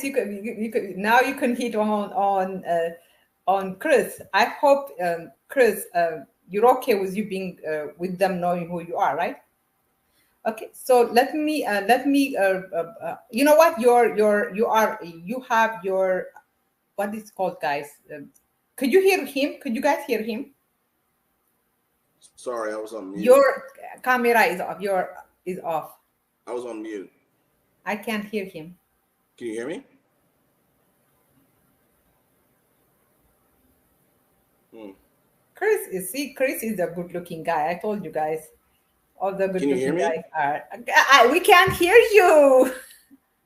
you could now you can hit on Chris. I hope Chris, you're okay with you being with them knowing who you are, right? Okay, so you know what, you have your, what is called, guys. Could you hear him? Could you guys hear him? Sorry, I was on mute. Your camera is off. Your is off. I was on mute. I can't hear him. Can you hear me? Chris is a good looking guy. I told you guys. All the good Can you hear looking me? guys are. We can't hear you.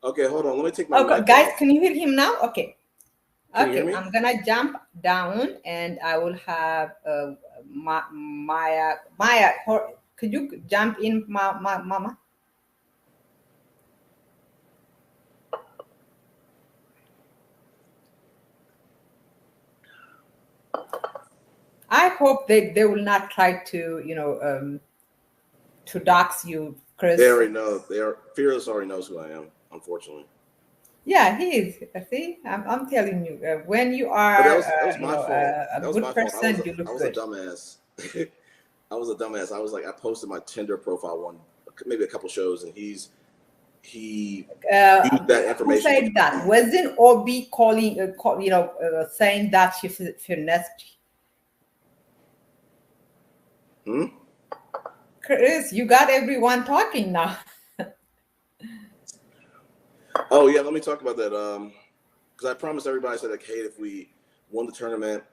Okay, hold on. Let me take my Okay, mic guys, off. can you hear him now? Okay. Can you hear Okay, me? I'm gonna jump down and I will have Maya. Maya, could you jump in, Mama? I hope they will not try to, to dox you, Chris. They already know. Fearless already knows who I am, unfortunately. Yeah, he is. See, I'm telling you, when you But are, that was my fault. a That was good my fault. person, you I look was a good. dumbass. I was a dumbass. I was like, I posted my Tinder profile maybe a couple shows, and he used that Who information. said that? Wasn't Obi calling, saying that she finessed? Chris, you got everyone talking now. Oh yeah, let me talk about that. Because I promised everybody, I said like, hey, if we won the tournament,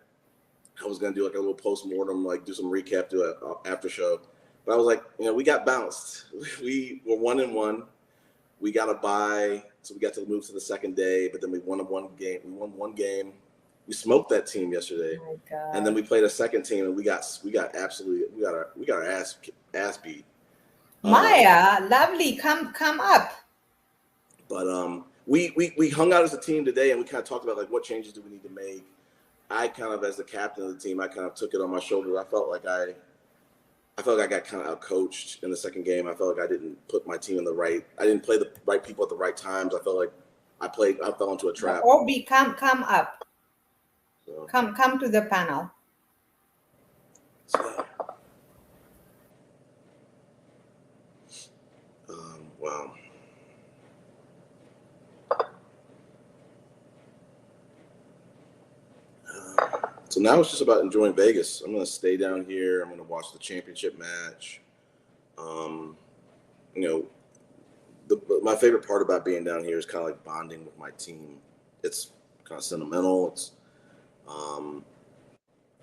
I was gonna do like a little post-mortem, like do some recap, do an after show. But I was like, we got bounced. We were 1-1. We got a bye, so we got to move to the second day. But then we won one game. We won one game. We smoked that team yesterday, Oh my God. and then we played a second team, and we got our ass beat. Maya, lovely, come up. But we hung out as a team today, and we kind of talked about like what changes do we need to make. I kind of, as the captain of the team, I kind of took it on my shoulders. I felt like I got kind of outcoached in the second game. I felt like I didn't put my team I didn't play the right people at the right times. I felt like I fell into a trap. Obi, come up. So, come to the panel. Wow. So now it's just about enjoying Vegas. I'm going to stay down here. I'm going to watch the championship match. My favorite part about being down here is kind of like bonding with my team. It's kind of sentimental.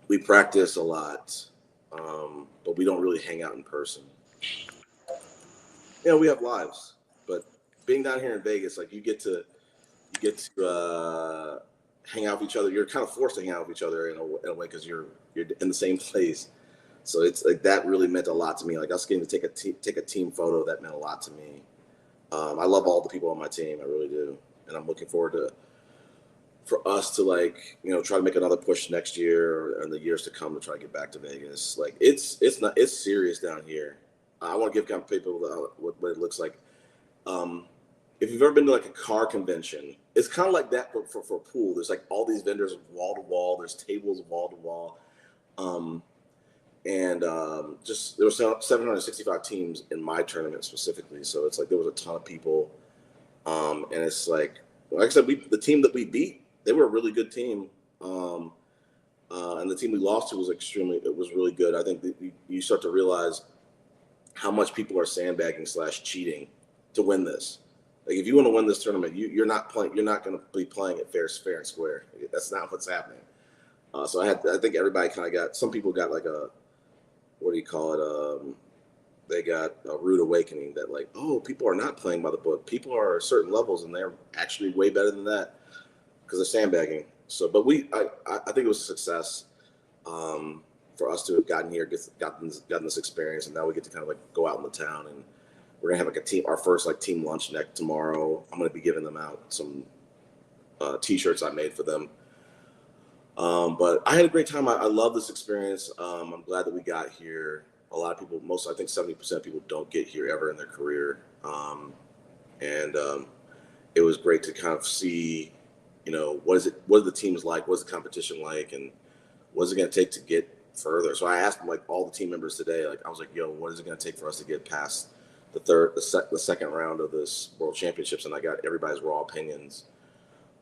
We practice a lot, but we don't really hang out in person. We have lives, but being down here in Vegas, like you get to hang out with each other. You're kind of forced to hang out with each other in a way because you're in the same place. So it's like that really meant a lot to me. Like us getting to take a team photo, that meant a lot to me. I love all the people on my team. I really do, and I'm looking forward for us to try to make another push next year and the years to come to try to get back to Vegas. Like it's serious down here. I want to give kind of people what it looks like. If you've ever been to like a car convention, it's kind of like that for a pool. There's like all these vendors wall to wall. There's tables wall to wall. Just there were 765 teams in my tournament specifically. So it's like there was a ton of people. And it's like I said, the team that we beat, they were a really good team. And the team we lost to was really good. I think that you start to realize how much people are sandbagging / cheating to win this. Like if you want to win this tournament, you're not going to be playing it fair and square. That's not what's happening. So I think everybody kind of got, some people got like a, what do you call it? They got a rude awakening that like, oh, people are not playing by the book. People are at certain levels and they're actually way better than that because they're sandbagging. So, but I think it was a success for us to have gotten here, gotten this experience, and now we get to kind of like go out in the town, and we're gonna have like our first like team lunch tomorrow. I'm gonna be giving them out some T-shirts I made for them. But I had a great time. I love this experience. I'm glad that we got here. A lot of people, I think 70% of people don't get here ever in their career. it was great to kind of see, what are the teams like? What's the competition like? And what's it going to take to get further? So I asked like all the team members today, like I was like, yo, what is it going to take for us to get past the second round of this World Championships? And I got everybody's raw opinions.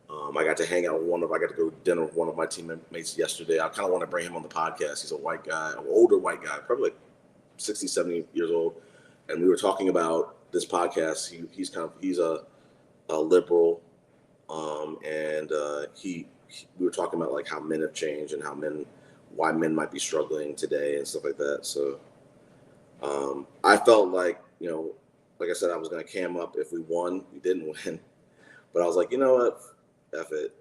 I got to hang out with I got to go to dinner with one of my teammates yesterday. I kind of want to bring him on the podcast. He's a white guy, an older white guy, probably like 60, 70 years old. And we were talking about this podcast. He's a liberal. We were talking about like how men have changed and why men might be struggling today and stuff like that. So I felt like, like I said, I was going to cam up if we won. We didn't win. But I was like, you know what? F it.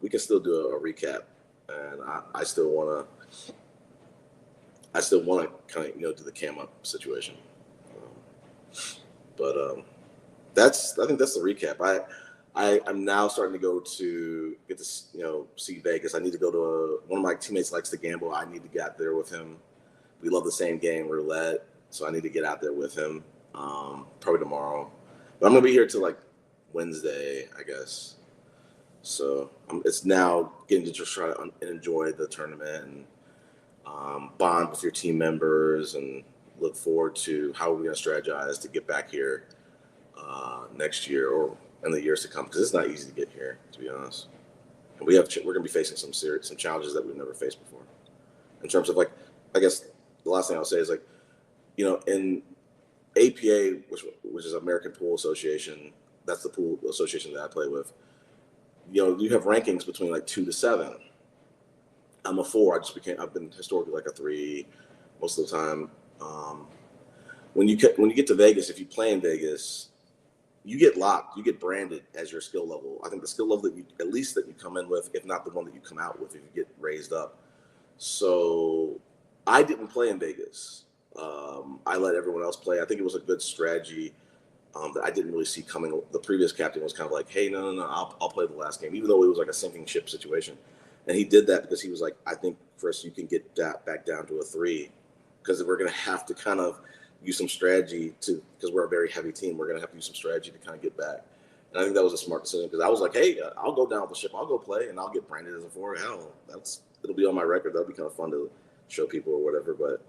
We can still do a recap. And I still want to kind of, do the cam up situation. I think that's the recap. I'm now starting to go to get to, see Vegas. I need to go to one of my teammates likes to gamble. I need to get out there with him. We love the same game, roulette. So I need to get out there with him, probably tomorrow. But I'm going to be here till like Wednesday, I guess. So it's now getting to just try to enjoy the tournament and bond with your team members and look forward to how we're going to strategize to get back here next year or in the years to come, because it's not easy to get here, to be honest. And we're going to be facing some challenges that we've never faced before. In terms of like, I guess the last thing I'll say is like, in APA, which is American Pool Association, that's the pool association that I play with. You have rankings between like 2 to 7. I'm a 4. I've been historically like a 3 most of the time. When you get to Vegas, if you play in Vegas, you get locked. You get branded as your skill level. I think the skill level that you come in with, if not the one that you come out with, if you get raised up. So I didn't play in Vegas. I let everyone else play. I think it was a good strategy that I didn't really see coming. The previous captain was kind of like, hey, no, I'll play the last game, even though it was like a sinking ship situation. And he did that because he was like, I think, Chris, you can get back down to a 3, because we're going to have to kind of use some strategy because we're a very heavy team. We're going to have to use some strategy to kind of get back. And I think that was a smart decision, because I was like, hey, I'll go down with the ship. I'll go play and I'll get branded as a 4. Hell, it'll be on my record. That'll be kind of fun to show people or whatever. But,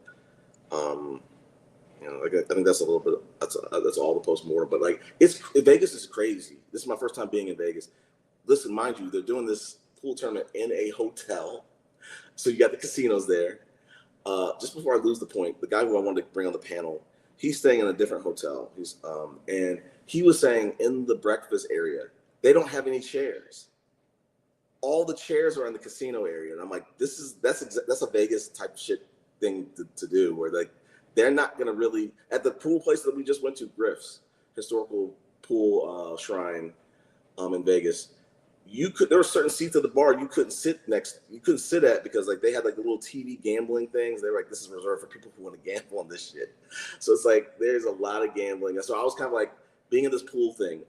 I think that's a little bit, that's all the post-mortem. But like, Vegas is crazy. This is my first time being in Vegas. Listen, mind you, they're doing this pool tournament in a hotel. So you got the casinos there. Just before I lose the point, the guy who I wanted to bring on the panel, he's staying in a different hotel. And he was saying in the breakfast area, they don't have any chairs. All the chairs are in the casino area. And I'm like, that's a Vegas type of shit thing to do, where like, they're not going to really, at the pool place that we just went to, Griff's historical pool shrine in Vegas, there were certain seats at the bar you couldn't sit at, because like they had like the little TV gambling things. They were like, this is reserved for people who want to gamble on this shit. So it's like, there's a lot of gambling. And so I was kind of like, being in this pool thing,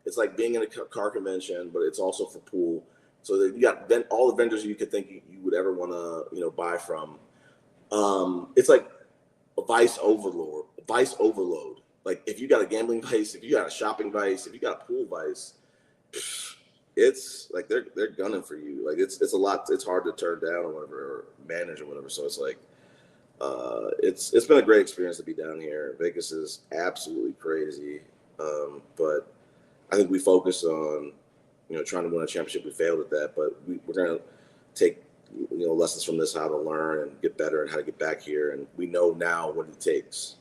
it's like being in a car convention, but it's also for pool. So that you got all the vendors you could think you would ever want to, buy from. It's like a vice overload. Like if you got a gambling vice, if you got a shopping vice, if you got a pool vice, it's like they're gunning for you. Like it's a lot. It's hard to turn down or whatever, or manage or whatever. So it's like it's been a great experience to be down here. Vegas is absolutely crazy, but I think we focus on trying to win a championship. We failed at that, but we're gonna take lessons from this, how to learn and get better and how to get back here. And we know now what it takes.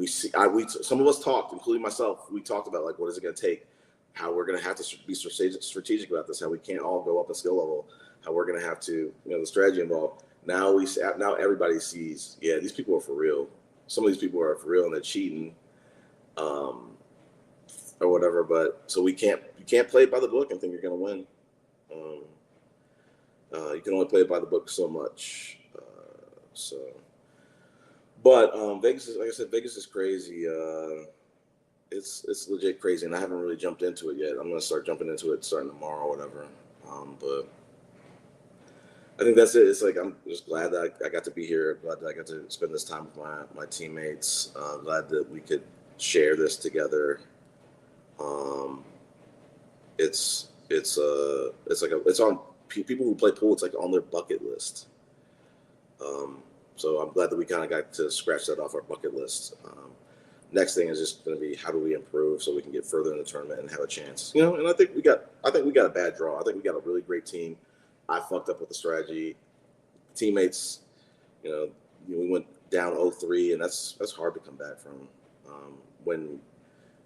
Some of us talked, including myself. We talked about like, what is it going to take? How we're going to have to be strategic about this. How we can't all go up a skill level. How we're going to have to, the strategy involved. Now everybody sees, yeah, these people are for real. Some of these people are for real and they're cheating, or whatever. But so you can't play it by the book and think you're going to win. You can only play it by the book so much. But Vegas is, like I said, Vegas is crazy. It's legit crazy, and I haven't really jumped into it yet. I'm gonna start jumping into it starting tomorrow or whatever. But I think that's it. It's like, I'm just glad that I got to be here. Glad that I got to spend this time with my teammates. Glad that we could share this together. it's it's on people who play pool. It's like on their bucket list. So I'm glad that we kind of got to scratch that off our bucket list. Next thing is just going to be how do we improve so we can get further in the tournament and have a chance. And I think we got a bad draw. I think we got a really great team. I fucked up with the strategy. Teammates, we went down 0-3, and that's hard to come back from when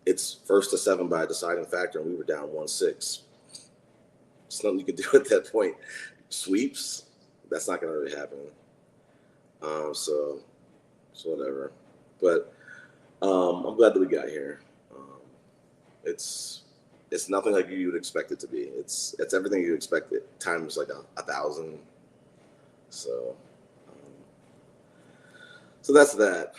it's 1st to 7 by a deciding factor, and we were down 1-6. There's nothing you can do at that point. Sweeps, that's not going to really happen. So whatever. But I'm glad that we got here. It's nothing like you would expect it to be. It's everything you expect it times like 1,000. So that's that.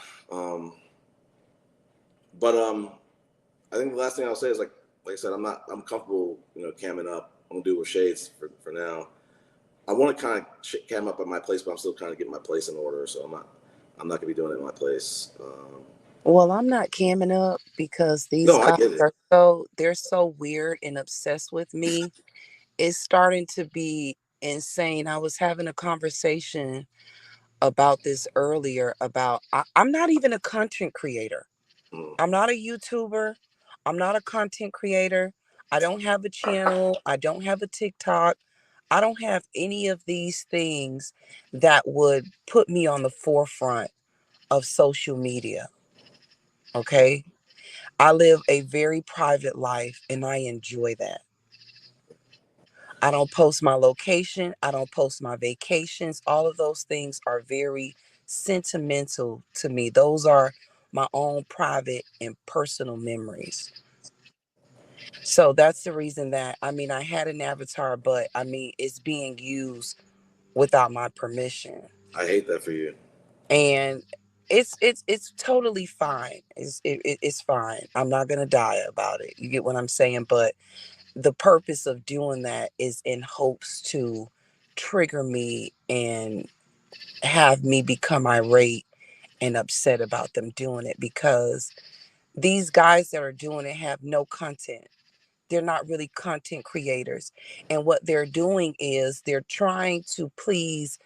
But I think the last thing I'll say is like I said, I'm comfortable, camming up. I'm gonna do it with shades for now. I want to kind of cam up at my place, but I'm still kind of getting my place in order. So I'm not gonna be doing it in my place. Well, I'm not camming up because these No, I guys get it. they're so weird and obsessed with me. It's starting to be insane. I was having a conversation about this earlier about I'm not even a content creator. I'm not a YouTuber. I'm not a content creator. I don't have a channel. I don't have a TikTok. I don't have any of these things that would put me on the forefront of social media. Okay. I live a very private life and I enjoy that. I don't post my location. I don't post my vacations. All of those things are very sentimental to me. Those are my own private and personal memories. So that's the reason that, I had an avatar, but it's being used without my permission. I hate that for you. And it's totally fine. It's fine. I'm not going to die about it. You get what I'm saying? But the purpose of doing that is in hopes to trigger me and have me become irate and upset about them doing it, because these guys that are doing it have no content. They're not really content creators. And what they're doing is they're trying to please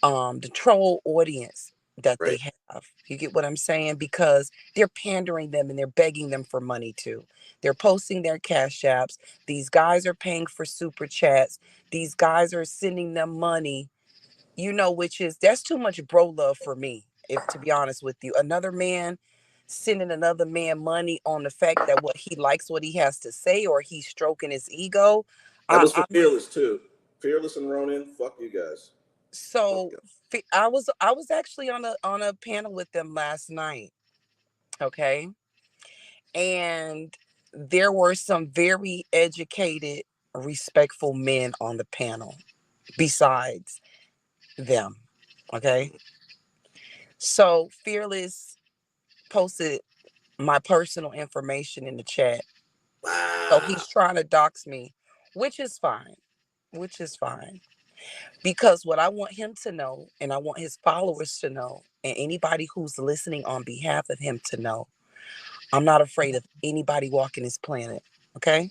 the troll audience that they Right. have. You get what I'm saying? Because they're pandering them and they're begging them for money too. They're posting their cash apps. These guys are paying for super chats. These guys are sending them money, that's too much bro love for me, if to be honest with you. Another man sending another man money on the fact that what he likes what he has to say, or he's stroking his ego. That I, was for I'm Fearless too. Fearless and Ronin, fuck you guys. so I was actually on a panel with them last night. Okay. And there were some very educated, respectful men on the panel besides them. Okay. So Fearless posted my personal information in the chat. So Wow. he's trying to dox me, which is fine. Which is fine. Because what I want him to know, and I want his followers to know, and anybody who's listening on behalf of him to know, I'm not afraid of anybody walking this planet. Okay.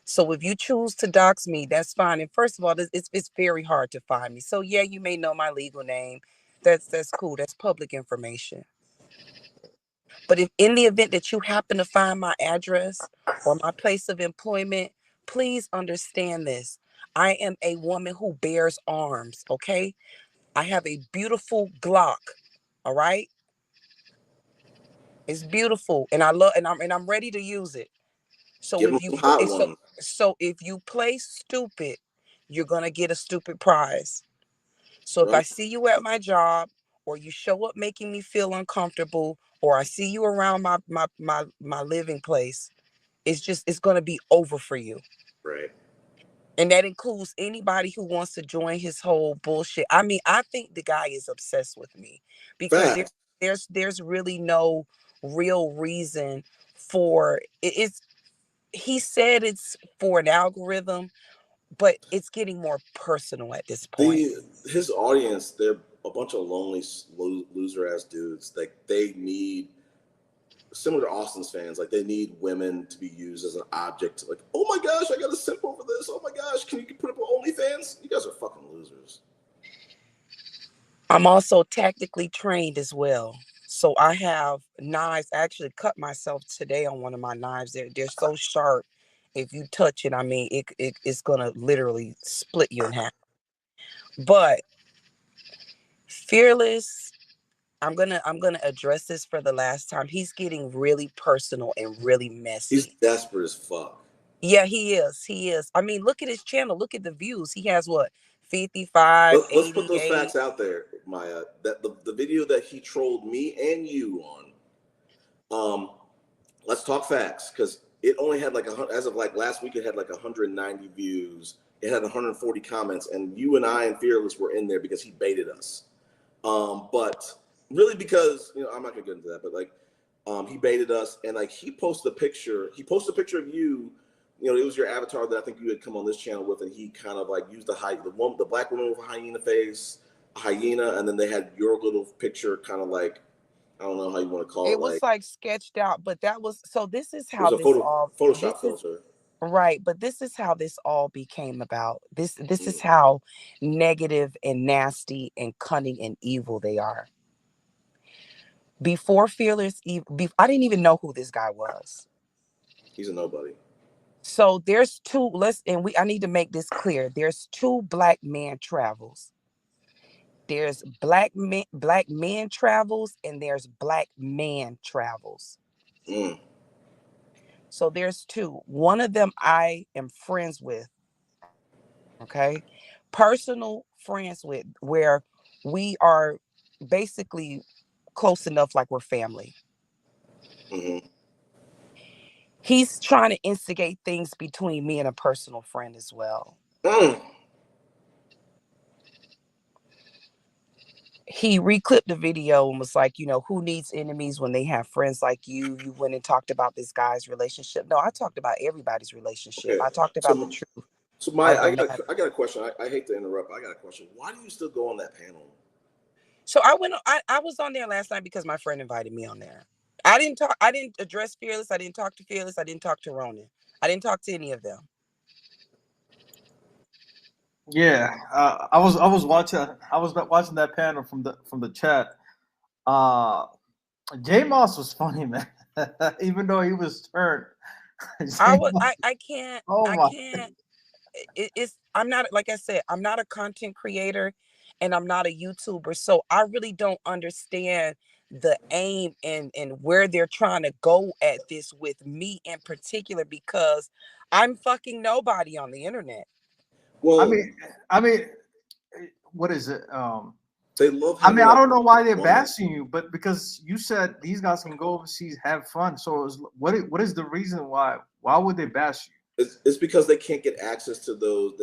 So if you choose to dox me, that's fine. And first of all, it's very hard to find me. So yeah, you may know my legal name. That's cool. That's public information. But if in the event that you happen to find my address or my place of employment, please understand this. I am a woman who bears arms. Okay. I have a beautiful Glock. All right. It's beautiful, and I love, and I'm ready to use it. So Give them if you some put hot it, ones. so if you play stupid, you're gonna get a stupid prize. So if Run. I see you at my job, or you show up making me feel uncomfortable, or I see you around my living place, it's gonna be over for you. Right. And that includes anybody who wants to join his whole bullshit. I think the guy is obsessed with me, because Fact. there's really no real reason for it. He said it's for an algorithm, but it's getting more personal at this point. His audience, they're a bunch of lonely loser ass dudes. Like they need similar to Austin's fans, like they need women to be used as an object. Like, oh my gosh, I got a simp over this. Oh my gosh, can you put up on OnlyFans? You guys are fucking losers. I'm also tactically trained as well. So I have knives. I actually cut myself today on one of my knives. They're so sharp. If you touch it, I mean, it's gonna literally split you in half. But Fearless, I'm gonna address this for the last time. He's getting really personal and really messy. He's desperate as fuck. Yeah, he is. He is. I mean, look at his channel. Look at the views. He has what, 55, Let's put those 88. facts out there, Maya. That the video that he trolled me and you on. Let's talk facts, because it only had like as of like last week, it had like 190 views. It had 140 comments, and you and I and Fearless were in there because he baited us. But really, because I'm not gonna get into that, but like, he baited us, and like he posted a picture. He posted a picture of you. It was your avatar that I think you had come on this channel with, and he kind of like used the black woman with a hyena face, a hyena, and then they had your little picture, kind of like, I don't know how you want to call it. It was like sketched out, but that was so. This is It how was a Photoshop filter. Right, but this is how this all became about. This is how negative and nasty and cunning and evil they are. Before Fearless, I didn't even know who this guy was. He's a nobody. So there's two. I need to make this clear. There's two black man travels. There's black men travels, and there's black man travels. So there's two. One of them I am friends with. Okay, personal friends with, where we are basically close enough, like we're family. He's trying to instigate things between me and a personal friend as well. He reclipped the video and was like, who needs enemies when they have friends like you? You went and talked about this guy's relationship. No, I talked about everybody's relationship. Okay. I talked about the truth. So Maya, I got a question. I hate to interrupt. I got a question. Why do you still go on that panel? So I was on there last night because my friend invited me on there. I didn't address Fearless. I didn't talk to Fearless. I didn't talk to Ronan. I didn't talk to any of them. Yeah, I was watching that panel from the chat. J Moss was funny, man. Even though he was turned. I can't. I'm not, like I said, I'm not a content creator and I'm not a YouTuber. So I really don't understand the aim and where they're trying to go at this with me in particular, because I'm fucking nobody on the internet. Well, I mean, what is it? They love. I don't know why they're bashing you, but because you said these guys can go overseas, have fun. So what is the reason why? Why would they bash you? It's because they can't get access to those.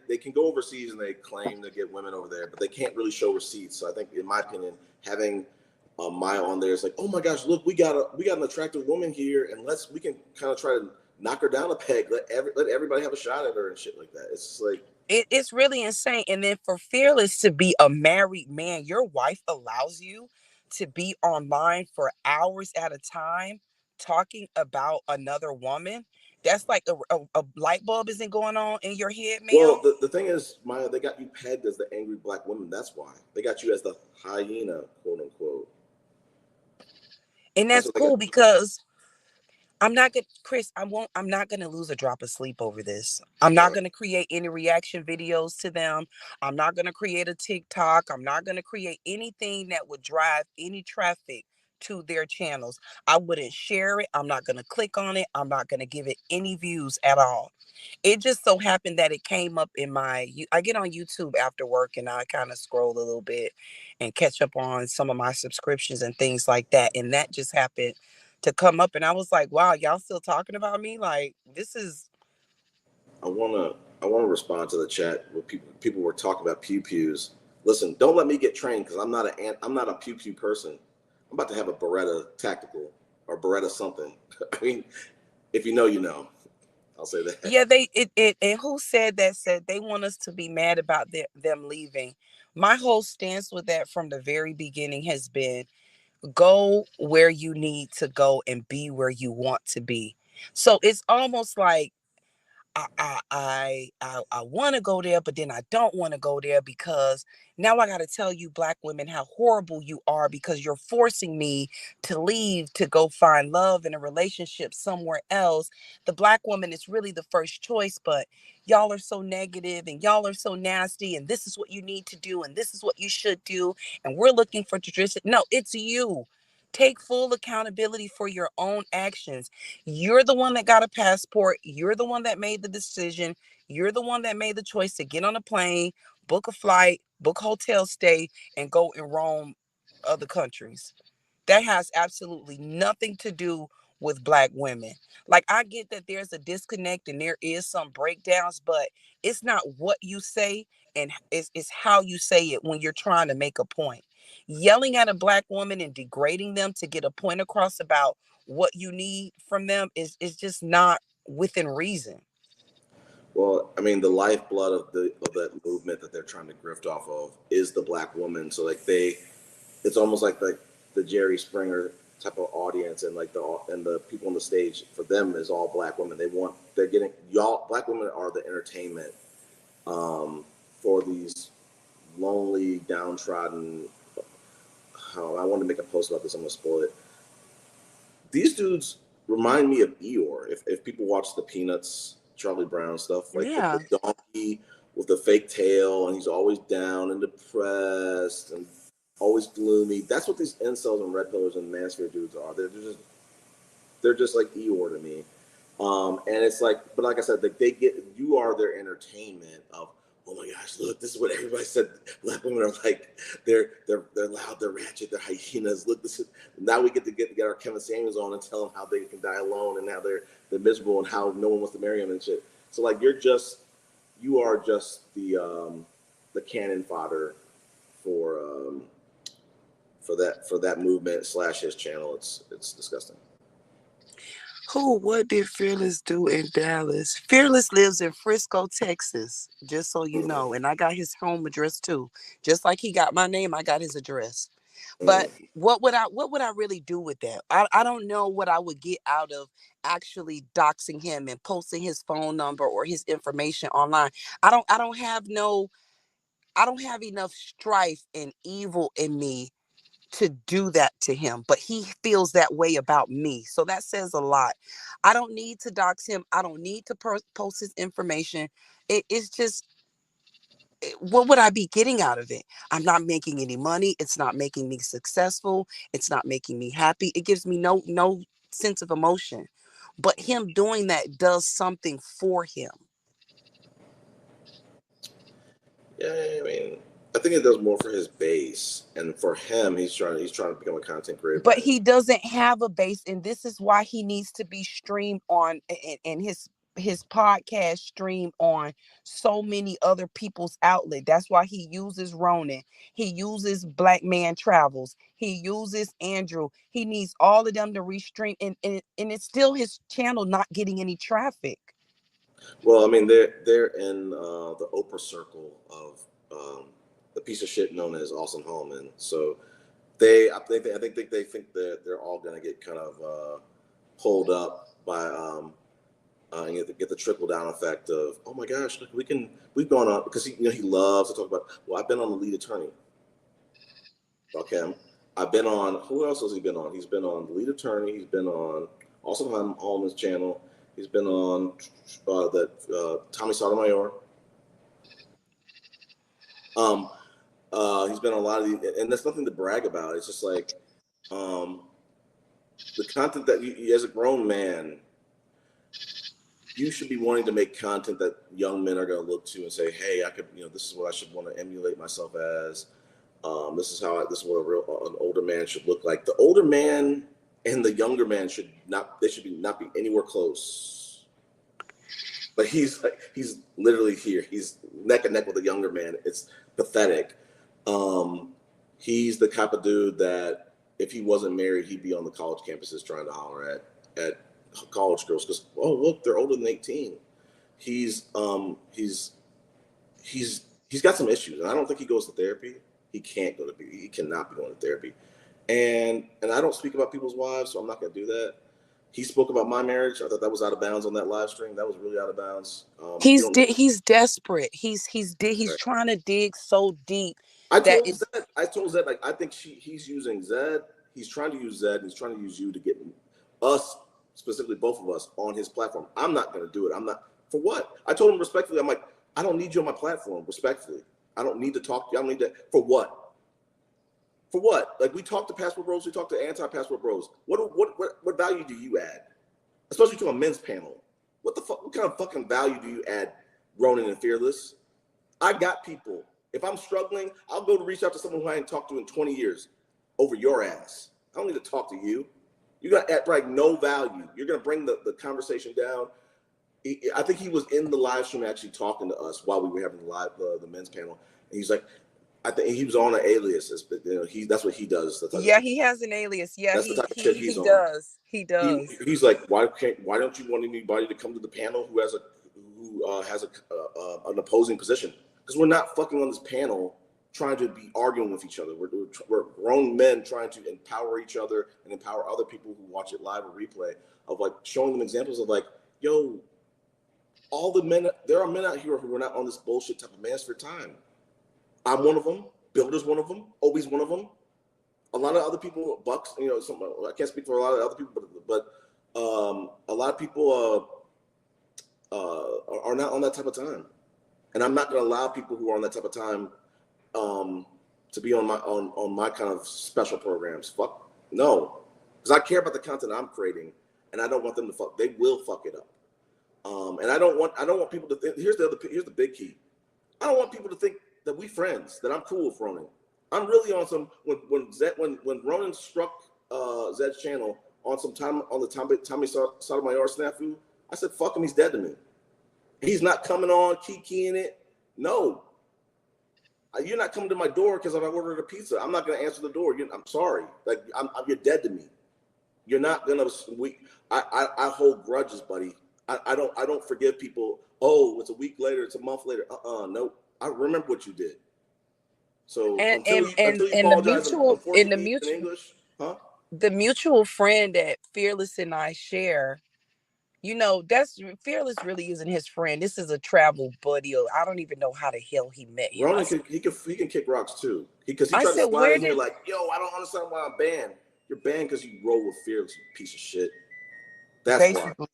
They can go overseas and they claim to get women over there, but they can't really show receipts. So I think, in my opinion, having Maya on there is like, oh my gosh, look, we got an attractive woman here, and we can kind of try to knock her down a peg. Let everybody have a shot at her and shit like that. It's just like, it's really insane. And then for Fearless to be a married man, your wife allows you to be online for hours at a time talking about another woman. That's like a light bulb isn't going on in your head, man. Well, the thing is, Maya, they got you pegged as the angry black woman. That's why they got you as the hyena, quote unquote. And that's cool, because I'm not gonna, Chris, I'm not gonna lose a drop of sleep over this. I'm not gonna create any reaction videos to them. I'm not gonna create a TikTok. I'm not gonna create anything that would drive any traffic to their channels. I wouldn't share it. I'm not gonna click on it. I'm not gonna give it any views at all. It just so happened that it came up in I get on YouTube after work and I kind of scroll a little bit and catch up on some of my subscriptions and things like that. And that just happened to come up, and I was like, wow, y'all still talking about me? Like, this is. I wanna respond to the chat where people were talking about pew pews. Listen, don't let me get trained, because I'm not a pew pew person. I'm about to have a Beretta tactical or Beretta something. I mean, if you know, you know. I'll say that. Yeah, and who said that? Said they want us to be mad about them leaving. My whole stance with that from the very beginning has been, Go where you need to go and be where you want to be. So it's almost like I want to go there, but then I don't want to go there because now I got to tell you, Black women, how horrible you are because you're forcing me to leave to go find love in a relationship somewhere else. The Black woman is really the first choice, but y'all are so negative and y'all are so nasty, and this is what you need to do, and this is what you should do, and we're looking for tradition. No, it's you. Take full accountability for your own actions. You're the one that got a passport. You're the one that made the decision. You're the one that made the choice to get on a plane, book a flight, book hotel stay, and go and roam other countries. That has absolutely nothing to do with Black women. Like, I get that there's a disconnect and there is some breakdowns, but it's not what you say, and it's how you say it when you're trying to make a point. Yelling at a Black woman and degrading them to get a point across about what you need from them is just not within reason. Well, I mean, the lifeblood of that movement that they're trying to grift off of is the Black woman. So like it's almost like the Jerry Springer type of audience, and like the people on the stage for them is all Black women. They're getting y'all. Black women are the entertainment for these lonely, downtrodden. I want to make a post about this. I'm gonna spoil it. These dudes remind me of Eeyore. If people watch the Peanuts, Charlie Brown stuff, like Yeah. the donkey with the fake tail, and he's always down and depressed and always gloomy. That's what these incels and red pillars and manosphere dudes are. They're just like Eeyore to me. And it's like, but like I said, you are their entertainment of, oh my gosh, look, this is what everybody said. Black women are like, they're loud, they're ratchet, they're hyenas. Look, now we get to get our Kevin Samuels on and tell them how they can die alone and how they're miserable and how no one wants to marry them and shit. So like, you are just the cannon fodder for that movement / his channel. It's disgusting. What did Fearless do in Dallas? Fearless lives in Frisco, Texas, just so you know. And I got his home address too. Just like he got my name, I got his address. But what would I really do with that? I don't know what I would get out of actually doxing him and posting his phone number or his information online. I don't have enough strife and evil in me to do that to him, but he feels that way about me. So that says a lot. I don't need to dox him. I don't need to post his information. It's just, what would I be getting out of it? I'm not making any money. It's not making me successful. It's not making me happy. It gives me no sense of emotion. But him doing that does something for him. Yeah, I mean, I think it does more for his base, and for him, he's trying to become a content creator. But he doesn't have a base, and this is why he needs to be streamed on, and his podcast streamed on so many other people's outlet. That's why he uses Ronan. He uses Black Man Travels. He uses Andrew. He needs all of them to restream, and it's still his channel not getting any traffic. Well, I mean, they're in the Oprah circle of the piece of shit known as Austin Hallman. So I think they think that they're all going to get kind of pulled up by get the trickle down effect of, oh my gosh, look, we've gone on, because he loves to talk about, well, I've been on The Lead Attorney. Fuck him. I've been on, who else has he been on? He's been on The Lead Attorney. He's been on Austin Hallman's channel. He's been on Tommy Sotomayor. He's been on a lot of these, and that's nothing to brag about. It's just like the content that you, as a grown man, you should be wanting to make content that young men are going to look to and say, hey, I could, this is what I should want to emulate myself as. This is what an older man should look like. The older man and the younger man should not be anywhere close. But he's literally here. He's neck and neck with a younger man. It's pathetic. He's the type of dude that if he wasn't married, he'd be on the college campuses trying to holler at college girls because, oh look, they're older than 18. He's got some issues, and I don't think he goes to therapy. He can't go to therapy. He cannot be going to therapy. And I don't speak about people's wives, so I'm not going to do that. He spoke about my marriage. I thought that was out of bounds on that live stream. That was really out of bounds. He's desperate. He's right. trying to dig so deep. I told Zed, like, I think he's using Zed. He's trying to use Zed. And he's trying to use you to get us, specifically both of us, on his platform. I'm not going to do it. I'm not. For what? I told him respectfully. I'm like, I don't need you on my platform. Respectfully, I don't need to talk to you. I don't need that. For what? For what? Like, we talk to Passport Bros. We talk to anti-Passport Bros. What value do you add? Especially to a men's panel. What kind of fucking value do you add, Ronan and Fearless? I got people. If I'm struggling, I'll go to reach out to someone who I ain't talked to in 20 years over your ass. I don't need to talk to you. You got like no value. You're going to bring the conversation down. I think he was in the live stream actually talking to us while we were having the men's panel. And he's like, I think he was on an alias, but that's what he does. Yeah, he has an alias. Yeah, that's the type of shit he's on. He does. He's like, why don't you want anybody to come to the panel who has an opposing position? Because we're not fucking on this panel trying to be arguing with each other. We're grown men trying to empower each other and empower other people who watch it live or replay, of like showing them examples of like, yo, all the men, there are men out here who are not on this bullshit type of manosphere time. I'm one of them. Builder's one of them. Obi's one of them. A lot of other people, Bucks, I can't speak for a lot of other people, but a lot of people are not on that type of time. And I'm not going to allow people who are on that type of time to be on my kind of special programs. Fuck no, because I care about the content I'm creating, and I don't want them to fuck. They will fuck it up. And I don't want people to think. Here's the big key. I don't want people to think that we friends, that I'm cool with Ronan. I'm really on some when Ronan struck Zed's channel on some time on the Tommy Sotomayor snafu. I said, fuck him, he's dead to me. He's not coming on, keying it. No. You're not coming to my door because if I ordered a pizza, I'm not going to answer the door. I'm sorry. Like, you're dead to me. You're not going to. I hold grudges, buddy. I don't forgive people. Oh, it's a week later. It's a month later. Nope. I remember what you did. So the mutual friend that Fearless and I share, that's Fearless really isn't his friend. This is a travel buddy. I don't even know how the hell he met him. Ronan he can kick rocks too. Because he tried to slide in here like, yo, I don't understand why I'm banned. You're banned because you roll with Fearless, you piece of shit. That's basically why.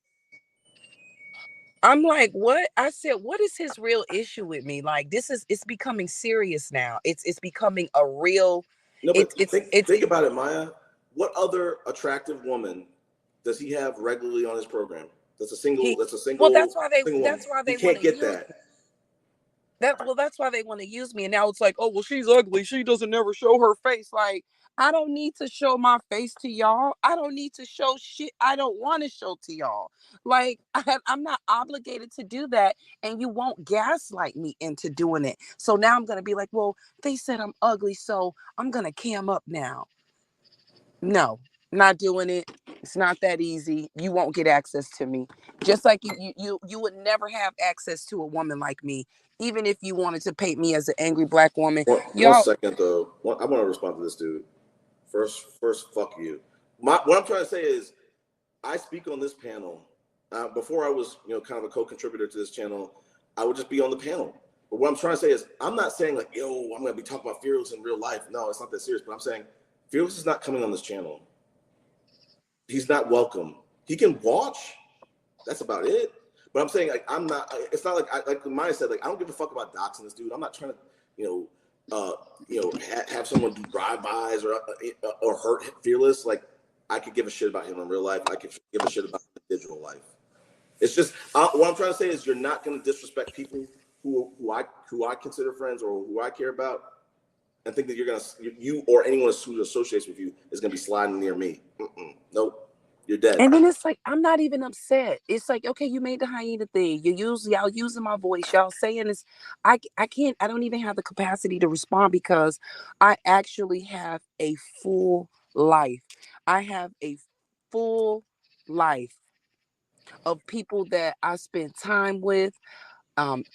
I'm like, what? I said, what is his real issue with me? Like, it's becoming serious now. It's becoming a real. No, but think about it, Maya. What other attractive woman does he have regularly on his program? That's a single. Well, that's why they can't get that. That's why they want to use me. And now it's like, oh, well, she's ugly. She doesn't never show her face. Like, I don't need to show my face to y'all. I don't need to show shit I don't want to show to y'all. Like, I'm not obligated to do that. And you won't gaslight me into doing it. So now I'm going to be like, well, they said I'm ugly, so I'm going to cam up now. No, not doing it. It's not that easy. You won't get access to me. Just like you would never have access to a woman like me, even if you wanted to paint me as an angry black woman. One second though. I want to respond to this dude. First, fuck you. What I'm trying to say is, I speak on this panel. Before I was, kind of a co-contributor to this channel, I would just be on the panel. But what I'm trying to say is, I'm not saying like, yo, I'm going to be talking about Fearless in real life. No, it's not that serious. But I'm saying Fearless is not coming on this channel. He's not welcome. He can watch. That's about it. But I'm saying, like, I'm not. It's not like Maya said. Like, I don't give a fuck about doxing this dude. I'm not trying to, have someone do drive-bys or hurt Fearless. Like, I could give a shit about him in real life. I could give a shit about him in digital life. It's just what I'm trying to say is, you're not going to disrespect people who I consider friends or who I care about, and think that you or anyone who associates with you is gonna be sliding near me. Nope. You're dead. And then it's like, I'm not even upset. It's like, okay, you made the hyena thing. Y'all using my voice. Y'all saying this. I don't even have the capacity to respond because I actually have a full life. I have a full life of people that I spend time with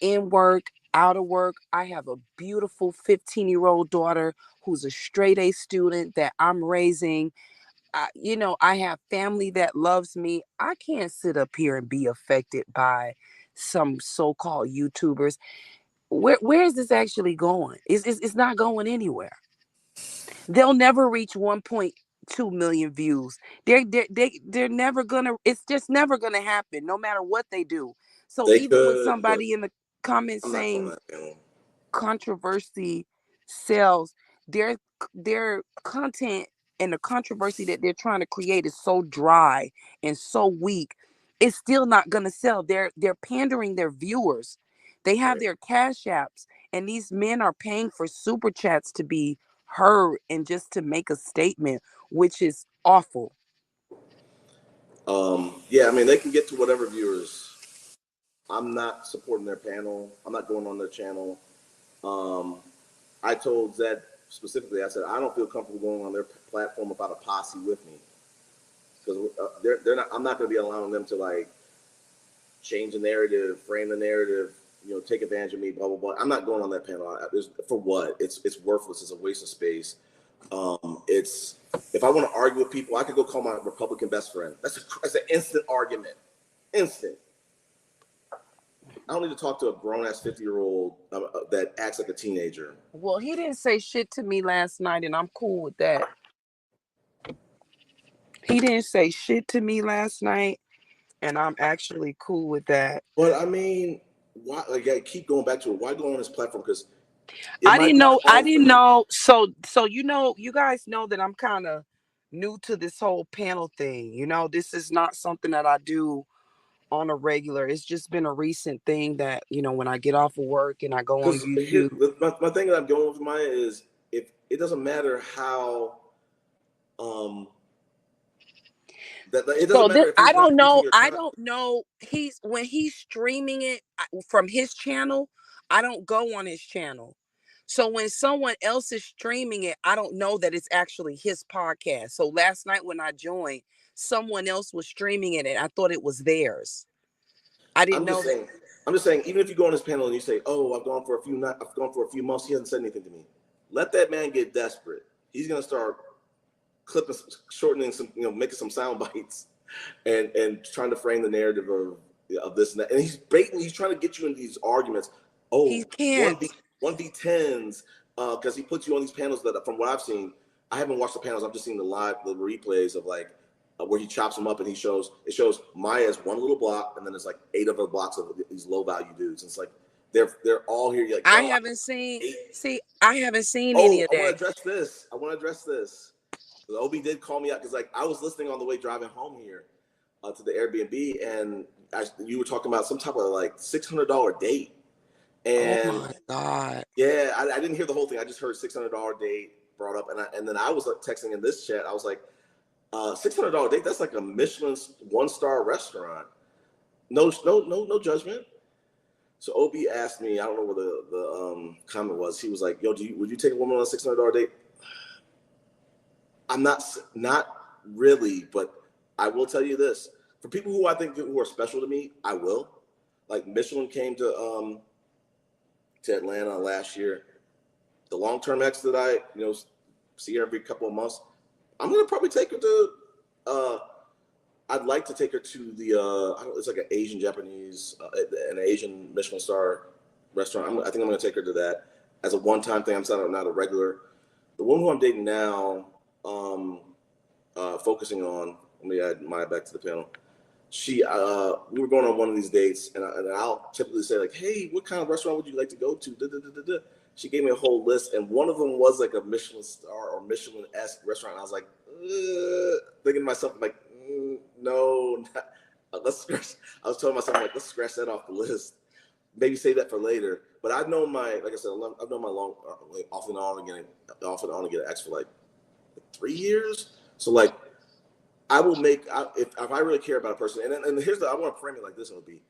in work, out of work. I have a beautiful 15-year-old daughter who's a straight A student that I'm raising. I have family that loves me. I can't sit up here and be affected by some so-called YouTubers. Where is this actually going? It's not going anywhere. They'll never reach 1.2 million views. They're never gonna. It's just never gonna happen, no matter what they do. So They even with could, but somebody in the comments I'm not on saying that panel. controversy sells, their content and the controversy that they're trying to create is so dry and so weak, it's still not gonna sell. They're pandering their viewers. They have Right. their cash apps, and these men are paying for super chats to be heard and just to make a statement, which is awful. Yeah, I mean, they can get to whatever viewers. I'm not supporting their panel. I'm not going on their channel. I told Zed specifically, I said, I don't feel comfortable going on their platform without a posse with me. Because they're not. I'm not going to be allowing them to like change the narrative, frame the narrative, take advantage of me, blah blah blah. I'm not going on that panel. For what? It's worthless. It's a waste of space. It's if I want to argue with people, I could go call my Republican best friend. That's an instant argument. Instant. I don't need to talk to a grown-ass 50-year-old that acts like a teenager. Well, he didn't say shit to me last night, and I'm cool with that. He didn't say shit to me last night, and I'm actually cool with that. But I mean, why? Like, I keep going back to it. Why go on his platform? Because I didn't know. So you guys know that I'm kind of new to this whole panel thing. This is not something that I do on a regular. It's just been a recent thing that, when I get off of work and I go on YouTube. My thing that I'm going with Maya is if it doesn't matter how it doesn't matter if I don't know. When he's streaming it from his channel, I don't go on his channel. So when someone else is streaming it, I don't know that it's actually his podcast. So last night when I joined, someone else was streaming it and I thought it was theirs. I didn't know. I'm just saying, even if you go on his panel and you say, "Oh, I've gone for a few months," he hasn't said anything to me. Let that man get desperate. He's gonna start clipping, shortening some, making some sound bites, and trying to frame the narrative of this and that. And he's baiting. He's trying to get you into these arguments. Oh, he can't. 1v10s, because he puts you on these panels that, from what I've seen, I haven't watched the panels. I've just seen the replays of like where he chops them up and it shows Maya as one little block, and then there's like 8 other blocks of these low value dudes. And it's like they're all here. You're like, I haven't seen any of that. I want to address this. Obi did call me out because like I was listening on the way driving home here to the Airbnb, and you were talking about some type of like $600 date. And oh my God. Yeah, I didn't hear the whole thing. I just heard $600 date brought up, and then I was like texting in this chat. I was like, $600 date. That's like a Michelin 1-star restaurant. No judgment. So Obi asked me. I don't know what the comment was. He was like, "Yo, would you take a woman on a $600 date?" I'm not really, but I will tell you this: for people who I think who are special to me, I will. Like Michelin came to Atlanta last year. The long-term ex that I see her every couple of months, I'm gonna probably take her to. I'd like to take her to the it's like an Asian Japanese, an Asian Michelin star restaurant. I think I'm gonna take her to that as a one-time thing. I'm not a regular. The one who I'm dating now, focusing on. Let me add Maya back to the panel. We were going on one of these dates, and I'll typically say like, "Hey, what kind of restaurant would you like to go to?" Da, da, da, da, da. She gave me a whole list, and one of them was like a Michelin star or Michelin-esque restaurant. And I was like, thinking to myself, like, no, let's scratch. I was telling myself, like, let's scratch that off the list. Maybe save that for later. But I've known like I said, I've known my off and on again ex for like 3 years. So like, I will make if I really care about a person, and I want to frame it like this. It would be,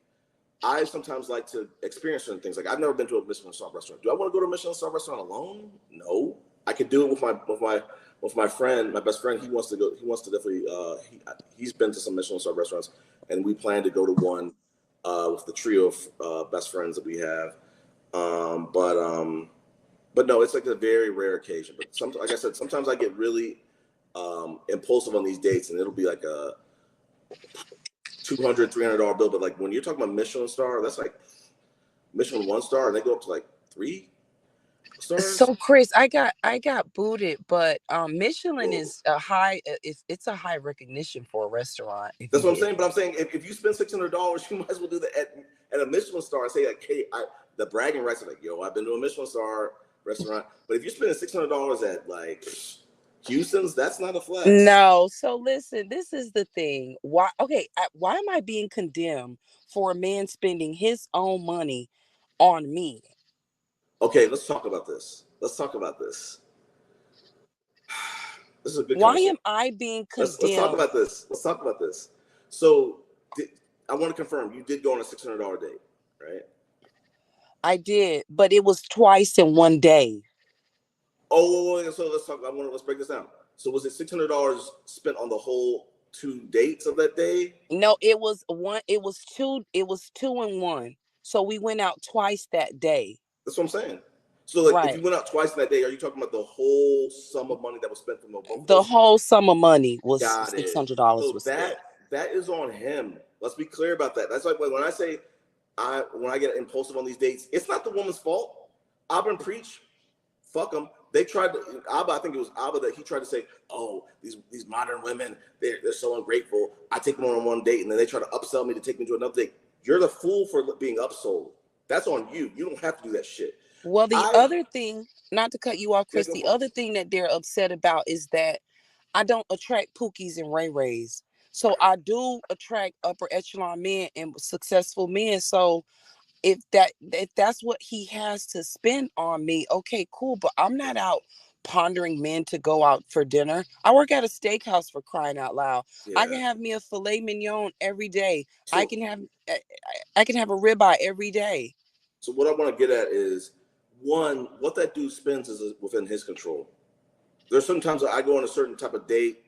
I sometimes like to experience certain things. Like I've never been to a Michelin star restaurant. Do I want to go to a Michelin star restaurant alone? No. I could do it with my friend, my best friend. He wants to go. He wants to definitely. He's been to some Michelin star restaurants, and we plan to go to one with the trio of best friends that we have. But no, it's like a very rare occasion. But like I said, sometimes I get really impulsive on these dates, and it'll be like a $200, $300 bill. But like when you're talking about Michelin star, that's like Michelin 1-star, and they go up to like 3 stars. So Chris, I got booted, but Michelin is a high. It's a high recognition for a restaurant. That's what I'm saying. But I'm saying if you spend $600, you might as well do that at a Michelin star and say like, hey, the bragging rights are like, yo, I've been to a Michelin star restaurant. But if you're spending $600 at like Houston's, that's not a flex. No. So listen, this is the thing. Why? Okay. Why am I being condemned for a man spending his own money on me? Okay, let's talk about this. This is a good. Why am I being condemned? Let's talk about this. So I want to confirm you did go on a $600 date, right? I did, but it was twice in one day. Oh, so let's break this down. So was it $600 spent on the whole 2 dates of that day? No, it was one. It was 2 in 1. So we went out twice that day. That's what I'm saying. So like, if you went out twice in that day, are you talking about the whole sum of money that was spent from both? The whole sum of money was $600. So was that is on him. Let's be clear about that. That's like when I say when I get impulsive on these dates, it's not the woman's fault. Abba and Preach, fuck them. They tried to Abba. I think it was Abba that he tried to say, "Oh, these modern women, they're so ungrateful. I take them on one date, and then they try to upsell me to take me to another date. You're the fool for being upsold. That's on you. You don't have to do that shit." Well, the other thing, not to cut you off, Chris, the other thing that they're upset about is that I don't attract Pookies and Ray Rays. So I do attract upper echelon men and successful men. So if that's what he has to spend on me, okay, cool. But I'm not out pondering men to go out for dinner. I work at a steakhouse, for crying out loud. Yeah. I can have me a filet mignon every day. So, I can have a ribeye every day. So what I want to get at is, one, what that dude spends is within his control. There's sometimes I go on a certain type of date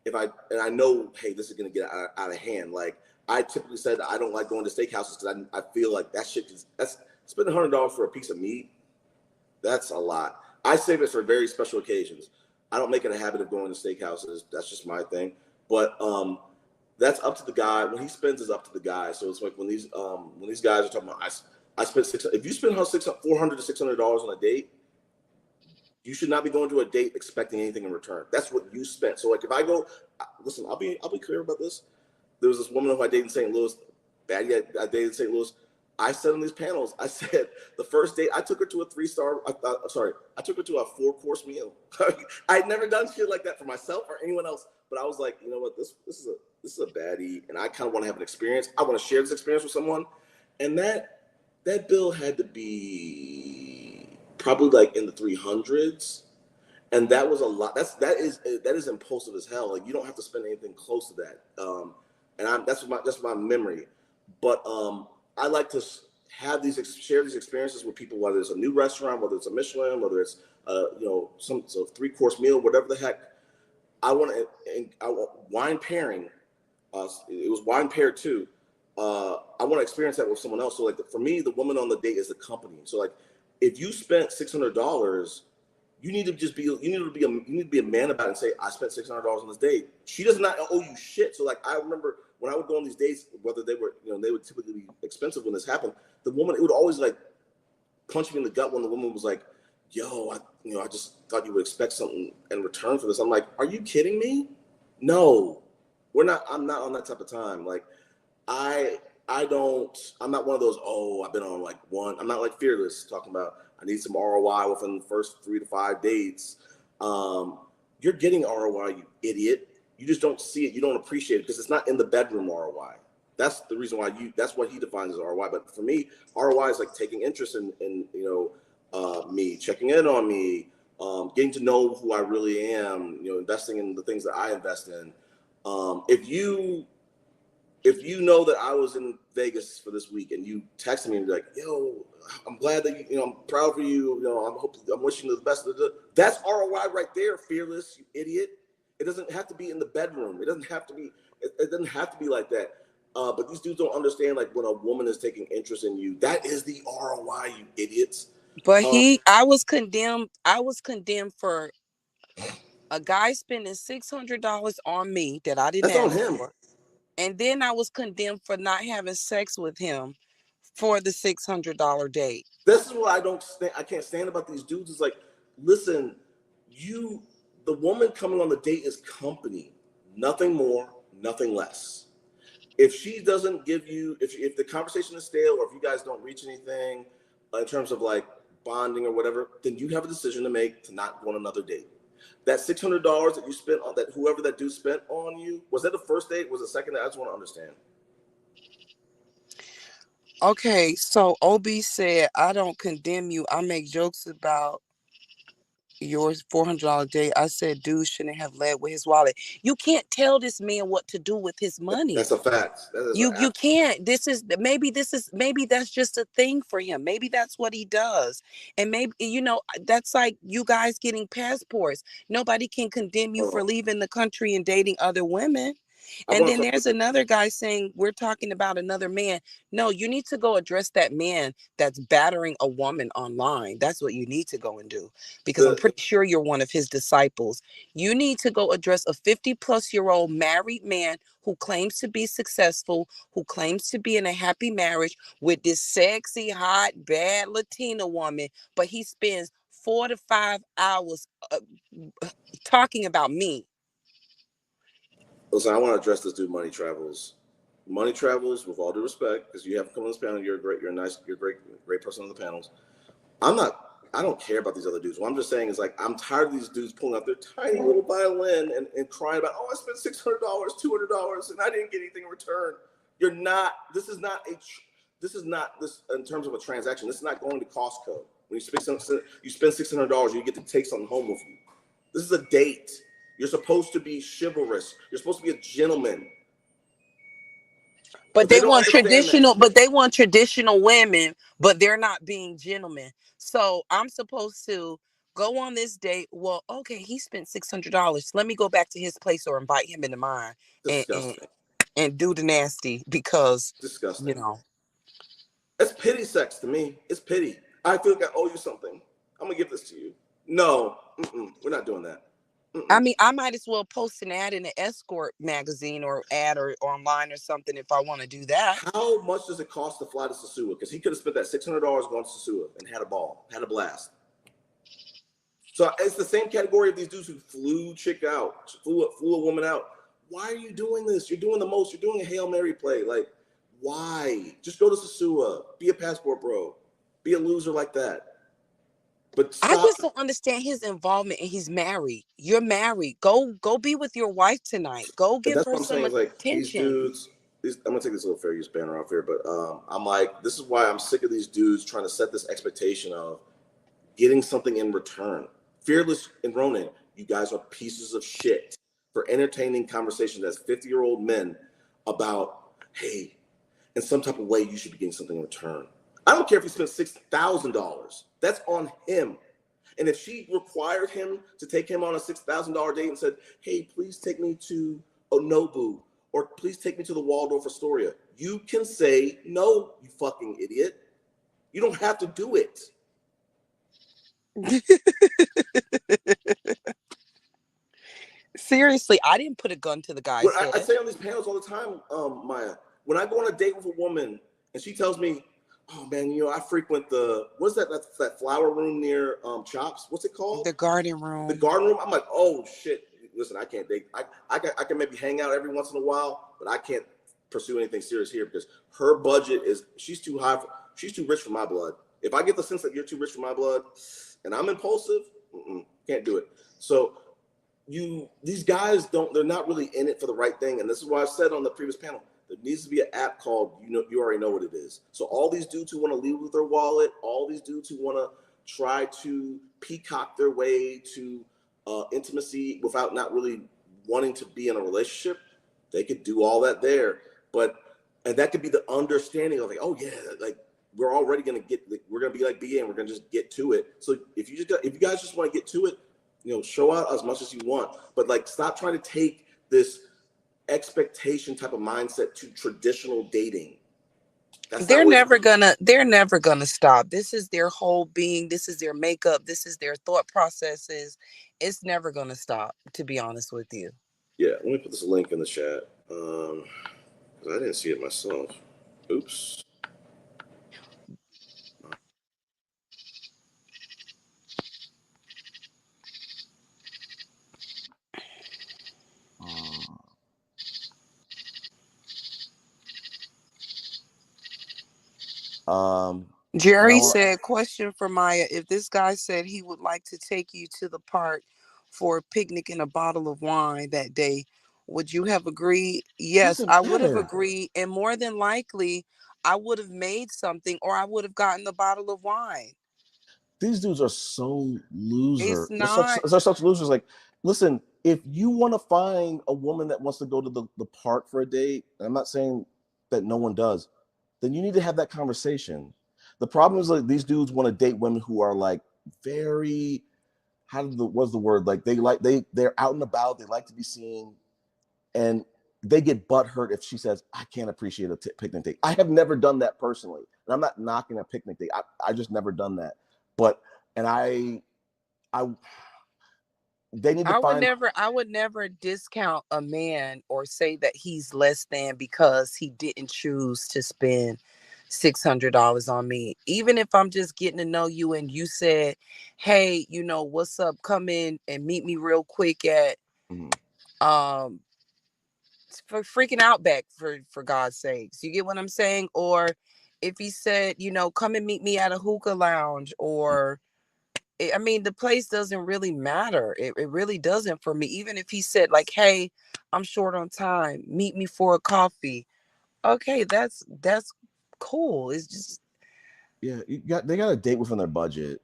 and I know, hey, this is gonna get out of hand. Like I typically said, I don't like going to steakhouses because I feel like that shit that's spending $100 for a piece of meat. That's a lot. I save it for very special occasions. I don't make it a habit of going to steakhouses. That's just my thing. But that's up to the guy. When he spends is up to the guy. So it's like when these guys are talking about I spent if you spend $400 to $600 on a date, you should not be going to a date expecting anything in return. That's what you spent. So like if I go, listen, I'll be clear about this. There was this woman who I dated in St. Louis. I dated in St. Louis. I said on these panels, I said the first date I took her to a 3-star. I took her to a 4-course meal. I'd never done shit like that for myself or anyone else. But I was like, you know what, this is a baddie, and I kind of want to have an experience. I want to share this experience with someone, and that bill had to be probably like in the 300s, and that was a lot. That is impulsive as hell. Like you don't have to spend anything close to that. And that's my memory. But I like to share these experiences with people, whether it's a new restaurant, whether it's a Michelin, whether it's some 3-course meal, whatever the heck. I want wine pairing. It was wine pair too. I want to experience that with someone else. So like for me, the woman on the date is the company. So like if you spent $600, you need to be a man about it and say, I spent $600 on this date. She does not owe you shit. So like I remember when I would go on these dates, whether they were, they would typically be expensive when this happened. The woman, it would always like punch me in the gut when the woman was like, yo, I just thought you would expect something in return for this. I'm like, are you kidding me? No, I'm not on that type of time. Like I'm not one of those, I've been on like one. I'm not like Fearless talking about I need some ROI within the first 3 to 5 dates. You're getting ROI, you idiot. You just don't see it. You don't appreciate it because it's not in the bedroom ROI. That's the reason why that's what he defines as ROI. But for me, ROI is like taking interest in me, checking in on me, getting to know who I really am, investing in the things that I invest in. If you know that I was in Vegas for this week and you texted me and be like, yo, I'm glad that I'm proud for you. I'm wishing you the best. That's ROI right there, Fearless, you idiot. It doesn't have to be in the bedroom. It doesn't have to be like that. But these dudes don't understand, like, when a woman is taking interest in you, that is the ROI, you idiots. But I was condemned for a guy spending $600 on me that I didn't ask for. And then I was condemned for not having sex with him for the $600 date. This is what I can't stand about these dudes. Is like, listen, the woman coming on the date is company, nothing more, nothing less. If she doesn't give you, if the conversation is stale, or if you guys don't reach anything in terms of like bonding or whatever, then you have a decision to make to not go on another date. That $600 that you spent on that, whoever that dude spent on you, was that the first date? Was it the second date? I just want to understand. Okay, so OB said, I don't condemn you. I make jokes about your $400 date. I said, dude shouldn't have led with his wallet. You can't tell this man what to do with his money. That's a fact. You can't. Maybe that's just a thing for him. Maybe that's what he does. And maybe, that's like you guys getting passports. Nobody can condemn you for leaving the country and dating other women. And then there's another guy saying, we're talking about another man. No, you need to go address that man that's battering a woman online. That's what you need to go and do, because I'm pretty sure you're one of his disciples. You need to go address a 50-plus-year-old married man who claims to be successful, who claims to be in a happy marriage with this sexy, hot, bad Latina woman, but he spends 4 to 5 hours talking about me. Listen, I want to address this dude, Money Travels. Money Travels, with all due respect, because you have come on this panel, you're a great person on the panels. I don't care about these other dudes. What I'm just saying is, like, I'm tired of these dudes pulling out their tiny little violin and crying about, I spent $600, $200, and I didn't get anything in return. This is not in terms of a transaction. This is not going to Costco. When you spend $600, you get to take something home with you. This is a date. You're supposed to be chivalrous. You're supposed to be a gentleman. But they want traditional women, but they're not being gentlemen. So I'm supposed to go on this date. Well, okay, he spent $600. Let me go back to his place or invite him into mine and do the nasty, because disgusting. That's pity sex to me. It's pity. I feel like I owe you something. I'm gonna give this to you. No, we're not doing that. I mean, I might as well post an ad in an escort magazine or ad or online or something if I want to do that. How much does it cost to fly to Sosua? Because he could have spent that $600 going to Sosua and had a blast. So it's the same category of these dudes who flew a woman out. Why are you doing this? You're doing the most. You're doing a Hail Mary play. Like, why? Just go to Sosua. Be a passport bro. Be a loser like that. But I just don't understand his involvement, and he's married. You're married. Go be with your wife tonight. Go give her some attention. I'm gonna take this little fair use banner off here, but I'm like, this is why I'm sick of these dudes trying to set this expectation of getting something in return. Fearless and Ronan, you guys are pieces of shit for entertaining conversations as 50-year-old men about, hey, in some type of way you should be getting something in return. I don't care if he spent $6,000. That's on him. And if she required him to take him on a $6,000 date and said, hey, please take me to Onobu, or please take me to the Waldorf Astoria, you can say no, you fucking idiot. You don't have to do it. Seriously, I didn't put a gun to the guy's head. I say on these panels all the time, Maya, when I go on a date with a woman and she tells me, oh man, I frequent what's that flower room near Chops? What's it called? The garden room. The garden room. I'm like, oh shit. Listen, I can't date. I can maybe hang out every once in a while, but I can't pursue anything serious here because her budget she's too high. She's too rich for my blood. If I get the sense that you're too rich for my blood, and I'm impulsive, can't do it. So these guys they're not really in it for the right thing, and this is why I said on the previous panel, there needs to be an app called, you already know what it is. So all these dudes who want to leave with their wallet, all these dudes who want to try to peacock their way to intimacy without not really wanting to be in a relationship, they could do all that there. And that could be the understanding of like, oh yeah, like we're already going to we're going to be like BA and we're going to just get to it. So if you guys just want to get to it, show out as much as you want, but like stop trying to take this expectation type of mindset to traditional dating. They're never gonna stop. This is their whole being. This is their makeup. This is their thought processes. It's never gonna stop, to be honest with you. Yeah, let me put this link in the chat. Because I didn't see it myself. Oops. Jerry said, question for Maya. If this guy said he would like to take you to the park for a picnic and a bottle of wine that day, would you have agreed? Yes, I would have agreed. And more than likely, I would have made something, or I would have gotten the bottle of wine. These dudes are so loser. It's not. They're such losers. Like, listen, if you want to find a woman that wants to go to the park for a date, and I'm not saying that no one does, then you need to have that conversation. The problem is, like, these dudes want to date women who are like very, what's the word? Like they're out and about. They like to be seen, and they get butthurt if she says, "I can't appreciate a picnic date." I have never done that personally, and I'm not knocking a picnic date. I just never done that. But they need to find. I would never discount a man or say that he's less than because he didn't choose to spend $600 on me. Even if I'm just getting to know you and you said, hey, what's up? Come in and meet me real quick at for freaking Outback, for God's sakes. You get what I'm saying? Or if he said, come and meet me at a hookah lounge, or I mean, the place doesn't really matter. It really doesn't for me. Even if he said, like, hey, I'm short on time, meet me for a coffee. Okay, that's cool. It's just, yeah, they got a date within their budget.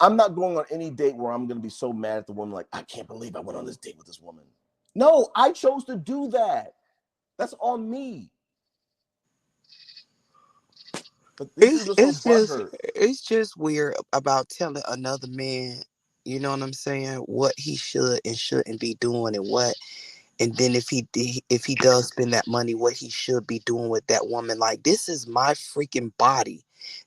I'm not going on any date where I'm going to be so mad at the woman, like, I can't believe I went on this date with this woman. No, I chose to do that. That's on me. But it's just weird about telling another man, you know what I'm saying, what he should and shouldn't be doing, and then if he does spend that money, what he should be doing with that woman. Like, this is my freaking body.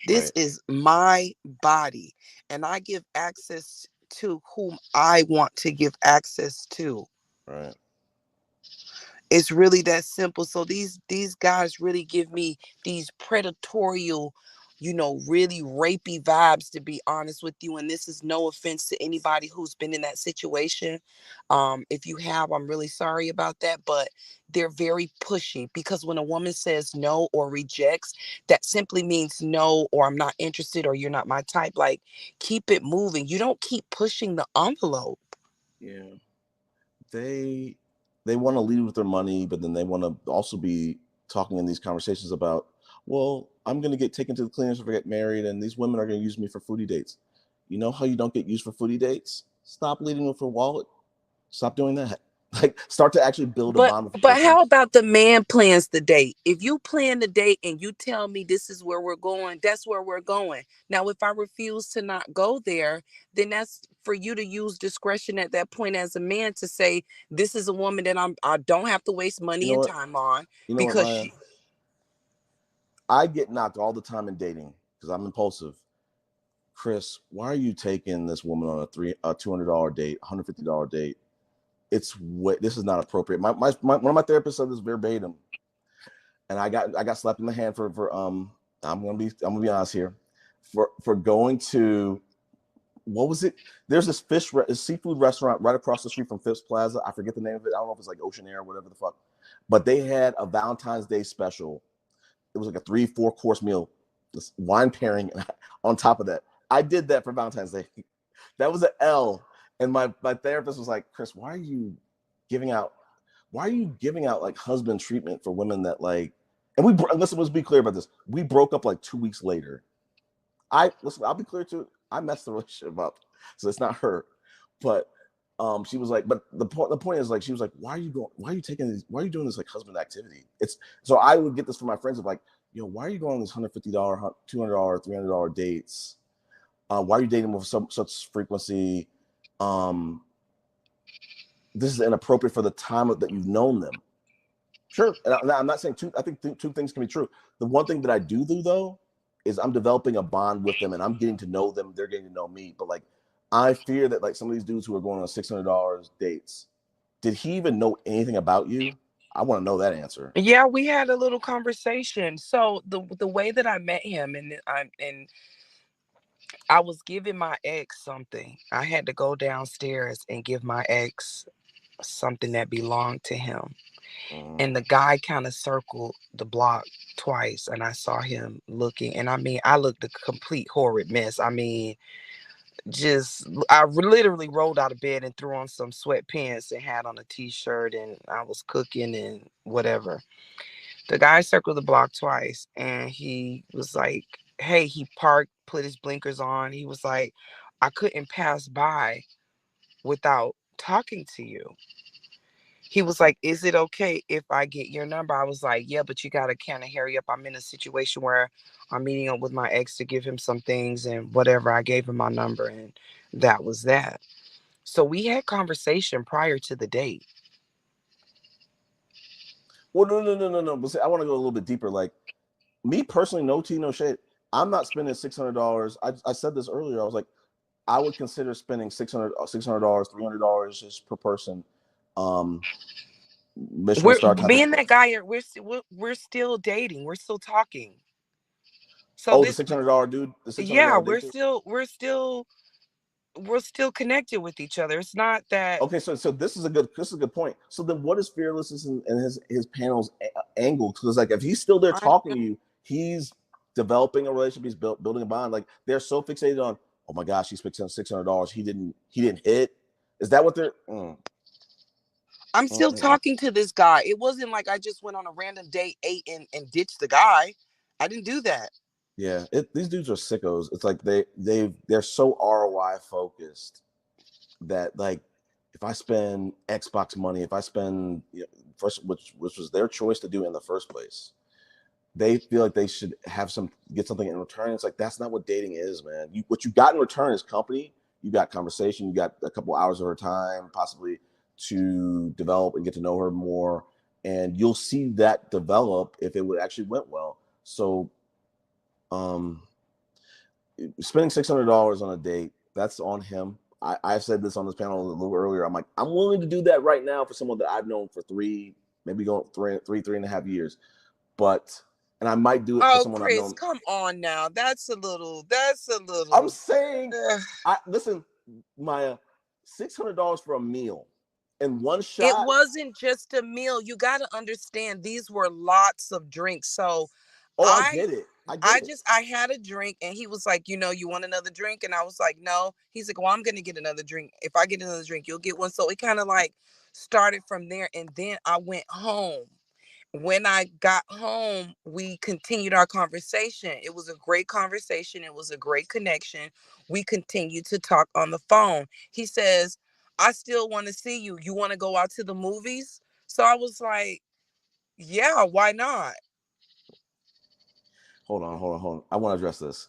This is my body, and I give access to whom I want to give access to. Right. It's really that simple. So these guys really give me these predatorial, really rapey vibes, to be honest with you. And this is no offense to anybody who's been in that situation. If you have, I'm really sorry about that. But they're very pushy, because when a woman says no or rejects, that simply means no, or I'm not interested, or you're not my type. Like, keep it moving. You don't keep pushing the envelope. Yeah. They want to lead with their money, but then they want to also be talking in these conversations about, well, I'm going to get taken to the cleaners if I get married, and these women are going to use me for foodie dates. You know how you don't get used for foodie dates? Stop leading with your wallet. Stop doing that. Like, start to actually build a bond with But how about the man plans the date? If you plan the date and you tell me this is where we're going, that's where we're going. Now, if I refuse to not go there, then that's for you to use discretion at that point as a man to say, this is a woman that I don't have to waste money and time on. Because I get knocked all the time in dating because I'm impulsive. Chris, why are you taking this woman on a $200 date, $150 date? This is not appropriate. One of my therapists said this verbatim, and I got slapped in the hand for I'm gonna be honest here, for going to, what was it? There's this seafood restaurant right across the street from Phipps Plaza. I forget the name of it. I don't know if it's like Ocean Air or whatever the fuck, but they had a Valentine's Day special. It was like a 3-4 course meal, this wine pairing on top of that. I did that for Valentine's Day. That was an L. And my therapist was like, Chris, why are you giving out like husband treatment for women that, like, and let's be clear about this. We broke up like 2 weeks later. I'll be clear too. I messed the relationship up. So it's not her. But she was like, but the point is, like, she was like, why are you doing this like husband activity? So I would get this from my friends of like, yo, why are you going on these $150, $200, $300 dates? Why are you dating with such frequency? this is inappropriate for the time that you've known them. Sure, and I'm not saying two. I think two things can be true. The one thing that I do though is I'm developing a bond with them, and I'm getting to know them. They're getting to know me. But like, I fear that like some of these dudes who are going on $600 dates, did he even know anything about you? I want to know that answer. Yeah, we had a little conversation. So the way that I met him, and I was giving my ex something. I had to go downstairs and give my ex something that belonged to him. And the guy kind of circled the block twice, and I saw him looking. And I mean, I looked a complete horrid mess. I mean, I literally rolled out of bed and threw on some sweatpants and had on a t-shirt, and I was cooking and whatever. The guy circled the block twice, and he was like, hey, he parked, put his blinkers on. He was like, I couldn't pass by without talking to you. He was like, is it okay if I get your number? I was like, yeah, but you got to kind of hurry up. I'm in a situation where I'm meeting up with my ex to give him some things and whatever. I gave him my number, and that was that. So we had conversation prior to the date. Well, no. But see, I want to go a little bit deeper. Like, me personally, no tea, no shade. I'm not spending $600. I said this earlier. I was like, I would consider spending $600, $300 just per person. Me and that guy we're still dating. We're still talking. So the $600 dude. The $600 yeah, we're still connected with each other. It's not that. Okay, so this is a good point. So then, what is Fearless's and his panel's angle? Because like, if he's still there talking to you, he's developing a relationship. He's building a bond. Like, they're so fixated on, oh my gosh, he's fixing $600. He didn't hit. Is that what they're? I'm still talking to this guy. It wasn't like I just went on a random date, ate, and ditched the guy. I didn't do that. Yeah, these dudes are sickos. It's like they're so ROI focused that, like, if I spend Xbox money, if I spend first, which was their choice to do in the first place, they feel like they should get something in return. It's like, that's not what dating is, man. What you got in return is company. You got conversation. You got a couple hours of her time, possibly, to develop and get to know her more, and you'll see that develop if it would actually went well. So, spending $600 on a date, that's on him. I've said this on this panel a little earlier. I'm like, I'm willing to do that right now for someone that I've known for three and a half years, and I might do it for someone Chris, I've known. Come on now, that's a little. I'm saying, listen, Maya, $600 for a meal. In one shot. It wasn't just a meal. You got to understand, these were lots of drinks. So I get it. I had a drink, and he was like, you want another drink? And I was like, no. He's like, well, I'm going to get another drink. If I get another drink, you'll get one. So it kind of like started from there. And then I went home. When I got home, we continued our conversation. It was a great conversation. It was a great connection. We continued to talk on the phone. He says, I still want to see you. You want to go out to the movies? So I was like, yeah, why not? Hold on. I want to address this.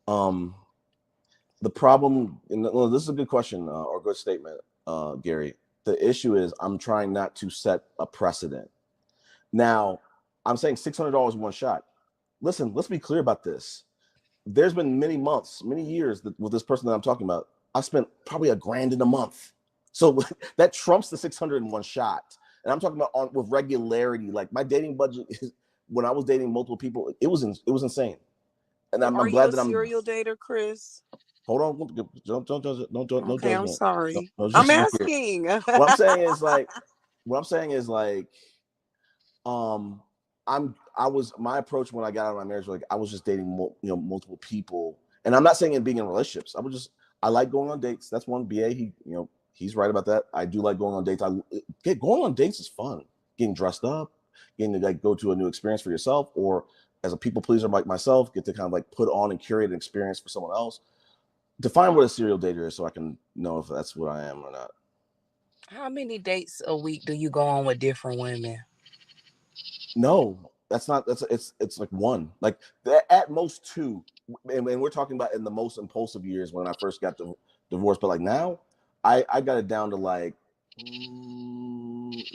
The problem, this is a good question or a good statement, Gary. The issue is, I'm trying not to set a precedent. Now, I'm saying $600 one shot. Listen, let's be clear about this. There's been many months, many years with this person that I'm talking about, I spent probably $1,000 in a month. So that trumps the 600 in one shot. And I'm talking about with regularity. Like, my dating budget when I was dating multiple people, it was insane. And I'm glad that I'm a serial dater, Chris. Hold on, don't okay, I'm sorry. No, I'm asking. What I'm saying is like, my approach when I got out of my marriage, like, I was just dating multiple people, and I'm not saying in being in relationships. I like going on dates. That's one. BA, he's right about that. I do like going on dates. Going on dates is fun. Getting dressed up, getting to like go to a new experience for yourself, or as a people pleaser like myself, get to kind of like put on and curate an experience for someone else. Define what a serial dater is so I can know if that's what I am or not. How many dates a week do you go on with different women? No, it's like one, like at most two. And we're talking about in the most impulsive years when I first got divorced. But like now, I got it down to like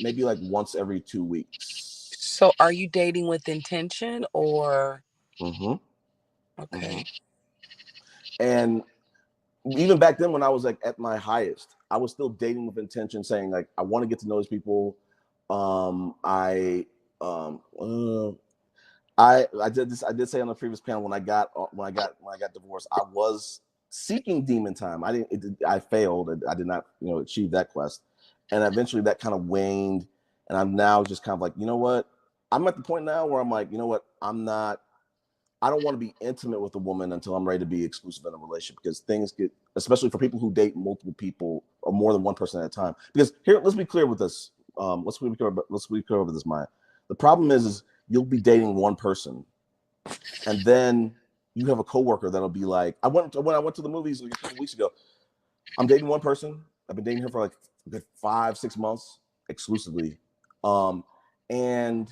maybe like once every 2 weeks. So are you dating with intention or? Mm-hmm. Okay. And even back then when I was like at my highest, I was still dating with intention, saying like, I want to get to know these people. I did say on the previous panel when I got divorced, I was seeking demon time. I failed. I did not, achieve that quest. And eventually that kind of waned. And I'm now just kind of like, you know what? I'm at the point now where I'm like, you know what? I don't want to be intimate with a woman until I'm ready to be exclusive in a relationship, because things get, especially for people who date multiple people or more than one person at a time. Because here, let's be clear with this. Let's be clear over this, Maya. The problem is you'll be dating one person, and then you have a coworker that'll be like, when I went to the movies a couple weeks ago, I'm dating one person. I've been dating her for like 5-6 months exclusively, and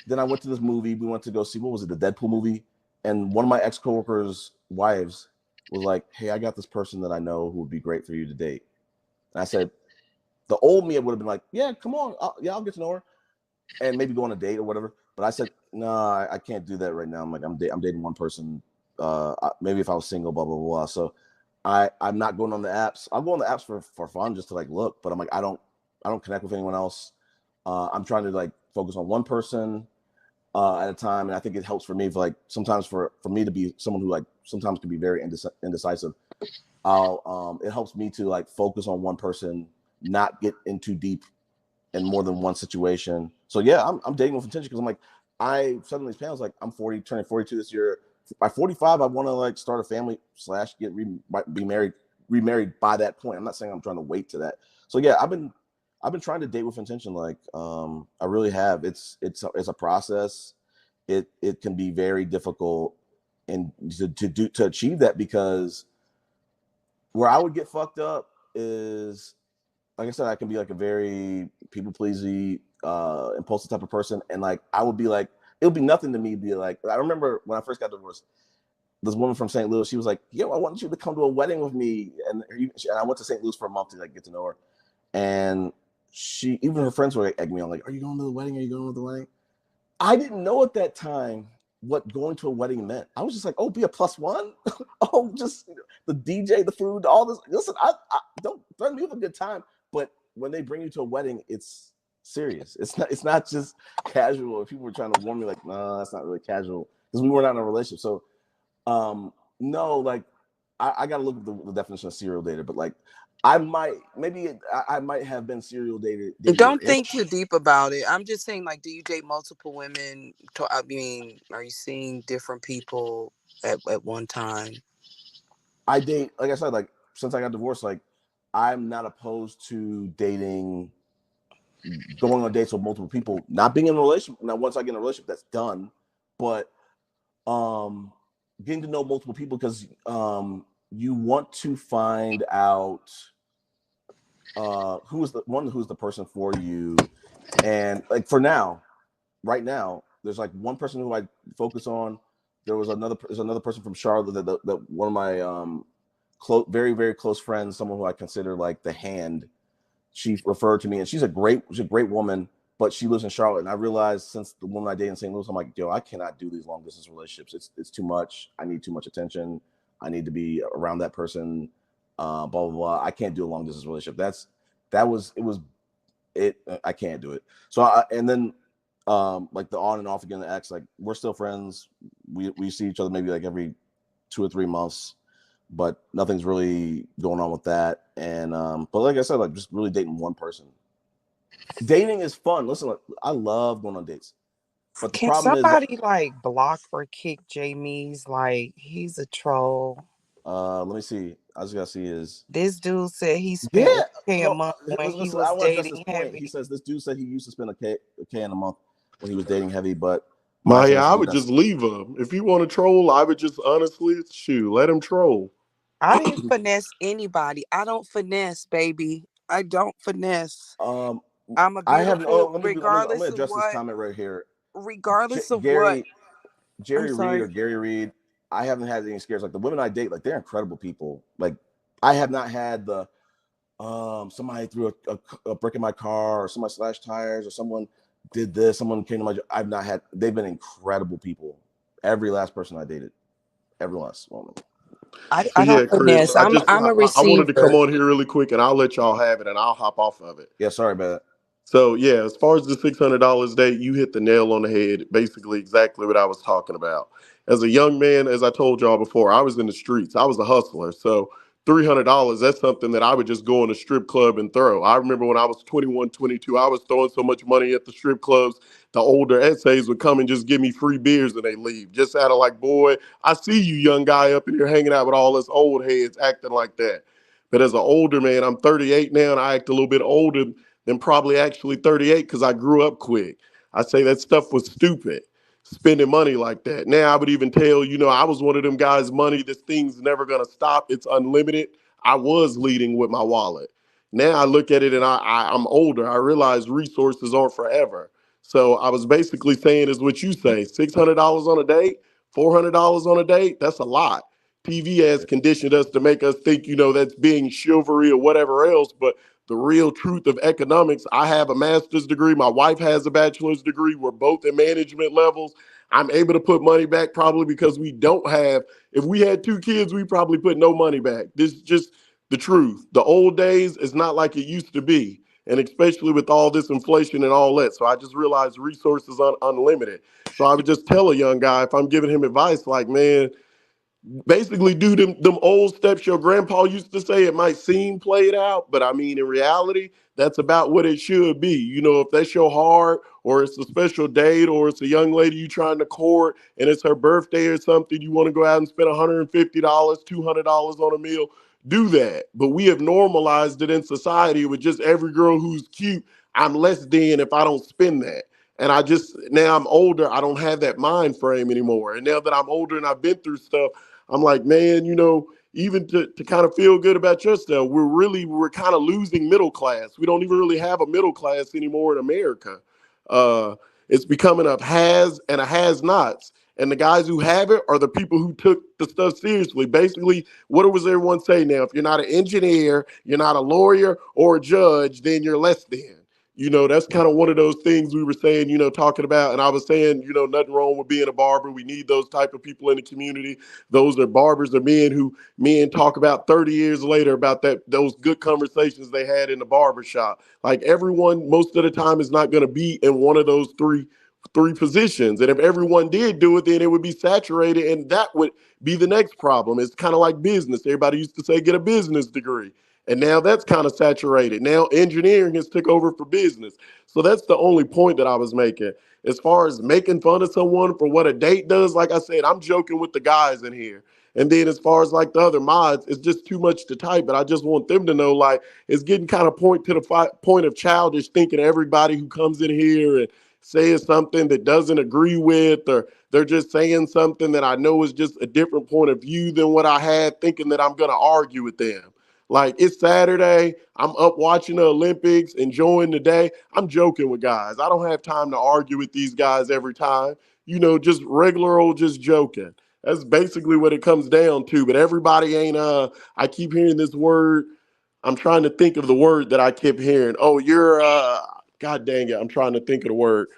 then I went to this movie. We went to go see, what was it, the Deadpool movie? And one of my ex-coworkers' wives was like, hey, I got this person that I know who would be great for you to date. And I said, the old me would have been like, yeah, come on. I'll get to know her and maybe go on a date or whatever. But I said, no, I can't do that right now. I'm like, I'm dating one person. Maybe if I was single, blah, blah, blah. So I'm not going on the apps. I'll go on the apps for fun, just to like look. But I'm like, I don't connect with anyone else. I'm trying to like focus on one person at a time, and I think it helps for me sometimes for me to be someone who like sometimes can be very indecisive. It helps me to like focus on one person, not get in too deep in more than one situation. So yeah, I'm dating with intention, because I'm like, I said in these panels, like, I'm 40, turning 42 this year. By 45, I want to like start a family / be remarried by that point. I'm not saying I'm trying to wait to that. So yeah, I've been trying to date with intention. Like, I really have. It's a process. It can be very difficult and to achieve that, because where I would get fucked up is, like I said, I can be like a very people pleasy, impulsive type of person, and like I would be like, it would be nothing to me. Be like, I remember when I first got divorced, this woman from St. Louis, she was like, yo, I want you to come to a wedding with me, and I went to St. Louis for a month to like get to know her, and even her friends were egging me on, like, are you going to the wedding? Are you going to the wedding? I didn't know at that time what going to a wedding meant. I was just like, oh, be a +1. Oh, just the DJ, the food, all this. Listen, I don't threaten me with a good time, but when they bring you to a wedding, it's serious. It's not just casual. If people were trying to warn me, like, no, that's not really casual, because we were not in a relationship. So, no, like, I got to look at the definition of serial dater, but like, I might have been serial dated. Don't think too deep about it. I'm just saying, like, do you date multiple women? I mean, are you seeing different people at one time? I date, like I said, like, since I got divorced, like, I'm not opposed to dating, going on dates with multiple people, not being in a relationship. Now, once I get in a relationship, that's done. But getting to know multiple people, because you want to find out who's the person for you. And like, right now, there's like one person who I focus on. There's another person from Charlotte that one of my very, very close friends, someone who I consider like the hand, she referred to me, and she's a great woman, but she lives in Charlotte. And I realized, since the woman I dated in St. Louis, I'm like, yo, I cannot do these long distance relationships. It's too much. I need too much attention. I need to be around that person. Blah blah blah. I can't do a long distance relationship. I can't do it. So and then like the on and off again, the ex, like, we're still friends. We see each other maybe like every 2 or 3 months, but nothing's really going on with that. And but like I said, like, just really dating one person. Dating is fun. Listen, like, I love going on dates. But the problem is, somebody like block or kick Jamie's? Like, he's a troll. let me see. I just gotta see his. This dude said he spent $1K a month when he was dating Heavy. He says this dude said he used to spend a K in a month when he was dating Heavy, but Maya, I would just leave him. If you want to troll, I would just honestly let him troll. I didn't finesse anybody. I don't finesse, baby. I don't finesse. I'm a beautiful, regardless I'm gonna address of what. This comment right here. Regardless of what. Jerry Reed or Gary Reed, I haven't had any scares. Like, the women I date, like, they're incredible people. Like, I have not had somebody threw a brick in my car, or somebody slashed tires, or someone did this, someone came to my job. They've been incredible people. Every last person I dated, every last woman. I So yeah, don't Chris, finesse. I'm a I wanted to receiver. come on here really quick, and I'll let y'all have it, and I'll hop off of it. Yeah, sorry about that. So yeah, as far as the $600 date, you hit the nail on the head. Basically, exactly what I was talking about. As a young man, as I told y'all before, I was in the streets. I was a hustler. So $300, that's something that I would just go in a strip club and throw. I remember when I was 21, 22, I was throwing so much money at the strip clubs, the older essays would come and just give me free beers and they leave. Just out of like, boy, I see you, young guy, up in here hanging out with all us old heads acting like that. But as an older man, I'm 38 now, and I act a little bit older than probably actually 38 because I grew up quick. I say that stuff was stupid, spending money like that. Now I would even tell, I was one of them guys, money, this thing's never going to stop. It's unlimited. I was leading with my wallet. Now I look at it and I'm older. I realize resources aren't forever. So I was basically saying is what you say, $600 on a date, $400 on a date, that's a lot. TV has conditioned us to make us think, that's being chivalry or whatever else. But the real truth of economics, I have a master's degree. My wife has a bachelor's degree. We're both in management levels. I'm able to put money back probably because we don't have, if we had 2 kids, we probably put no money back. This is just the truth. The old days is not like it used to be. And especially with all this inflation and all that. So I just realized resources are unlimited. So I would just tell a young guy, if I'm giving him advice, like, man, basically do them old steps your grandpa used to say. It might seem played out, but I mean, in reality, that's about what it should be. If that's your heart, or it's a special date, or it's a young lady you trying to court and it's her birthday or something, you want to go out and spend $150, $200 on a meal, do that. But we have normalized it in society with just every girl who's cute, I'm less than if I don't spend that. And now I'm older, I don't have that mind frame anymore. And now that I'm older and I've been through stuff, I'm like, man, even to kind of feel good about yourself, we're kind of losing middle class. We don't even really have a middle class anymore in America. It's becoming a has and a has nots. And the guys who have it are the people who took the stuff seriously. Basically, what does everyone say now? If you're not an engineer, you're not a lawyer or a judge, then you're less than. That's kind of one of those things we were saying, talking about. And I was saying, nothing wrong with being a barber. We need those type of people in the community. Those are barbers are men talk about 30 years later about those good conversations they had in the barber shop. Like everyone, most of the time, is not going to be in one of those three positions. And if everyone did do it, then it would be saturated. And that would be the next problem. It's kind of like business. Everybody used to say, get a business degree. And now that's kind of saturated. Now engineering has took over for business. So that's the only point that I was making. As far as making fun of someone for what a date does, like I said, I'm joking with the guys in here. And then as far as like the other mods, it's just too much to type. But I just want them to know, like, it's getting kind of point of childish thinking. Everybody who comes in here and says something that doesn't agree with, or they're just saying something that I know is just a different point of view than what I had, thinking that I'm going to argue with them. Like, it's Saturday, I'm up watching the Olympics, enjoying the day. I'm joking with guys. I don't have time to argue with these guys every time. Just regular old just joking. That's basically what it comes down to. But everybody ain't, I keep hearing this word. I'm trying to think of the word that I kept hearing. Oh, you're, God dang it, I'm trying to think of the word.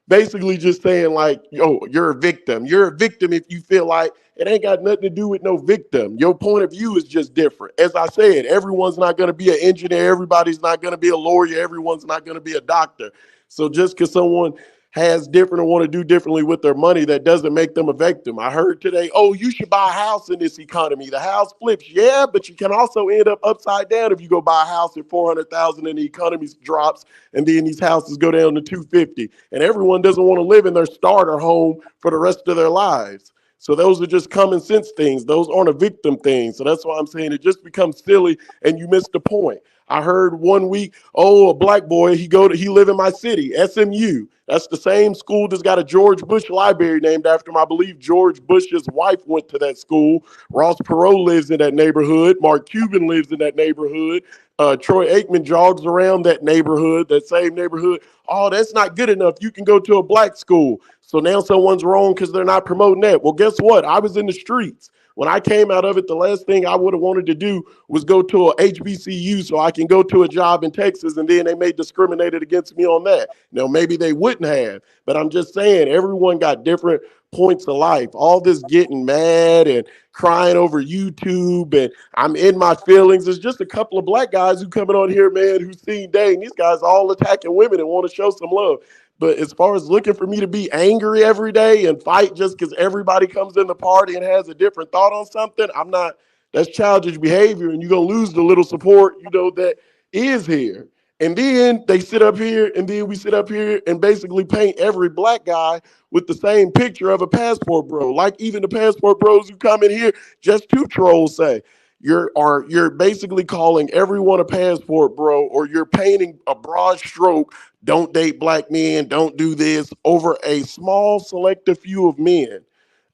Basically just saying like, you're a victim. You're a victim if you feel like it ain't got nothing to do with no victim. Your point of view is just different. As I said, everyone's not going to be an engineer. Everybody's not going to be a lawyer. Everyone's not going to be a doctor. So just because someone has different or want to do differently with their money, that doesn't make them a victim. I heard today, you should buy a house in this economy. The house flips. Yeah, but you can also end up upside down if you go buy a house at $400,000 and the economy drops, and then these houses go down to $250,000. And everyone doesn't want to live in their starter home for the rest of their lives. So those are just common sense things. Those aren't a victim thing. So that's why I'm saying it just becomes silly and you missed the point. I heard one week, a black boy, he live in my city, SMU. That's the same school that's got a George Bush library named after him. I believe George Bush's wife went to that school. Ross Perot lives in that neighborhood. Mark Cuban lives in that neighborhood. Troy Aikman jogs around that neighborhood, that same neighborhood. Oh, that's not good enough. You can go to a black school. So now someone's wrong because they're not promoting that. Well, guess what? I was in the streets. When I came out of it, the last thing I would have wanted to do was go to a HBCU so I can go to a job in Texas, and then they may discriminated against me on that. Now, maybe they wouldn't have, but I'm just saying everyone got different points of life. All this getting mad and crying over YouTube and I'm in my feelings. There's just a couple of black guys who coming on here, man, who seen, dang, these guys all attacking women and want to show some love. But as far as looking for me to be angry every day and fight just because everybody comes in the party and has a different thought on something, I'm not. That's childish behavior, and you're going to lose the little support, that is here. And then they sit up here, and then we sit up here and basically paint every black guy with the same picture of a passport bro. Like even the passport bros who come in here just to troll say, you're basically calling everyone a passport bro, or you're painting a broad stroke. Don't date black men, don't do this, over a small selective few of men.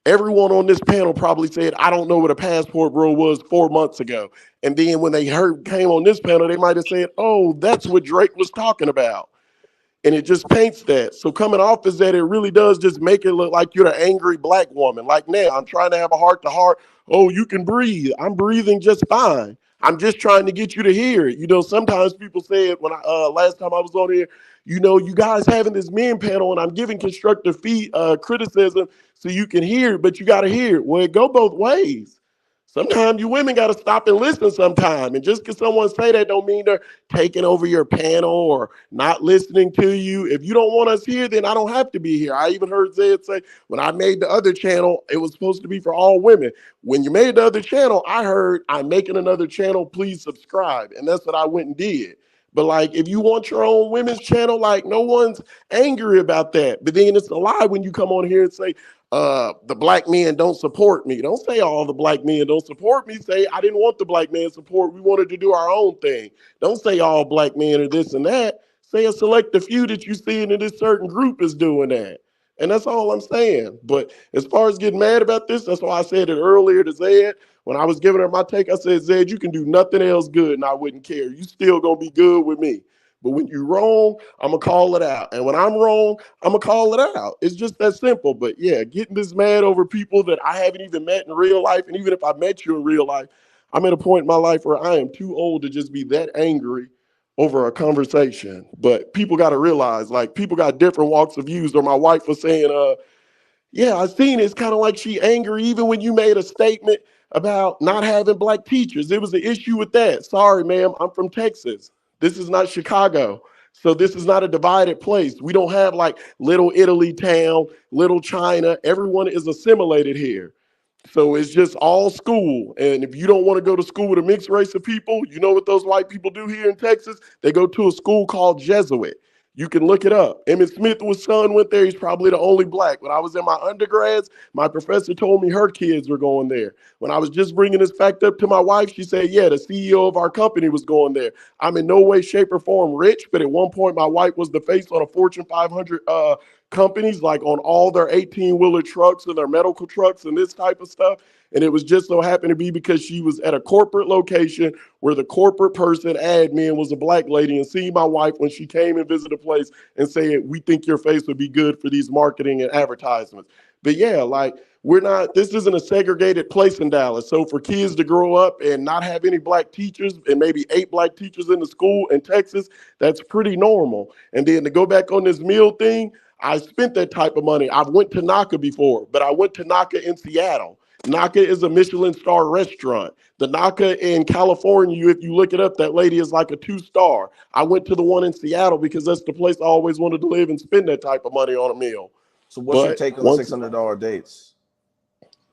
Everyone on this panel probably said, I don't know what a passport bro was 4 months ago. And then when they came on this panel, they might have said, oh, that's what Drake was talking about. And it just paints that. So coming off as that, it really does just make it look like you're an angry black woman. Like now, I'm trying to have a heart to heart. Oh, you can breathe. I'm breathing just fine. I'm just trying to get you to hear it. Sometimes people say it when last time I was on here, you guys having this men panel and I'm giving constructive criticism so you can hear it, but you got to hear it. Well, it go both ways. Sometimes you women got to stop and listen sometime. And just because someone say that don't mean they're taking over your panel or not listening to you. If you don't want us here, then I don't have to be here. I even heard Zed say, when I made the other channel, it was supposed to be for all women. When you made the other channel, I heard, I'm making another channel, please subscribe. And that's what I went and did. But like, if you want your own women's channel, like no one's angry about that. But then it's a lie when you come on here and say, the black men don't support me. Don't say all the black men don't support me. Say, I didn't want the black man support. We wanted to do our own thing. Don't say all black men are this and that. Say a select few that you see in this certain group is doing that. And that's all I'm saying. But as far as getting mad about this, that's why I said it earlier to Zed. When I was giving her my take, I said, Zed, you can do nothing else good and I wouldn't care. You still gonna be good with me. But when you're wrong, I'm going to call it out. And when I'm wrong, I'm going to call it out. It's just that simple. But yeah, getting this mad over people that I haven't even met in real life. And even if I met you in real life, I'm at a point in my life where I am too old to just be that angry over a conversation. But people got to realize, like, people got different walks of views. Or my wife was saying, yeah, I seen it's kind of like she angry even when you made a statement about not having black teachers. There was an issue with that. Sorry, ma'am, I'm from Texas. This is not Chicago. So this is not a divided place. We don't have like little Italy town, little China. Everyone is assimilated here. So it's just all school. And if you don't want to go to school with a mixed race of people, you know what those white people do here in Texas? They go to a school called Jesuit. You can look it up. Emmitt Smith's son went there. He's probably the only black. When I was in my undergrads, my professor told me her kids were going there. When I was just bringing this fact up to my wife, she said, yeah, the CEO of our company was going there. I'm in no way, shape, or form rich, but at one point, my wife was the face on a Fortune 500 companies, like on all their 18-wheeler trucks and their medical trucks and this type of stuff. And it was just so happened to be because she was at a corporate location where the corporate person admin was a black lady, and seeing my wife when she came and visited a place and saying, we think your face would be good for these marketing and advertisements. But yeah, like this isn't a segregated place in Dallas. So for kids to grow up and not have any black teachers and maybe 8 black teachers in the school in Texas, that's pretty normal. And then to go back on this meal thing, I spent that type of money. I've went to Naka before, but I went to Naka in Seattle. Naka is a Michelin star restaurant. The Naka in California, if you look it up, that lady is like a 2-star. I went to the one in Seattle because that's the place I always wanted to live and spend that type of money on a meal. So what's your take on $600 dates?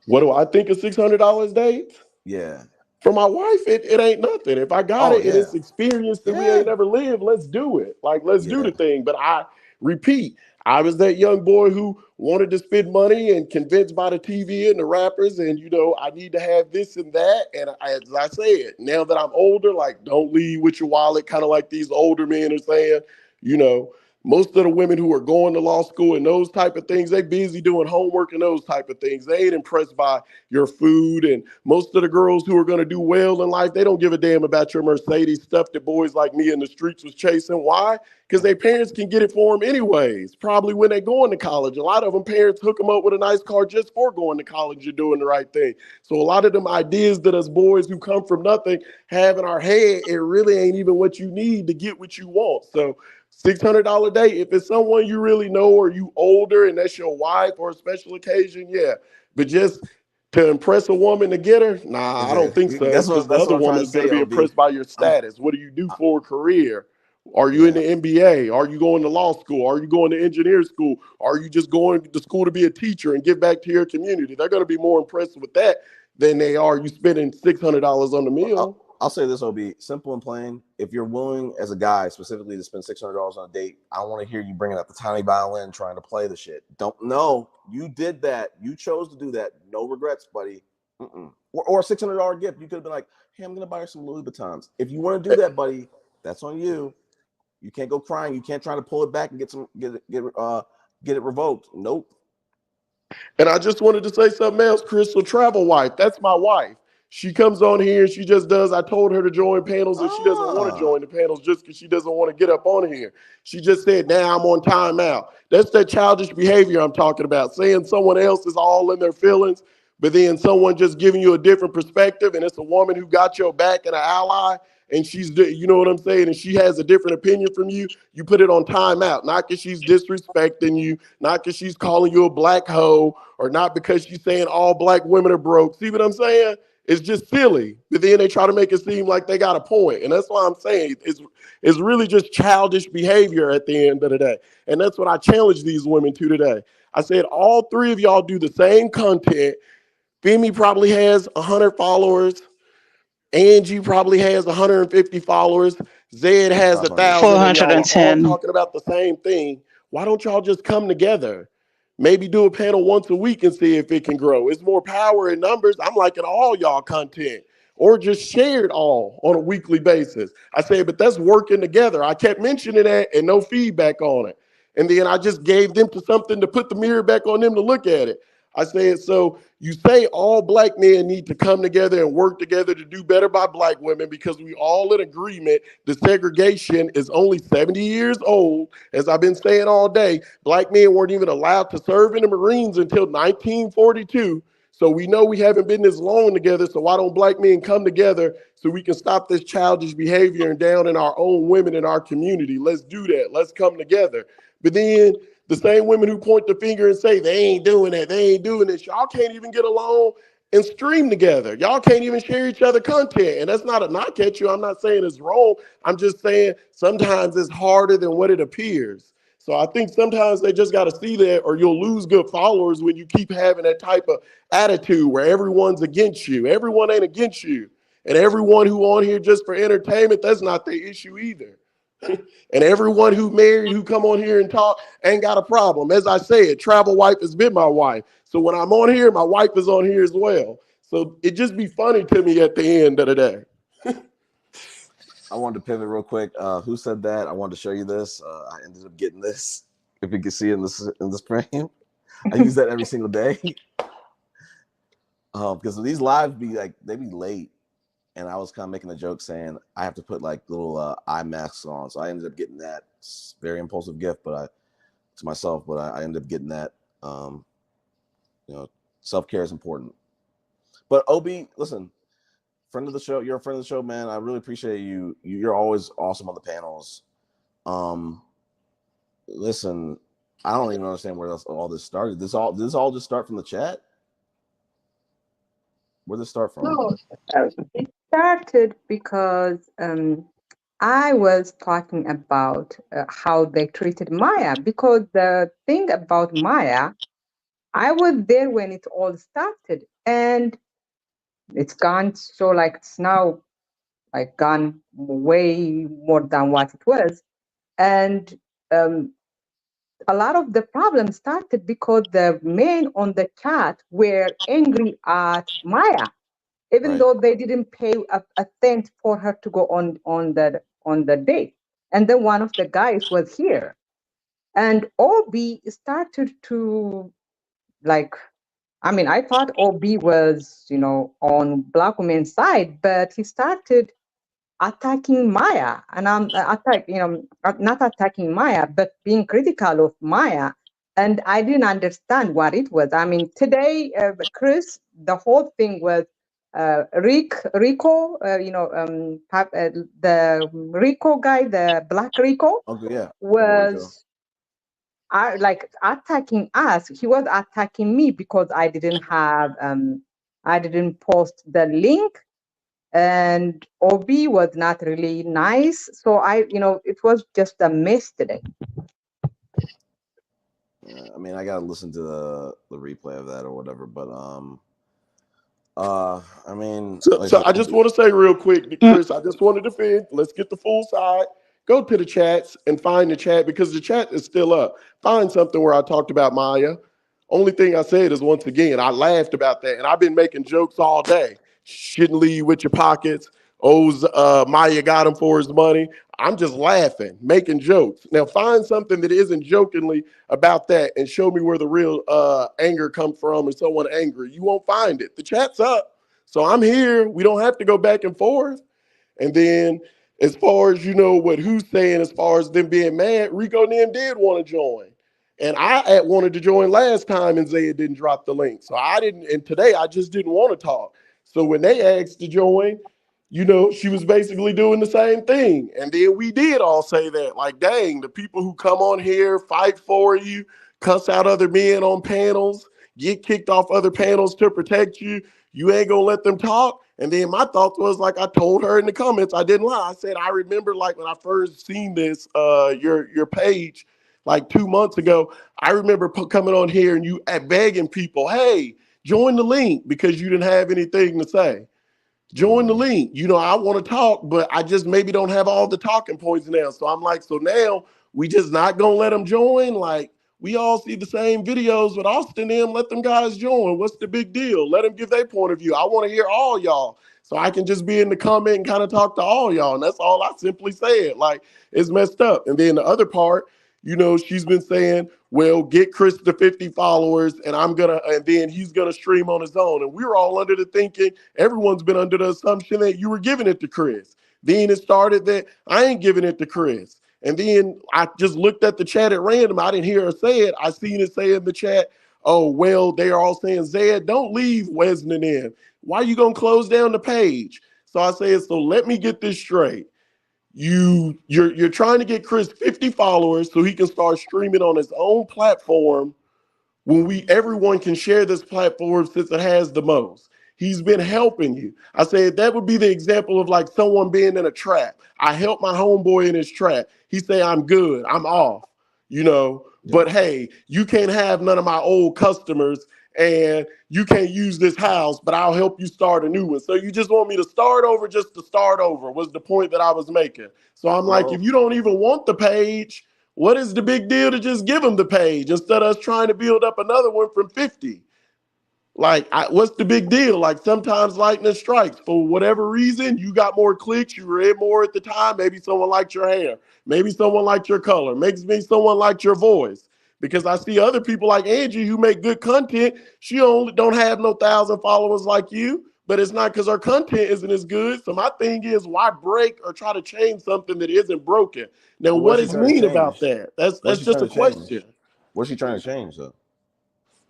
What do I think of $600 dates? Yeah. For my wife, it ain't nothing. If I got it and it's experience that we ain't never lived, let's do it. Like, let's do the thing. But I repeat, I was that young boy who wanted to spend money and convinced by the TV and the rappers, and I need to have this and that. And as I said, now that I'm older, like, don't leave with your wallet, kind of like these older men are saying, Most of the women who are going to law school and those type of things, they busy doing homework and those type of things. They ain't impressed by your food. And most of the girls who are going to do well in life, they don't give a damn about your Mercedes stuff that boys like me in the streets was chasing. Why? Because their parents can get it for them anyways. Probably when they're going to college. A lot of them parents hook them up with a nice car just for going to college and doing the right thing. So a lot of them ideas that us boys who come from nothing have in our head, it really ain't even what you need to get what you want. So $600 date, if it's someone you really know or you older and that's your wife or a special occasion, yeah. But just to impress a woman to get her, nah, I don't think so. That's Because what the other I'm trying woman to is going to say, be OB. impressed by your status. What do you do for a career? Are you in the NBA? Are you going to law school? Are you going to engineer school? Are you just going to school to be a teacher and give back to your community? They're going to be more impressed with that than they are you spending $600 on the meal. I'll say this, OB, simple and plain. If you're willing as a guy specifically to spend $600 on a date, I want to hear you bringing out the tiny violin trying to play the shit. No, you did that. You chose to do that. No regrets, buddy. Or a $600 gift. You could have been like, hey, I'm going to buy her some Louis Vuittons. If you want to do that, buddy, that's on you. You can't go crying. You can't try to pull it back and get it revoked. Nope. And I just wanted to say something else, Crystal, travel wife. That's my wife. She comes on here and she just does. I told her to join panels and she doesn't want to join the panels just because she doesn't want to get up on here. She just said, now I'm on timeout. That's that childish behavior I'm talking about. Saying someone else is all in their feelings, but then someone just giving you a different perspective, and it's a woman who got your back and an ally, and she's, you know what I'm saying, and she has a different opinion from you, you put it on timeout, not because she's disrespecting you, not because she's calling you a black hoe, or not because she's saying all black women are broke. See what I'm saying? It's just silly. But then they try to make it seem like they got a point. And that's why I'm saying it's really just childish behavior at the end of the day. And that's what I challenge these women to today. I said, all three of y'all do the same content. Femi probably has 100 followers. Angie probably has 150 followers. Zed has 1,000. And y'all are all 410. talking about the same thing. Why don't y'all just come together? Maybe do a panel once a week and see if it can grow. It's more power in numbers. I'm liking all y'all content. Or just share it all on a weekly basis. I said, but that's working together. I kept mentioning that and no feedback on it. And then I just gave them to something to put the mirror back on them to look at it. I said, so you say all black men need to come together and work together to do better by black women because we all in agreement the segregation is only 70 years old. As I've been saying all day, black men weren't even allowed to serve in the Marines until 1942. So we know we haven't been this long together, so why don't black men come together so we can stop this childish behavior and down in our own women in our community? Let's do that. Let's come together. But then the same women who point the finger and say they ain't doing that, they ain't doing this, y'all can't even get along and stream together. Y'all can't even share each other content. And that's not a knock at you. I'm not saying it's wrong. I'm just saying sometimes it's harder than what it appears. So I think sometimes they just got to see that, or you'll lose good followers when you keep having that type of attitude where everyone's against you. Everyone ain't against you. And everyone who on here just for entertainment, that's not the issue either. And everyone who married, who come on here and talk, ain't got a problem. As I said, travel wife has been my wife. So when I'm on here, my wife is on here as well. So it just be funny to me at the end of the day. I wanted to pivot real quick. Who said that? I wanted to show you this. I ended up getting this. If you can see in this frame, I use that every single day. Because these lives they be late, and I was kind of making a joke saying I have to put like little eye masks on. So I ended up getting that. It's a very impulsive gift, but to myself. But I ended up getting that. Self-care is important. But OB, listen. Friend of the show, you're a friend of the show, man. I really appreciate you. You're always awesome on the panels. Listen, I don't even understand where all this started. Did this all just start from the chat? Where did it start from? No, it started because I was talking about how they treated Maya. Because the thing about Maya, I was there when it all started, and it's gone. So it's now gone way more than what it was, and a lot of the problems started because the men on the chat were angry at Maya, even though they didn't pay a cent for her to go on the date. And then one of the guys was here, And Obi started to, like, I mean, I thought Obi was, you know, on black women's side, but he started attacking Maya, and I'm not attacking Maya, but being critical of Maya. And I didn't understand what it was. I mean, today, Chris, the whole thing was Rico, the Rico guy, the black Rico, Okay, yeah. was like attacking us. He was attacking me because I didn't post the link, and Obi was not really nice. So it was just a mess today. I mean, I gotta listen to the replay of that or whatever, but I mean, So I just want to say real quick, Chris, I just want to defend. Let's get the full side. Go to the chats and find the chat, because the chat is still up. Find something where I talked about Maya. Only thing I said is, once again, I laughed about that, and I've been making jokes all day. Shouldn't leave with your pockets. Maya got him for his money. I'm just laughing, making jokes. Now find something that isn't jokingly about that and show me where the real anger comes from or someone angry. You won't find it. The chat's up. So I'm here. We don't have to go back and forth. And then as far as, you know, what who's saying, as far as them being mad, Rico and them did want to join. And I wanted to join last time, and Zaya didn't drop the link. So I didn't, and today I just didn't want to talk. So when they asked to join, you know, she was basically doing the same thing. And then we did all say that, like, dang, the people who come on here, fight for you, cuss out other men on panels, get kicked off other panels to protect you, you ain't gonna let them talk. And then my thought was, like I told her in the comments, I didn't lie. I said, I remember, like, when I first seen this, your page, like 2 months ago, I remember coming on here and you begging people, hey, join the link, because you didn't have anything to say. Join the link. You know, I want to talk, but I just maybe don't have all the talking points now. So I'm like, so now we just not gonna let them join? Like, we all see the same videos with Austin and them. Let them guys join. What's the big deal? Let them give their point of view. I want to hear all y'all, so I can just be in the comment and kind of talk to all y'all. And that's all I simply said. Like, it's messed up. And then the other part, you know, she's been saying, well, get Chris to 50 followers, and then he's gonna stream on his own. And we're all under the thinking, everyone's been under the assumption that you were giving it to Chris. Then it started that I ain't giving it to Chris. And then I just looked at the chat at random. I didn't hear her say it. I seen it say in the chat, oh, well, they are all saying, Zed, don't leave Wesnan in. Why are you gonna close down the page? So I said, so let me get this straight. You're trying to get Chris 50 followers so he can start streaming on his own platform when everyone can share this platform, since it has the most. He's been helping you. I said that would be the example of, like, someone being in a trap. I helped my homeboy in his trap. He say, I'm good, I'm off, you know, but hey, you can't have none of my old customers, and you can't use this house, but I'll help you start a new one. So you just want me to start over just to start over, was the point that I was making. So I'm like, if you don't even want the page, what is the big deal to just give them the page instead of us trying to build up another one from 50? Like, what's the big deal? Like, sometimes lightning strikes. For whatever reason, you got more clicks, you read more at the time. Maybe someone liked your hair. Maybe someone liked your color. Maybe someone liked your voice. Because I see other people like Angie who make good content. She don't have no 1,000 followers like you, but it's not because her content isn't as good. So my thing is, why break or try to change something that isn't broken? Now, what is mean about that? That's just a question. What's she trying to change, though?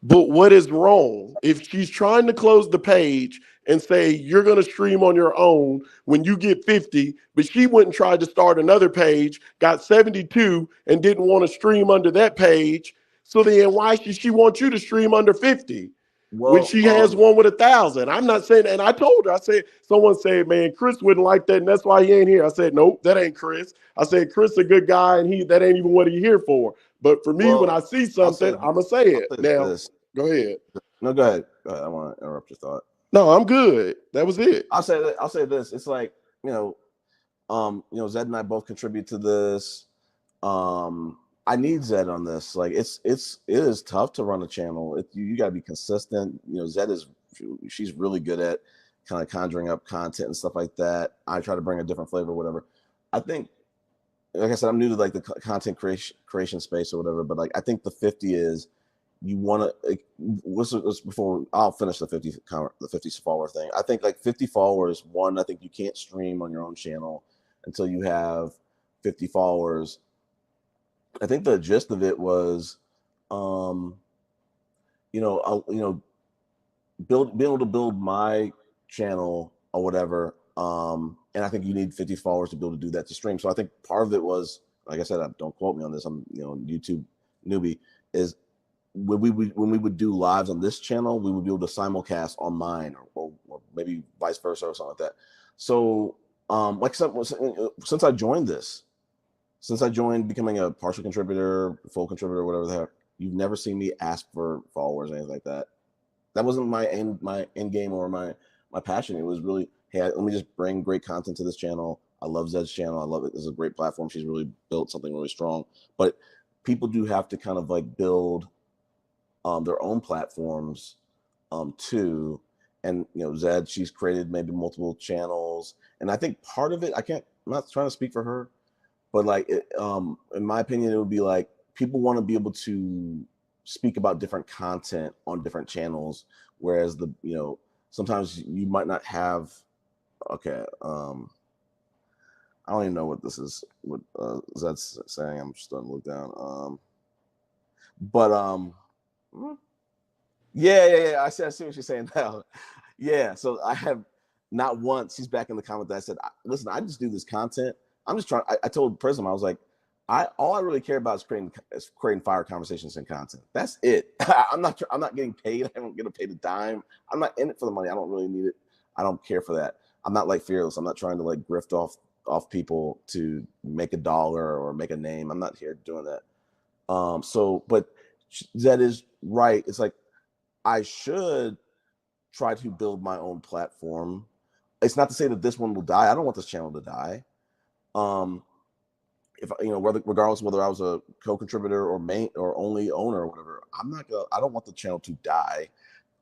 But what is wrong if she's trying to close the page and say you're going to stream on your own when you get 50, but she went and tried to start another page, got 72, and didn't want to stream under that page? So then why should she want you to stream under 50 when she has one with 1,000? I'm not saying, and I told her, I said, someone said, man, Chris wouldn't like that, and that's why he ain't here. I said, nope, that ain't Chris. I said, Chris a good guy, and that ain't even what he here for. But for me, when I see something, I'm going to say it. Now, go ahead. No, go ahead. I want to interrupt your thought. No, I'm good. That was it. I'll say this. It's like, Zed and I both contribute to this. I need Zed on this. Like, it is tough to run a channel. You got to be consistent. Zed she's really good at kind of conjuring up content and stuff like that. I try to bring a different flavor, whatever. I think like I said, I'm new to like the content creation space or whatever, but like I think the 50 is you want to. Like, what's before I'll finish the 50 follower thing. I think like 50 followers. One, I think you can't stream on your own channel until you have 50 followers. I think the gist of it was, being able to build my channel or whatever. And I think you need 50 followers to be able to do that to stream. So I think part of it was, like I said, don't quote me on this. I'm YouTube newbie. Is when we would do lives on this channel, we would be able to simulcast on mine, or maybe vice versa or something like that. So since I joined this. Since I joined becoming a partial contributor, full contributor, whatever the heck, you've never seen me ask for followers or anything like that. That wasn't my end game or my passion. It was really, hey, let me just bring great content to this channel. I love Zed's channel. I love it. This is a great platform. She's really built something really strong. But people do have to kind of like build their own platforms too. And Zed, she's created maybe multiple channels. And I think part of it, I'm not trying to speak for her, but like, in my opinion, it would be like people want to be able to speak about different content on different channels, whereas sometimes you might not have. Okay, I don't even know what this is. What Zed's saying? I'm just starting to look down. Yeah. I see what you're saying now. Yeah, so I have not once. He's back in the comment that I said, "Listen, I just do this content. I'm just trying." I told Prism, I was like, all I really care about is creating fire conversations and content. That's it. I'm not getting paid. I don't get paid a dime. I'm not in it for the money. I don't really need it. I don't care for that. I'm not like Fearless. I'm not trying to like grift off people to make $1 or make a name. I'm not here doing that. But Zed is right. It's like I should try to build my own platform. It's not to say that this one will die. I don't want this channel to die. If regardless of whether I was a co-contributor or main or only owner or whatever, I don't want the channel to die.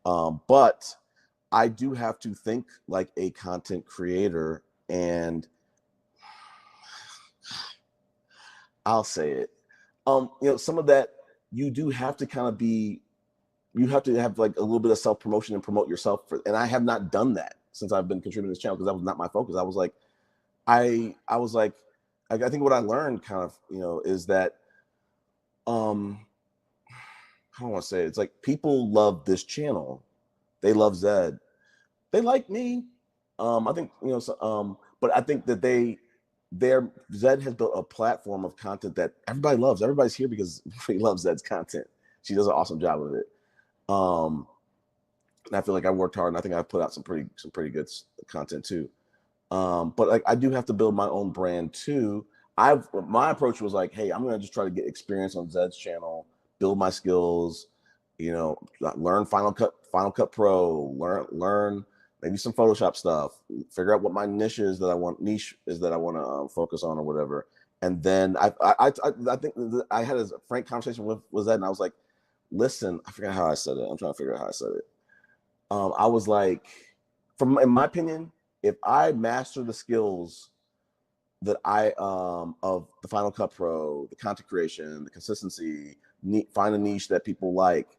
But I do have to think like a content creator, and I'll say it. Some of that you do have to kind of you have to have like a little bit of self-promotion and promote yourself and I have not done that since I've been contributing to this channel, because that was not my focus. I was like, I think what I learned kind of, is that, I don't want to say it. It's like people love this channel. They love Zed. They like me. I think, but I think that Zed has built a platform of content that everybody loves. Everybody's here because they love Zed's content. She does an awesome job of it. And I feel like I worked hard, and I think I put out some pretty good content too. But like I do have to build my own brand too. My approach was like, hey, I'm gonna just try to get experience on Zed's channel, build my skills, learn Final Cut Pro, learn maybe some Photoshop stuff, figure out what my niche is that I want to focus on or whatever. And then I think I had a frank conversation with Zed, and I was like, listen, I forgot how I said it. I'm trying to figure out how I said it. I was like, in my opinion, if I master the skills that of the Final Cut Pro, the content creation, the consistency, find a niche that people like,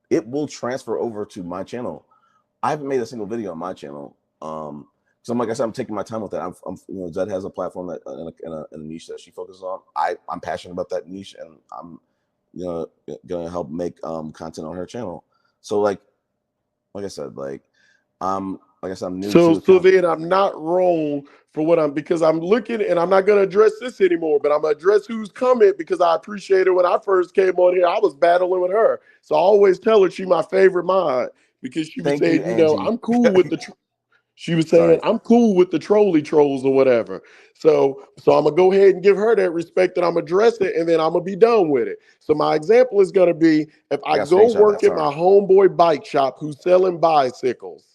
it will transfer over to my channel. I haven't made a single video on my channel. So like I said, I'm taking my time with that. Zed has a platform that in a niche that she focuses on. I'm passionate about that niche, and I'm gonna help make content on her channel. So like I said, I'm new. So then I'm not wrong for because I'm looking, and I'm not going to address this anymore, but I'm going to address who's coming, because I appreciate it. When I first came on here, I was battling with her. So I always tell her she's my favorite mod, because she was saying, I'm cool with she was saying, I'm cool with the trolley trolls or whatever. So I'm going to go ahead and give her that respect, that I'm addressing it, and then I'm going to be done with it. So my example is going to be, if I go work at my homeboy bike shop who's selling bicycles,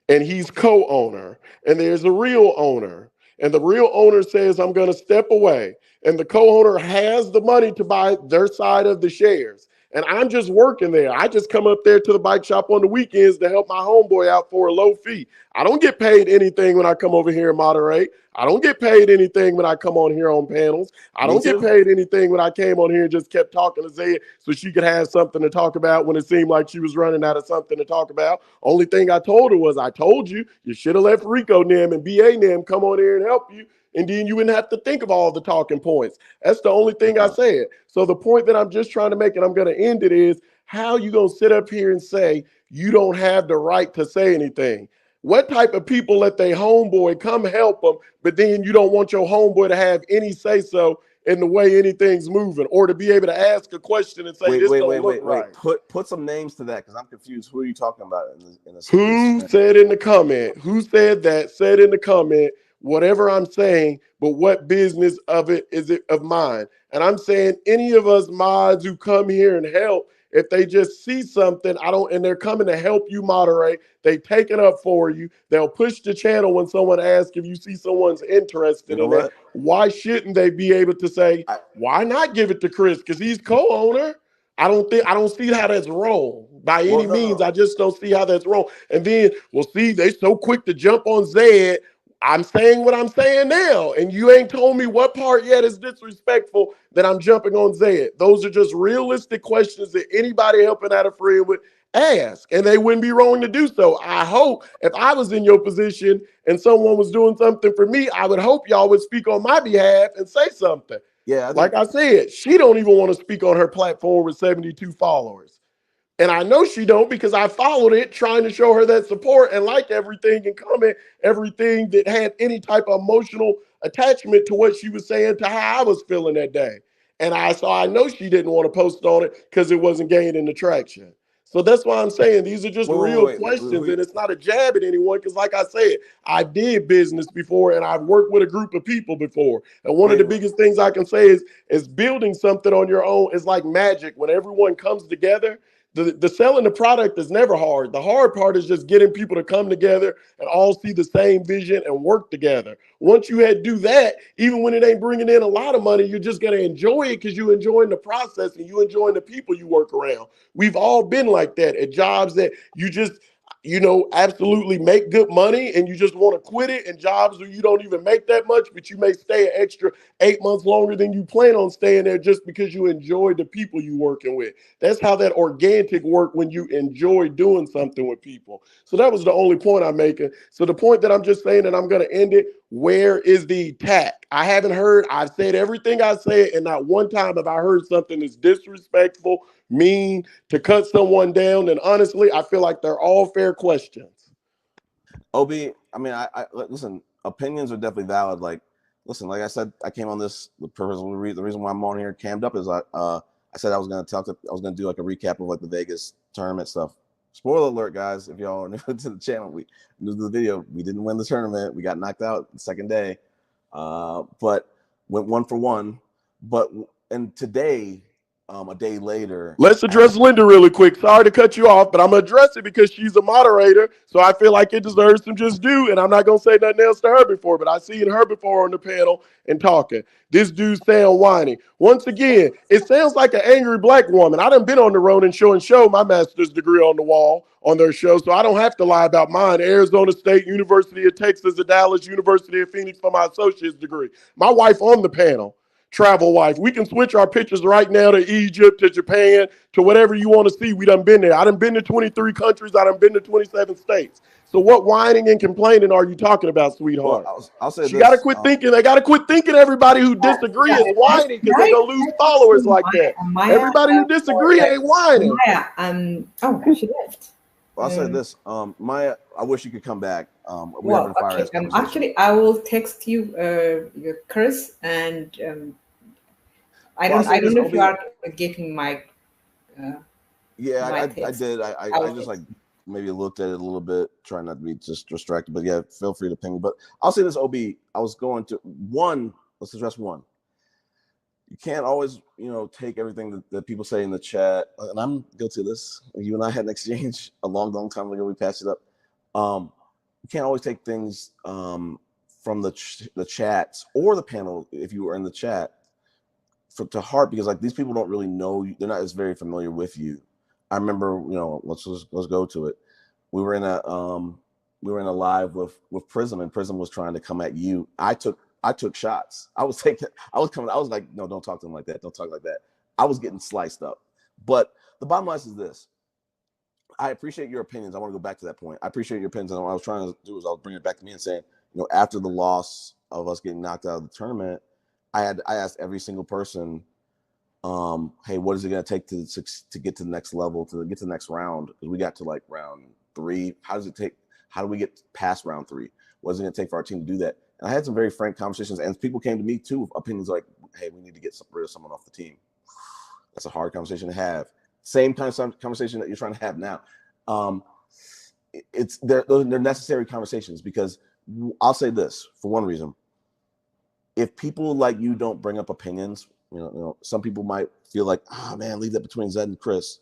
and he's co-owner, and there's a real owner, and the real owner says, I'm going to step away, and the co-owner has the money to buy their side of the shares, and I'm just working there. I just come up there to the bike shop on the weekends to help my homeboy out for a low fee. I don't get paid anything when I come over here and moderate. I don't get paid anything when I come on here on panels. I don't get paid anything when I came on here and just kept talking to Zed so she could have something to talk about when it seemed like she was running out of something to talk about. Only thing I told her was, I told you, you should have left Rico Nim and BA Nim come on here and help you, and then you wouldn't have to think of all the talking points. That's the only thing I said. So the point that I'm just trying to make, and I'm going to end it, is how you going to sit up here and say you don't have the right to say anything? What type of people let their homeboy come help them, but then you don't want your homeboy to have any say-so in the way anything's moving, or to be able to ask a question and say, wait. Put some names to that, because I'm confused. Who are you talking about? Who said in the comment? Who said that? Said in the comment, whatever I'm saying, but what business of it is it of mine? And I'm saying any of us mods who come here and help, if they just see something, and they're coming to help you moderate, they take it up for you. They'll push the channel when someone asks if you see someone's interested in that. Why shouldn't they be able to say, why not give it to Chris? Because he's co-owner. I don't see how that's wrong by any means. I just don't see how that's wrong. And then we'll see, they so quick to jump on Zed. I'm saying what I'm saying now, and you ain't told me what part yet is disrespectful that I'm jumping on Zed. Those are just realistic questions that anybody helping out a friend would ask, and they wouldn't be wrong to do so. I hope if I was in your position and someone was doing something for me, I would hope y'all would speak on my behalf and say something. Yeah, like I said, she don't even want to speak on her platform with 72 followers. And I know she don't, because I followed it trying to show her that support and like everything and comment everything that had any type of emotional attachment to what she was saying to how I was feeling that day. And I know she didn't want to post on it because it wasn't gaining traction. So that's why I'm saying these are just real questions, and it's not a jab at anyone, because like I said, I did business before and I've worked with a group of people before. And one of the biggest things I can say is building something on your own is like magic. When everyone comes together, the selling the product is never hard. The hard part is just getting people to come together and all see the same vision and work together. Once you do that, even when it ain't bringing in a lot of money, you're just going to enjoy it because you're enjoying the process and you enjoying the people you work around. We've all been like that at jobs that you just, absolutely make good money and you just want to quit it, and jobs where you don't even make that much, but you may stay an extra 8 months longer than you plan on staying there just because you enjoy the people you working with. That's how that organic work, when you enjoy doing something with people. So that was the only point I'm making. So the point that I'm just saying, and I'm going to end it, where is the attack? I've said everything I said, and not one time have I heard something that's disrespectful, mean, to cut someone down. And honestly, I feel like they're all fair questions. OB, I mean, I listen, opinions are definitely valid. Like I said, I came on this, the reason why I'm on here cammed up is I said I was going to do like a recap of like the Vegas tournament stuff. Spoiler alert, guys, if y'all are new to the channel, we new to the video, we didn't win the tournament. We got knocked out the second day, but went 1-for-1. And today, a day later. Let's address Linda really quick. Sorry to cut you off, but I'm going to address it because she's a moderator, so I feel like it deserves some just due, and I'm not going to say nothing else to her before, but I seen her before on the panel and talking. This dude sound whiny. Once again, it sounds like an angry black woman. I done been on the road and show my master's degree on the wall on their show, so I don't have to lie about mine. Arizona State, University of Texas of Dallas, University of Phoenix for my associate's degree. My wife on the panel. Travel wife. We can switch our pictures right now to Egypt, to Japan, to whatever you want to see. We done been there. I done been to 23 countries. I done been to 27 states. So what whining and complaining are you talking about, sweetheart? Well, I'll say you got to quit thinking. They got to quit thinking everybody who disagree is whining, because they're going to lose followers like that. Everybody who disagree ain't whining. Oh, she left. Well, I'll say this, Maya, I wish you could come back. Actually, I will text you, Chris, and I don't know if you are getting my. Yeah, I did. I just like maybe looked at it a little bit, trying not to be just distracted. But yeah, feel free to ping me. But I'll say this, OB. I was going to let's address one. You can't always, take everything that people say in the chat. And I'm guilty of this. You and I had an exchange a long, long time ago. We passed it up. You can't always take things from the chats or the panel, if you were in the chat, to heart, because like these people don't really know you. They're not as very familiar with you. I remember, let's go to it. We were in a we were in a live with Prism, and Prism was trying to come at you. I took shots. I was like, no, don't talk to him like that. Don't talk like that. I was getting sliced up. But the bottom line is this. I appreciate your opinions. I want to go back to that point. I appreciate your opinions. And what I was trying to do was I was bringing it back to me and saying, after the loss of us getting knocked out of the tournament, I asked every single person, hey, what is it going to take to get to the next level, to get to the next round? Because we got to like round 3. How do we get past round 3? What is it going to take for our team to do that? And I had some very frank conversations, and people came to me too with opinions like, hey, we need to get rid of someone off the team. That's a hard conversation to have. Same kind of conversation that you're trying to have now. They're necessary conversations, because I'll say this for one reason. If people like you don't bring up opinions, some people might feel like, man, leave that between Zed and Chris.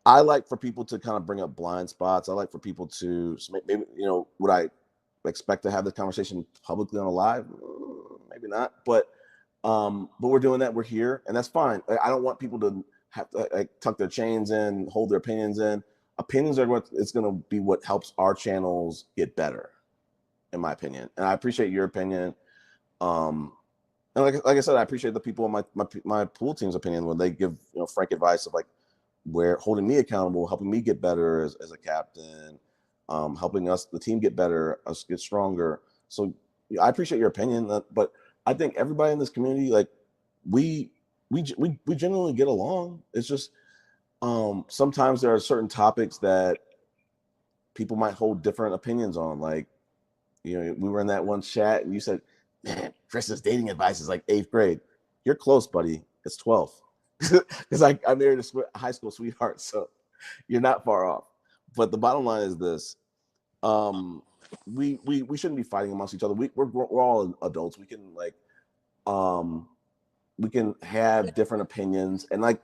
I like for people to kind of bring up blind spots. I like for people to maybe, would I expect to have this conversation publicly on a live? Maybe not, but we're doing that. We're here, and that's fine. I don't want people to have to tuck their chains in, hold their opinions in. Opinions are it's going to be what helps our channels get better, in my opinion. And I appreciate your opinion. And like I said, I appreciate the people in my pool team's opinion when they give frank advice of like where holding me accountable, helping me get better as a captain, helping us the team get better, us get stronger. So I appreciate your opinion, but I think everybody in this community, like we genuinely get along. It's just sometimes there are certain topics that people might hold different opinions on. Like, we were in that one chat and you said, man, Chris's dating advice is like 8th grade. You're close, buddy. It's 12th. Because I married a high school sweetheart, so you're not far off. But the bottom line is this. We shouldn't be fighting amongst each other. We're all adults. We can we can have different opinions, and like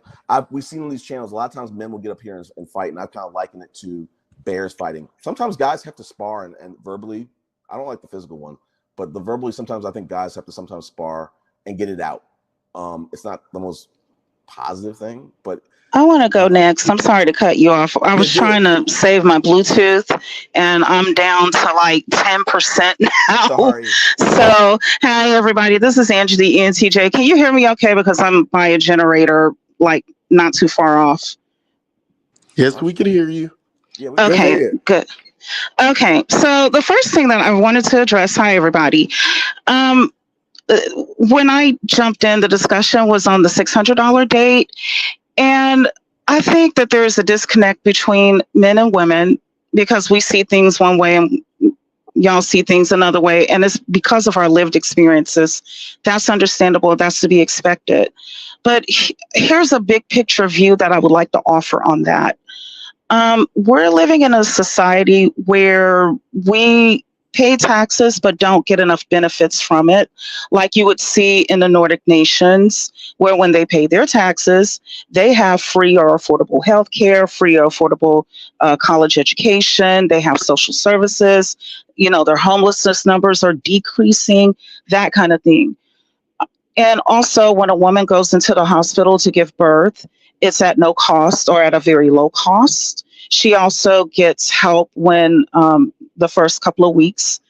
we've seen on these channels, a lot of times men will get up here and fight, and I've kind of likened it to bears fighting. Sometimes guys have to spar and verbally. I don't like the physical one, but the verbally, sometimes I think guys have to sometimes spar and get it out. It's not the most positive thing, but I want to go next. I'm sorry to cut you off. I was trying to save my Bluetooth, and I'm down to like 10% now. Sorry. So, hi, everybody. This is Angie, the ENTJ. Can you hear me okay? Because I'm by a generator, like not too far off. Yes, we can hear you. Yeah, okay, good. Okay, so the first thing that I wanted to address, hi, everybody. When I jumped in, the discussion was on the $600 date. And I think that there is a disconnect between men and women, because we see things one way and y'all see things another way. And it's because of our lived experiences. That's understandable. That's to be expected. But here's a big picture view that I would like to offer on that. We're living in a society where we pay taxes but don't get enough benefits from it, like you would see in the Nordic nations, where when they pay their taxes, they have free or affordable health care, free or affordable college education, they have social services, their homelessness numbers are decreasing, that kind of thing. And also, when a woman goes into the hospital to give birth, it's at no cost or at a very low cost. She also gets help when the first couple of weeks,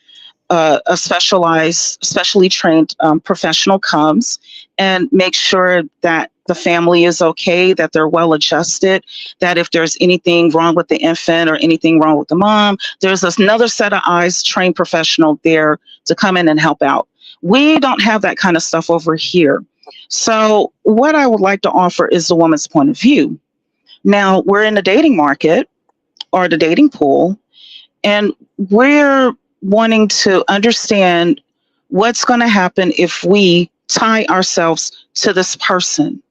a specially trained professional comes and makes sure that the family is okay, that they're well adjusted, that if there's anything wrong with the infant or anything wrong with the mom, there's another set of eyes, trained professional there to come in and help out. We don't have that kind of stuff over here. So what I would like to offer is the woman's point of view. Now, we're in the dating market or the dating pool, and we're wanting to understand what's going to happen if we tie ourselves to this person.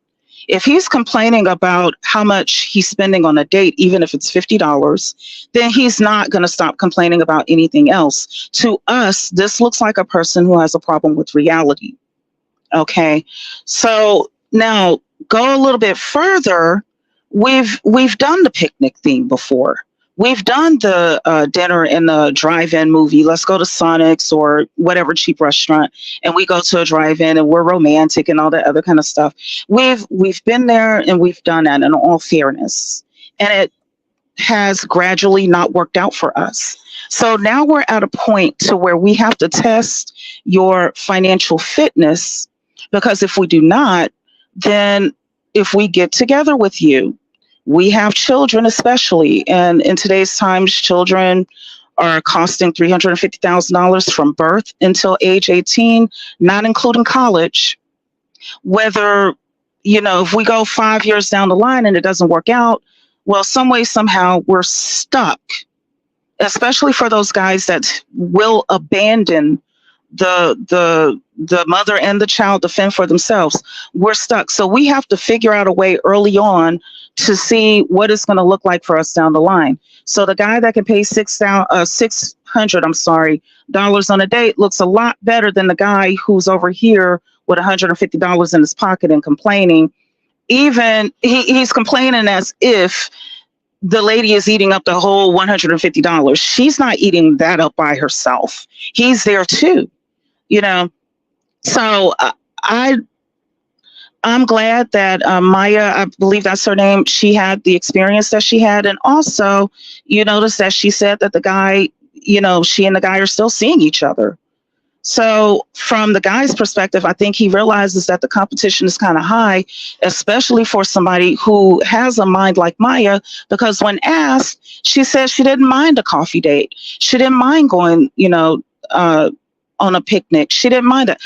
If he's complaining about how much he's spending on a date, even if it's $50, then he's not going to stop complaining about anything else. To us, this looks like a person who has a problem with reality. Okay, so now go a little bit further. We've done the picnic thing before. We've done the dinner in the drive-in movie. Let's go to Sonic's or whatever cheap restaurant, and we go to a drive-in and we're romantic and all that other kind of stuff. We've been there and we've done that in all fairness. And has gradually not worked out for us. So now we're at a point to where we have to test your financial fitness, because if we do not, then if we get together with you, we have children especially, and in today's times, children are costing $350,000 from birth until age 18, not including college. Whether, if we go 5 years down the line and it doesn't work out, well, some way, somehow we're stuck, especially for those guys that will abandon the mother and the child to fend for themselves. We're stuck. So we have to figure out a way early on to see what it's going to look like for us down the line. So the guy that can pay $600 on a date looks a lot better than the guy who's over here with $150 in his pocket and complaining. Even he's complaining as if the lady is eating up the whole $150. She's not eating that up by herself. He's there too, So I'm glad that Maya, I believe that's her name, she had the experience that she had. And also, you notice that she said that the guy, she and the guy are still seeing each other. So from the guy's perspective, I think he realizes that the competition is kind of high, especially for somebody who has a mind like Maya, because when asked, she said she didn't mind a coffee date. She didn't mind going, on a picnic. She didn't mind it.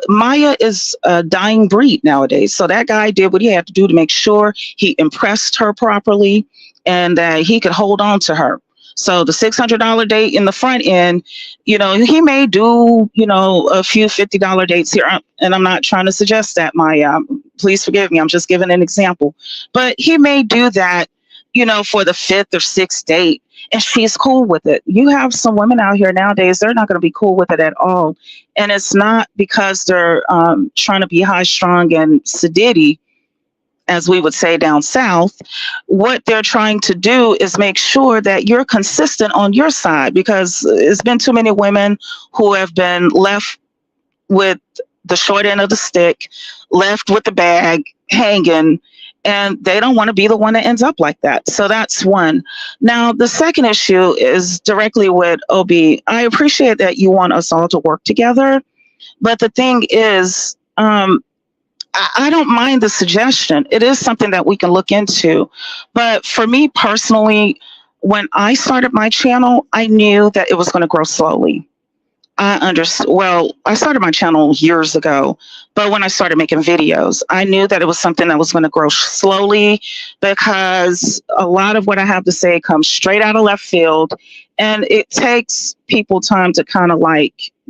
Maya is a dying breed nowadays. So that guy did what he had to do to make sure he impressed her properly and that he could hold on to her. So the $600 date in the front end, he may do, a few $50 dates here. And I'm not trying to suggest that, Maya. Please forgive me. I'm just giving an example. But he may do that, for the 5th or 6th date. And she's cool with it. You have some women out here nowadays, they're not going to be cool with it at all. And it's not because they're trying to be high strung and sedity, as we would say down south. What they're trying to do is make sure that you're consistent on your side, because it's been too many women who have been left with the short end of the stick, left with the bag hanging, and they don't want to be the one that ends up like that. So that's one. Now, the second issue is directly with OB. I appreciate that you want us all to work together, but the thing is, I don't mind the suggestion. It is something that we can look into. But for me personally, when I started my channel, I knew that it was going to grow slowly. I started my channel years ago, but when I started making videos, I knew that it was something that was going to grow slowly, because a lot of what I have to say comes straight out of left field, and it takes people time to kind of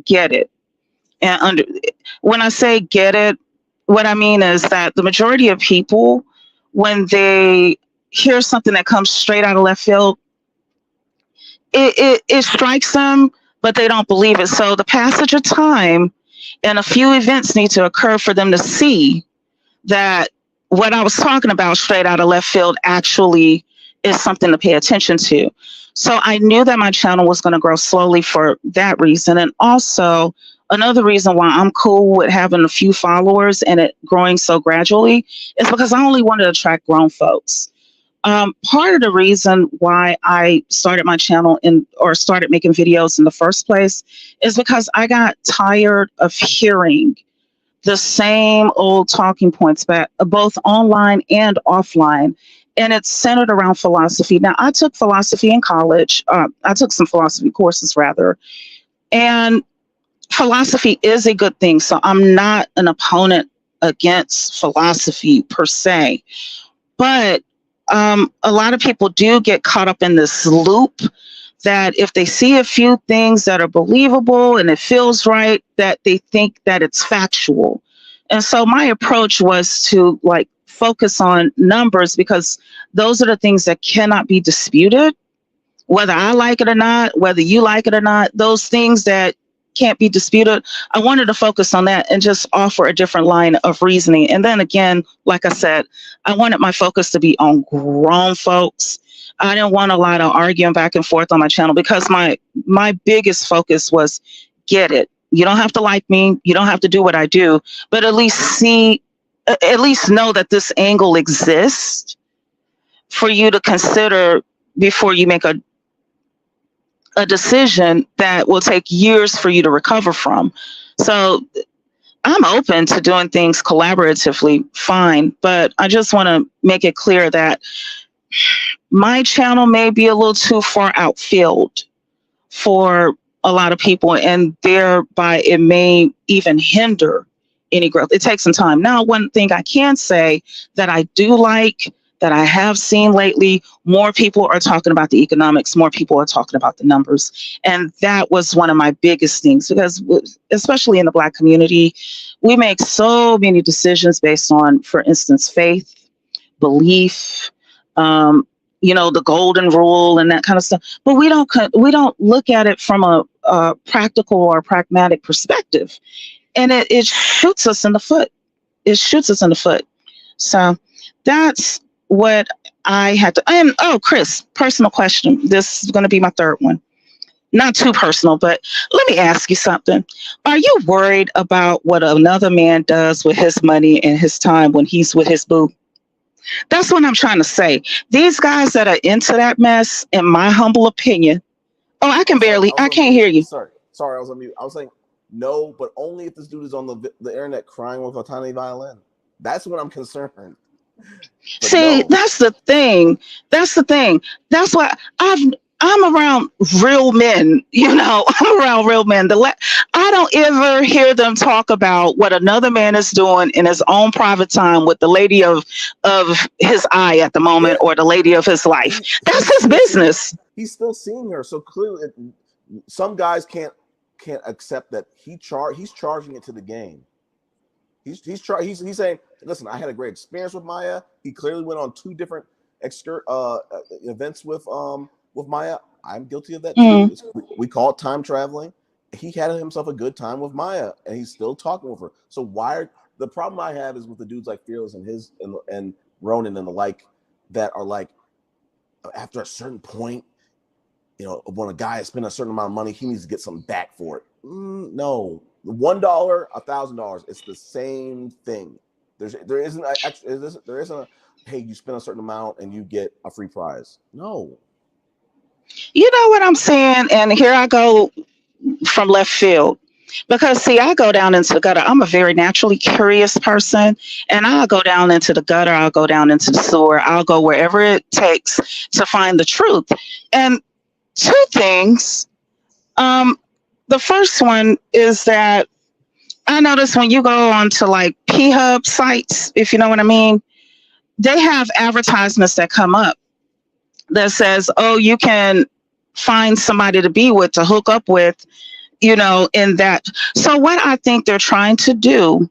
get it. And when I say get it, what I mean is that the majority of people, when they hear something that comes straight out of left field, it strikes them, but they don't believe it. So the passage of time and a few events need to occur for them to see that what I was talking about straight out of left field actually is something to pay attention to. So I knew that my channel was going to grow slowly for that reason. And also another reason why I'm cool with having a few followers and it growing so gradually is because I only wanted to attract grown folks. Part of the reason why I started my channel or started making videos in the first place is because I got tired of hearing the same old talking points, both online and offline. And it's centered around philosophy. Now, I took philosophy in college. I took some philosophy courses, rather. And philosophy is a good thing. So I'm not an opponent against philosophy per se. But a lot of people do get caught up in this loop that if they see a few things that are believable and it feels right, that they think that it's factual. And so my approach was to focus on numbers, because those are the things that cannot be disputed, whether I like it or not, whether you like it or not. Those things that can't be disputed, I wanted to focus on that and just offer a different line of reasoning. And then again, like I said, I wanted my focus to be on grown folks. I didn't want a lot of arguing back and forth on my channel, because my biggest focus was get it. You don't have to like me. You don't have to do what I do, but at least know that this angle exists for you to consider before you make a decision that will take years for you to recover from. So I'm open to doing things collaboratively, fine, but I just want to make it clear that my channel may be a little too far outfield for a lot of people, and thereby it may even hinder any growth. It takes some time. Now, one thing I can say that I do like, that I have seen lately, more people are talking about the economics, more people are talking about the numbers. And that was one of my biggest things, because especially in the Black community, we make so many decisions based on, for instance, faith, belief, the golden rule and that kind of stuff. But we don't look at it from a practical or pragmatic perspective. And it shoots us in the foot. It shoots us in the foot. So that's what I had to. And Chris, personal question. This is going to be my third one. Not too personal, but let me ask you something. Are you worried about what another man does with his money and his time when he's with his boo? That's what I'm trying to say. These guys that are into that mess, in my humble opinion. Oh, I can't hear you. Sorry, I was on mute. I was saying no, but only if this dude is on the internet crying with a tiny violin. That's when I'm concerned. But see, no. That's the thing. That's why I'm around real men, I'm around real men. I don't ever hear them talk about what another man is doing in his own private time with the lady of his eye at the moment, or the lady of his life. That's his business. He's still seeing her. So clearly some guys can't accept that he's charging it to the game. He's saying, listen, I had a great experience with Maya. He clearly went on 2 different events with Maya. I'm guilty of that too. We call it time traveling. He had himself a good time with Maya, and he's still talking with her. So the problem I have is with the dudes like Fearless and Ronan and the like, that are like, after a certain point, when a guy has spent a certain amount of money, he needs to get something back for it. No, $1, $1,000, it's the same thing. There isn't a hey, you spend a certain amount and you get a free prize. No. You know what I'm saying? And here I go from left field. Because see, I go down into the gutter. I'm a very naturally curious person, and I'll go down into the gutter. I'll go down into the sewer. I'll go wherever it takes to find the truth. And 2 things. The first one is that I notice when you go on to like P-Hub sites, if you know what I mean, they have advertisements that come up that says, oh, you can find somebody to be with, to hook up with, in that. So what I think they're trying to do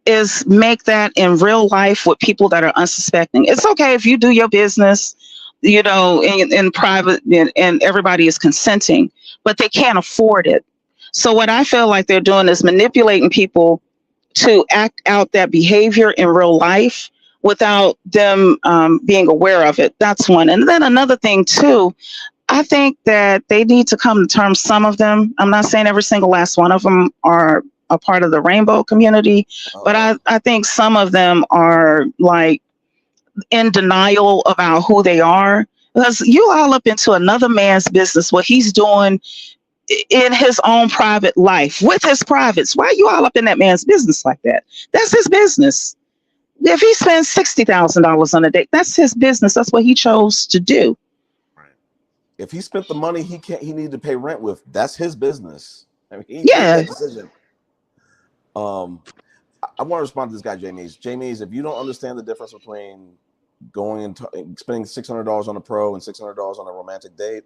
is make that in real life with people that are unsuspecting. It's okay if you do your business, in private, and everybody is consenting, but they can't afford it. So what I feel like they're doing is manipulating people to act out that behavior in real life without them being aware of it. That's one. And then another thing too, I think that they need to come to terms. Some of them, I'm not saying every single last one of them are a part of the rainbow community, but I think some of them are like in denial about who they are, because you all up into another man's business, what he's doing in his own private life with his privates. Why are you all up in that man's business like that? That's his business. If he spends $60,000 on a date, that's his business. That's what he chose to do. Right. If he spent the money he needed to pay rent with, that's his business. I mean, he made that decision. I want to respond to this guy, Jay Mays. Jay Mays, if you don't understand the difference between going and spending $600 on a pro and $600 on a romantic date,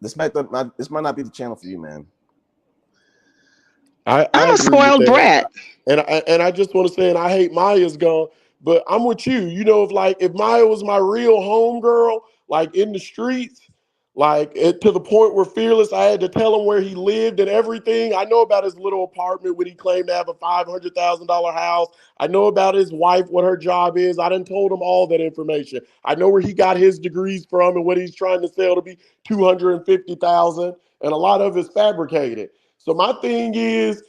this might not be the channel for you, man. I'm a spoiled brat. And I just want to say, and I hate Maya's gone, but I'm with you. If Maya was my real homegirl, like in the streets, to the point where Fearless, I had to tell him where he lived and everything. I know about his little apartment when he claimed to have a $500,000 house. I know about his wife, what her job is. I done told him all that information. I know where he got his degrees from and what he's trying to sell to be $250,000, and a lot of it's fabricated. So my thing is,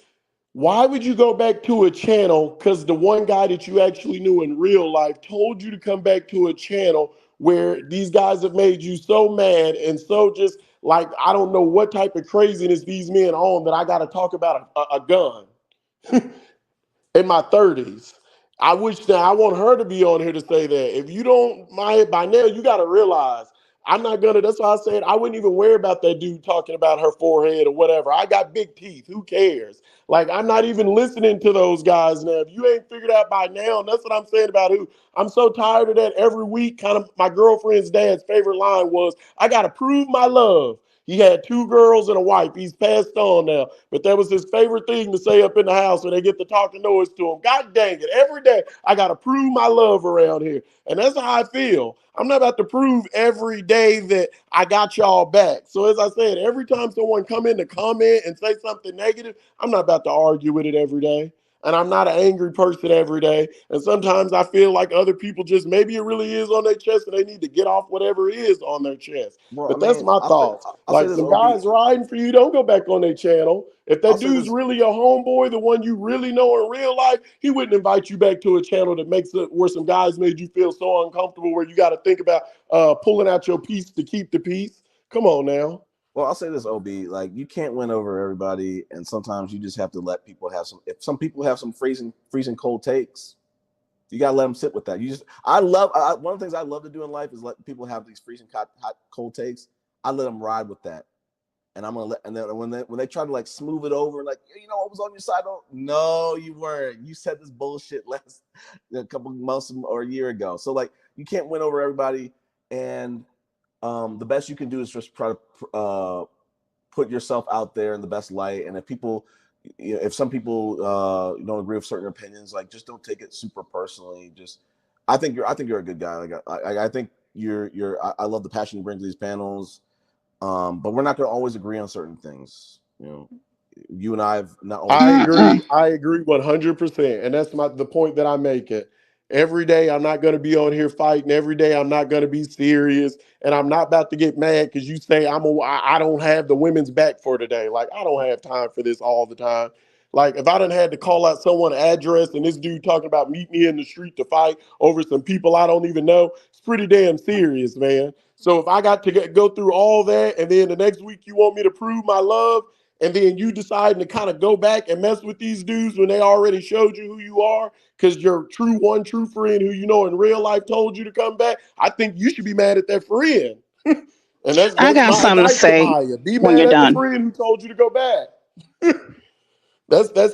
why would you go back to a channel? Because the one guy that you actually knew in real life told you to come back to a channel where these guys have made you so mad and so just like, I don't know what type of craziness these men on that I got to talk about a gun in my 30s. I wish that I want her to be on here to say that. If you don't mind by now, you got to realize I'm not gonna. That's why I said I wouldn't even worry about that dude talking about her forehead or whatever. I got big teeth. Who cares? Like, I'm not even listening to those guys now. If you ain't figured out by now, and that's what I'm saying about who. I'm so tired of that every week. Kind of my girlfriend's dad's favorite line was, "I gotta prove my love." He had 2 girls and a wife. He's passed on now. But that was his favorite thing to say up in the house when they get to talking noise to him. God dang it. Every day, I got to prove my love around here. And that's how I feel. I'm not about to prove every day that I got y'all back. So as I said, every time someone come in to comment and say something negative, I'm not about to argue with it every day. And I'm not an angry person every day. And sometimes I feel like other people just, maybe it really is on their chest and they need to get off whatever it is on their chest. Bro, But that's my thoughts. I'll Like, say this, some OB. guys riding for you, don't go back on their channel. If that I'll say dude's this. really your homeboy, the one you really know in real life, he wouldn't invite you back to a channel that makes it where some guys made you feel so uncomfortable where you got to think about pulling out your piece to keep the peace. Come on now. Well, I'll say this, OB, like, you can't win over everybody, and sometimes you just have to let people have some. If some people have some freezing cold takes, you gotta let them sit with that. One of the things I love to do in life is let people have these freezing hot cold takes. I let them ride with that, and I'm gonna let. And then when they try to like smooth it over, like, you know, what was on your side? No, you weren't. You said this bullshit a couple months or a year ago. So like, you can't win over everybody, and the best you can do is just try to put yourself out there in the best light. And if some people don't agree with certain opinions, like, just don't take it super personally. I think you're a good guy. Like, I think I love the passion you bring to these panels. But we're not going to always agree on certain things. You know, you and I have not always. I agree 100%, and that's the point that I make it. Every day I'm not going to be on here fighting. Every day I'm not going to be serious, and I'm not about to get mad because you say I don't have the women's back for today. Like, I don't have time for this all the time. Like, if I done had to call out someone's address and this dude talking about meet me in the street to fight over some people I don't even know, it's pretty damn serious, man. So if I got to go through all that, and then the next week you want me to prove my love, and then you deciding to kind of go back and mess with these dudes when they already showed you who you are, because your one true friend who you know in real life told you to come back, I think you should be mad at that friend. And that's I got my something to advice to say Maya. Be when mad you're at the done. friend who told you to go back.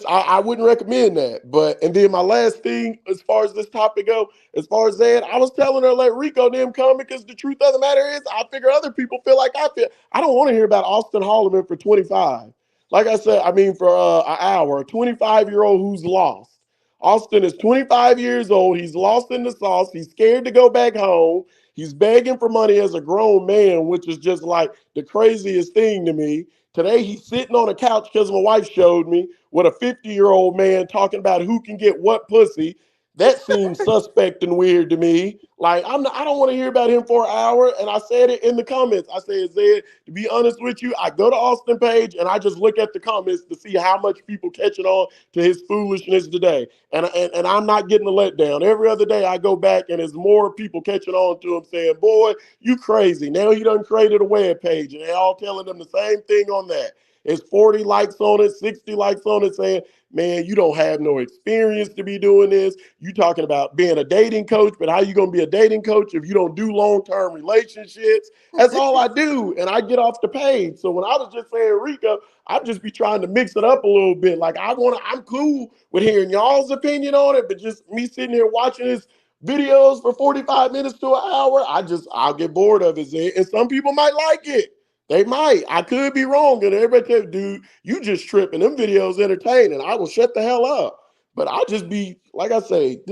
I wouldn't recommend that. But, and then my last thing, as far as this topic go, as far as that, I was telling her, let Rico and them come, because the truth of the matter is, I figure other people feel like I feel. I don't want to hear about Austin Holloman for 25. Like I said, I mean, for an hour, a 25-year-old who's lost. Austin is 25 years old. He's lost in the sauce. He's scared to go back home. He's begging for money as a grown man, which is just like the craziest thing to me. Today, he's sitting on a couch because my wife showed me with a 50-year-old man talking about who can get what pussy. That seems suspect and weird to me. Like, I don't want to hear about him for an hour. And I said it in the comments. I said, Zed, to be honest with you, I go to Austin page and I just look at the comments to see how much people catching on to his foolishness today. And I'm not getting a letdown. Every other day I go back and there's more people catching on to him saying, boy, you crazy. Now he done created a web page and they all telling them the same thing on that. It's 40 likes on it, 60 likes on it, saying, man, you don't have no experience to be doing this. You talking about being a dating coach, but how you going to be a dating coach if you don't do long-term relationships? That's all I do, and I get off the page. So when I was just saying Rico, I'd just be trying to mix it up a little bit. Like, I'm cool with hearing y'all's opinion on it, but just me sitting here watching his videos for 45 minutes to an hour, I'll get bored of it. And some people might like it. They might. I could be wrong. And everybody tell, dude, you just tripping. Them videos entertaining. I will shut the hell up. But I'll just be, like I say,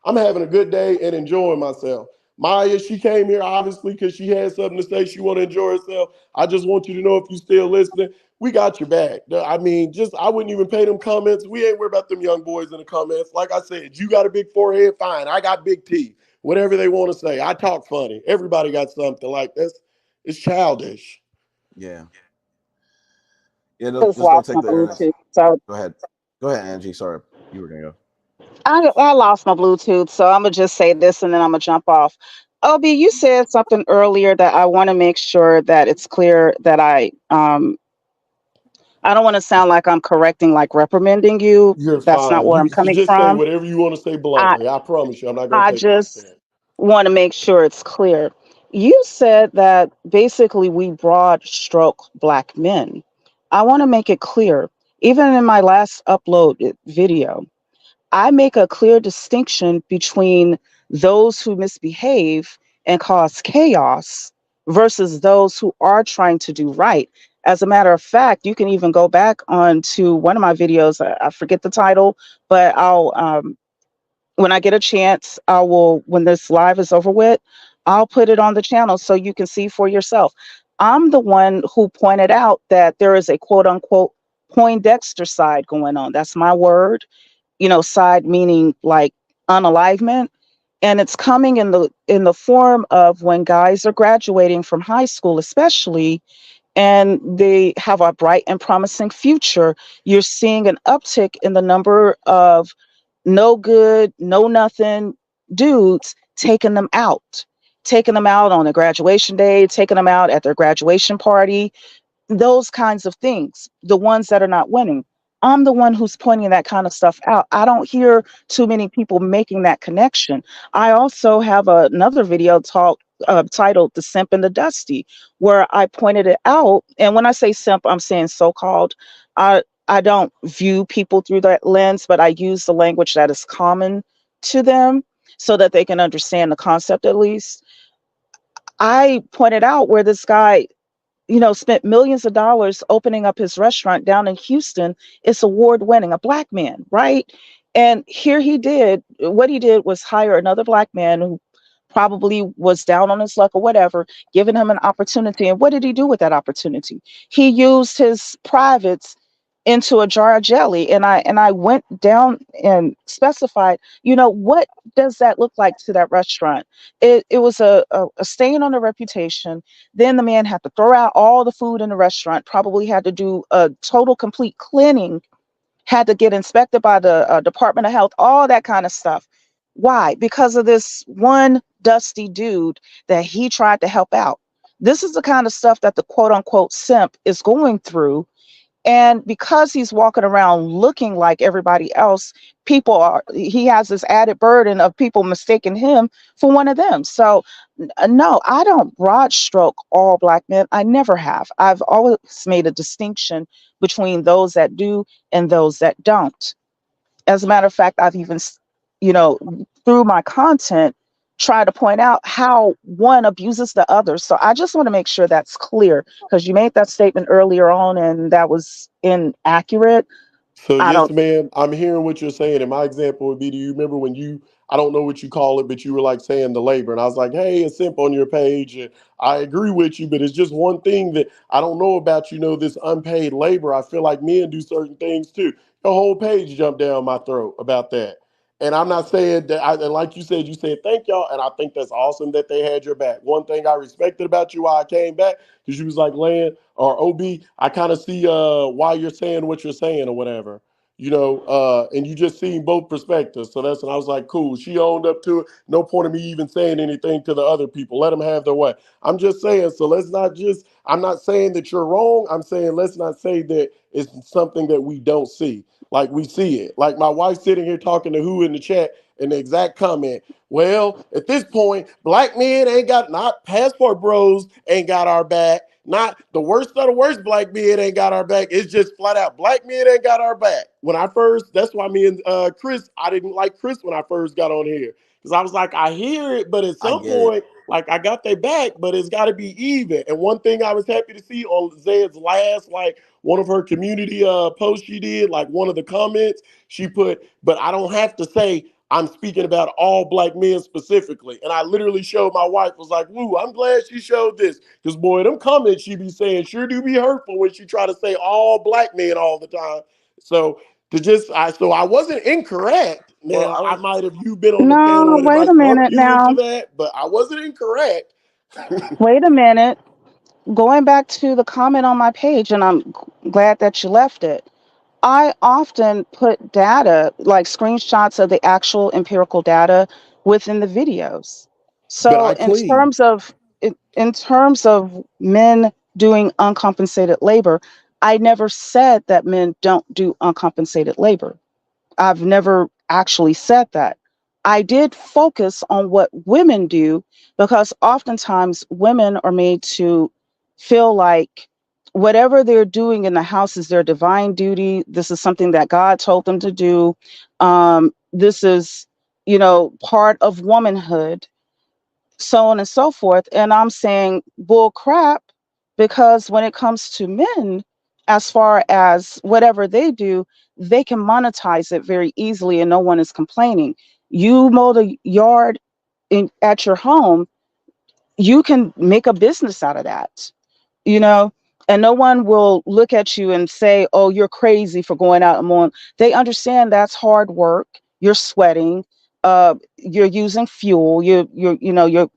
I'm having a good day and enjoying myself. Maya, she came here obviously because she had something to say. She want to enjoy herself. I just want you to know, if you still listening, we got your back. I mean, I wouldn't even pay them comments. We ain't worried about them young boys in the comments. Like I said, you got a big forehead, fine. I got big teeth. Whatever they want to say. I talk funny. Everybody got something like this. It's childish. Yeah. Yeah, just don't take the Bluetooth. So Go ahead, Angie. Sorry, you were gonna go. I lost my Bluetooth, so I'm gonna just say this and then I'm gonna jump off. Obi, you said something earlier that I want to make sure that it's clear that I don't want to sound like I'm correcting, like reprimanding you. You're That's not fine. where You I'm can coming just say from. whatever you want to say I bluntly. I promise you, I'm not going I to take it like just that. want to make sure it's clear. You said that basically we broad stroke black men. I want to make it clear. Even in my last video, I make a clear distinction between those who misbehave and cause chaos versus those who are trying to do right. As a matter of fact, you can even go back on to one of my videos. I forget the title, but I'll when I get a chance, I will, when this live is over with, I'll put it on the channel so you can see for yourself. I'm the one who pointed out that there is a quote unquote Poindexter side going on. That's my word, side meaning like unalivement. And it's coming in the form of when guys are graduating from high school, especially, and they have a bright and promising future. You're seeing an uptick in the number of no good, no nothing dudes taking them out on a graduation day, taking them out at their graduation party, those kinds of things, the ones that are not winning. I'm the one who's pointing that kind of stuff out. I don't hear too many people making that connection. I also have another video titled The Simp and the Dusty, where I pointed it out. And when I say simp, I'm saying so-called. I don't view people through that lens, but I use the language that is common to them so that they can understand the concept at least. I pointed out where this guy spent millions of dollars opening up his restaurant down in Houston. It's award winning, a black man, right? And here what he did was hire another black man who probably was down on his luck or whatever, giving him an opportunity. And what did he do with that opportunity? He used his privates into a jar of jelly. And I went down and specified, what does that look like to that restaurant? It was a stain on the reputation. Then the man had to throw out all the food in the restaurant, probably had to do a total complete cleaning, had to get inspected by the Department of Health, all that kind of stuff. Why? Because of this one dusty dude that he tried to help out. This is the kind of stuff that the quote unquote simp is going through. And because he's walking around looking like everybody else, he has this added burden of people mistaking him for one of them. So no, I don't broad stroke all black men. I never have. I've always made a distinction between those that do and those that don't. As a matter of fact, I've even, you know, through my content, try to point out how one abuses the other. So I just want to make sure that's clear because you made that statement earlier on and that was inaccurate. So I yes, don't ma'am, I'm hearing what you're saying. And my example would be, do you remember when I don't know what you call it, but you were like saying the labor. And I was like, hey, a simp on your page. And I agree with you, but it's just one thing that I don't know about, this unpaid labor. I feel like men do certain things too. The whole page jumped down my throat about that. And I'm not saying that, and like you said, thank y'all. And I think that's awesome that they had your back. One thing I respected about you why I came back, because you was like, Land or OB, I kind of see why you're saying what you're saying or whatever, and you just seen both perspectives. So that's when I was like, cool. She owned up to it. No point of me even saying anything to the other people. Let them have their way. I'm just saying, so I'm not saying that you're wrong. I'm saying let's not say that it's something that we don't see. Like we see it. Like my wife sitting here talking to who in the chat and the exact comment. Well, at this point, black men ain't got, not passport bros ain't got our back. Not the worst of the worst black men ain't got our back. It's just flat out black men ain't got our back. That's why me and Chris, I didn't like Chris when I first got on here. Because I was like, I hear it, but at I some get it. point, like I got their back, but it's got to be even. And one thing I was happy to see on Zed's last, like one of her community posts she did, like one of the comments she put, but I don't have to say I'm speaking about all black men specifically. And I literally showed my wife, was like, woo, I'm glad she showed this. Because boy, them comments she be saying sure do be hurtful when she try to say all black men all the time. So I wasn't incorrect. Well, Now I I don't. might have you been on the No, panel and it wait might a lump minute you into now. that, but I wasn't incorrect. Wait a minute. Going back to the comment on my page, and I'm glad that you left it. I often put data, like screenshots of the actual empirical data within the videos. But So I clean. in terms of men doing uncompensated labor, I never said that men don't do uncompensated labor. I've never actually said that. I did focus on what women do because oftentimes women are made to feel like whatever they're doing in the house is their divine duty. This is something that God told them to do. This is, part of womanhood, so on and so forth. And I'm saying bull crap, because when it comes to men, as far as whatever they do, they can monetize it very easily and no one is complaining. You mow the yard at your home, you can make a business out of that, you know, and no one will look at you and say, "Oh, you're crazy for going out and mowing." They understand that's hard work. You're sweating. You're using fuel. You're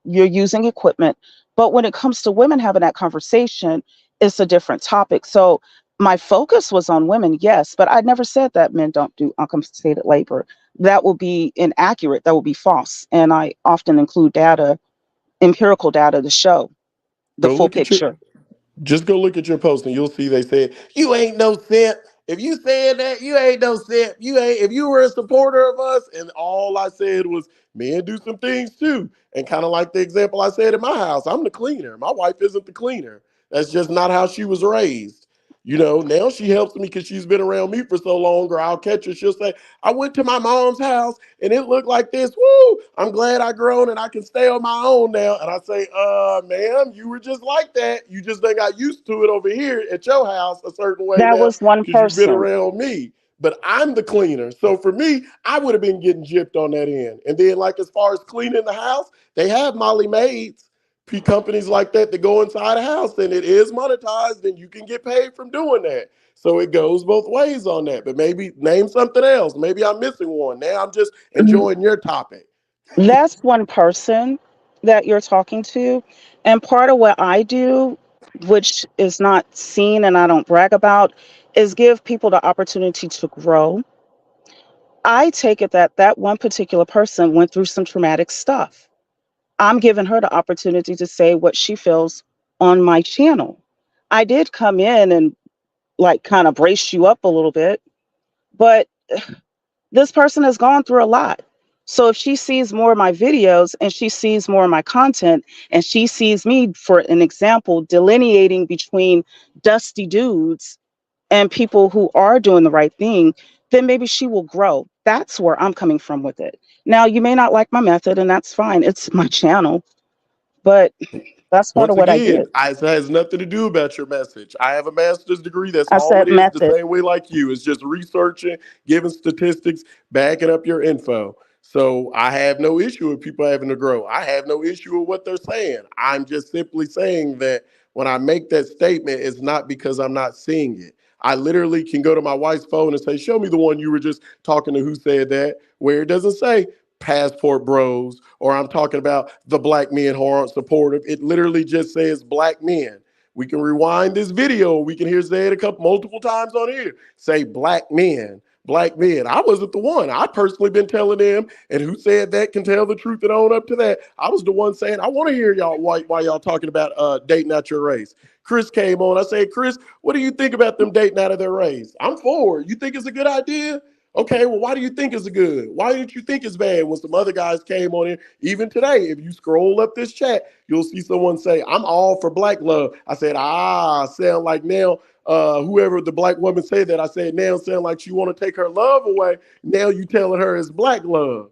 using equipment. But when it comes to women having that conversation, it's a different topic. So my focus was on women, yes, but I never said that men don't do uncompensated labor. That will be inaccurate. That will be false. And I often include data, empirical data, to show the Go full look at your picture. Just go look at your post and you'll see they said, "You ain't no simp. If you said that, you ain't no simp. You ain't, if you were a supporter of us." And all I said was, men do some things too. And kind of like the example I said in my house, I'm the cleaner. My wife isn't the cleaner. That's just not how she was raised. Now she helps me because she's been around me for so long, or I'll catch her. She'll say, "I went to my mom's house and it looked like this. Woo! I'm glad I grown and I can stay on my own now." And I say, "Ma'am, you were just like that. You just done got used to it over here at your house a certain way That now was one because you've been person. around me." But I'm the cleaner. So for me, I would have been getting gypped on that end. And then, like, as far as cleaning the house, they have Molly maids, companies like that go inside a house, and it is monetized and you can get paid from doing that. So it goes both ways on that. But maybe name something else. Maybe I'm missing one. Now I'm just enjoying your topic. That's one person that you're talking to. And part of what I do, which is not seen and I don't brag about, is give people the opportunity to grow. I take it that that one particular person went through some traumatic stuff. I'm giving her the opportunity to say what she feels on my channel. I did come in and like kind of brace you up a little bit, but this person has gone through a lot. So if she sees more of my videos and she sees more of my content and she sees me, for an example, delineating between dusty dudes and people who are doing the right thing, then maybe she will grow. That's where I'm coming from with it. Now, you may not like my method, and that's fine. It's my channel, but that's part Once of what I again, did. it has nothing to do about your message. I have a master's degree. That's I all it said is, the method. same way like you. It's just researching, giving statistics, backing up your info. So I have no issue with people having to grow. I have no issue with what they're saying. I'm just simply saying that when I make that statement, it's not because I'm not seeing it. I literally can go to my wife's phone and say, "Show me the one you were just talking to who said that," where it doesn't say passport bros, or I'm talking about the black men who aren't supportive. It literally just says black men. We can rewind this video. We can hear say it multiple times on here. Say black men, black men. I wasn't the one. I personally been telling them, and who said that can tell the truth and own up to that. I was the one saying, "I want to hear y'all why y'all talking about dating out your race." Chris came on. I said, "Chris, what do you think about them dating out of their race?" "I'm for it. You think it's a good idea?" "Okay, well, why do you think it's good? Why didn't you think it's bad?" When some other guys came on here, even today, if you scroll up this chat, you'll see someone say, "I'm all for black love." I said, sound like now, whoever the black woman said that, I said, now sound like she want to take her love away. Now you telling her it's black love.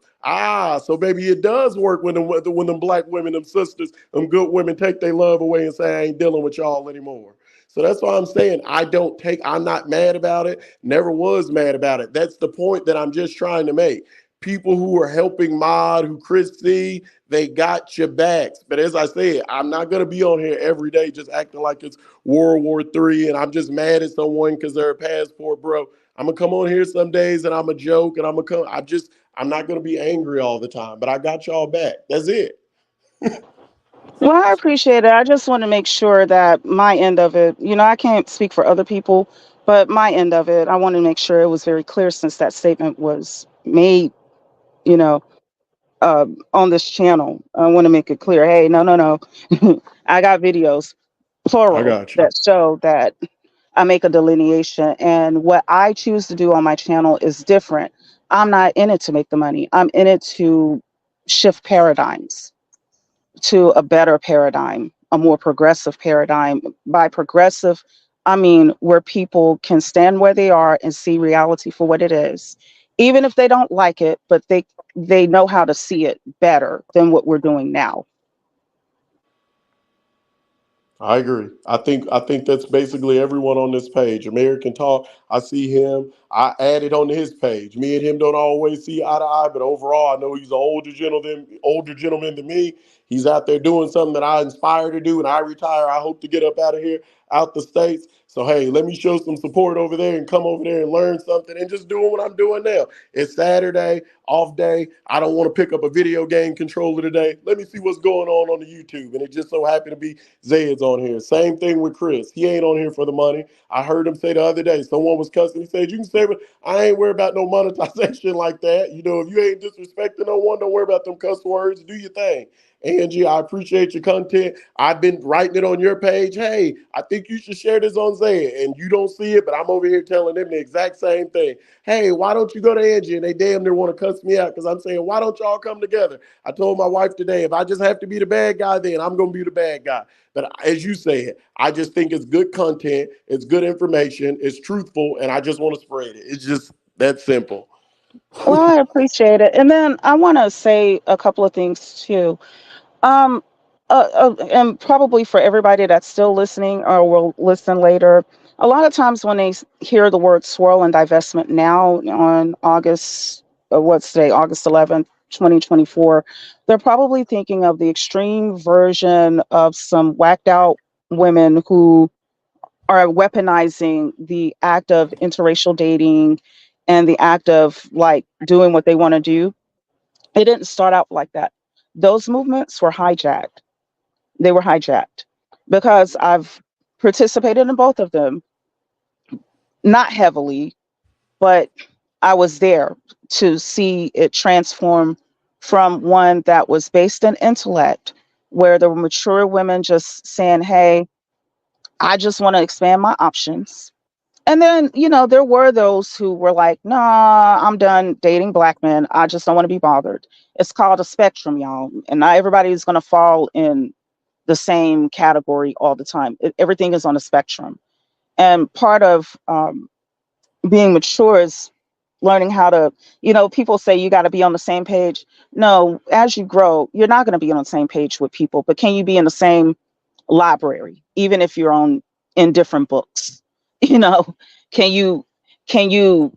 So maybe it does work when them black women, them sisters, them good women take their love away and say, "I ain't dealing with y'all anymore." So that's why I'm saying I'm not mad about it. Never was mad about it. That's the point that I'm just trying to make. People who are helping Mod, who Chris C, they got your backs. But as I said, I'm not going to be on here every day just acting like it's World War III and I'm just mad at someone because they're a passport bro. I'm going to come on here some days and I'm a joke and I'm not going to be angry all the time. But I got y'all back. That's it. Well, I appreciate it. I just want to make sure that my end of it, I can't speak for other people, but my end of it, I want to make sure it was very clear since that statement was made, you know. on this channel. I want to make it clear. Hey, no, no, no. I got videos, I plural, got you. that show that I make a delineation. And what I choose to do on my channel is different. I'm not in it to make the money. I'm in it to shift paradigms to a better paradigm, a more progressive paradigm. By progressive, I mean where people can stand where they are and see reality for what it is, even if they don't like it, but they know how to see it better than what we're doing now. I agree. I think that's basically everyone on this page. American Talk. I see him. I added onto his page. Me and him don't always see eye to eye, but overall, I know he's an older gentleman than me. He's out there doing something that I inspire to do, and I retire. I hope to get up out of here, out the States. So hey, let me show some support over there and come over there and learn something and just doing what I'm doing now. It's Saturday, off day. I don't want to pick up a video game controller today. Let me see what's going on the YouTube. And it just so happened to be Zed's on here. Same thing with Chris. He ain't on here for the money. I heard him say the other day, someone was cussing. He said, you can say, but I ain't worried about no monetization like that. You know, if you ain't disrespecting no one, don't worry about them cuss words. Do your thing. Angie, I appreciate your content. I've been writing it on your page. Hey, I think you should share this on Zed. And you don't see it, but I'm over here telling them the exact same thing. Hey, why don't you go to Angie? And they damn near want to cuss me out because I'm saying, why don't y'all come together? I told my wife today, if I just have to be the bad guy, then I'm going to be the bad guy. But as you said, I just think it's good content. It's good information. It's truthful. And I just want to spread it. It's just that simple. Well, I appreciate it. And then I want to say a couple of things too. Um, and probably for everybody that's still listening or will listen later, a lot of times when they hear the word swirl and divestment now on August, what's today, August 11th, 2024, they're probably thinking of the extreme version of some whacked out women who are weaponizing the act of interracial dating and the act of like doing what they want to do. It didn't start out like that. Those movements were hijacked. They were hijacked because I've participated in both of them, not heavily, but I was there to see it transform from one that was based in intellect, where there were mature women just saying, hey, I just want to expand my options. And then, you know, there were those who were like, nah, I'm done dating black men. I just don't want to be bothered. It's called a spectrum, y'all. And not everybody's going to fall in the same category all the time. Everything is on a spectrum. And part of being mature is learning how to, you know, people say you got to be on the same page. No, as you grow, you're not going to be on the same page with people, but can you be in the same library, even if you're on in different books? You know, can you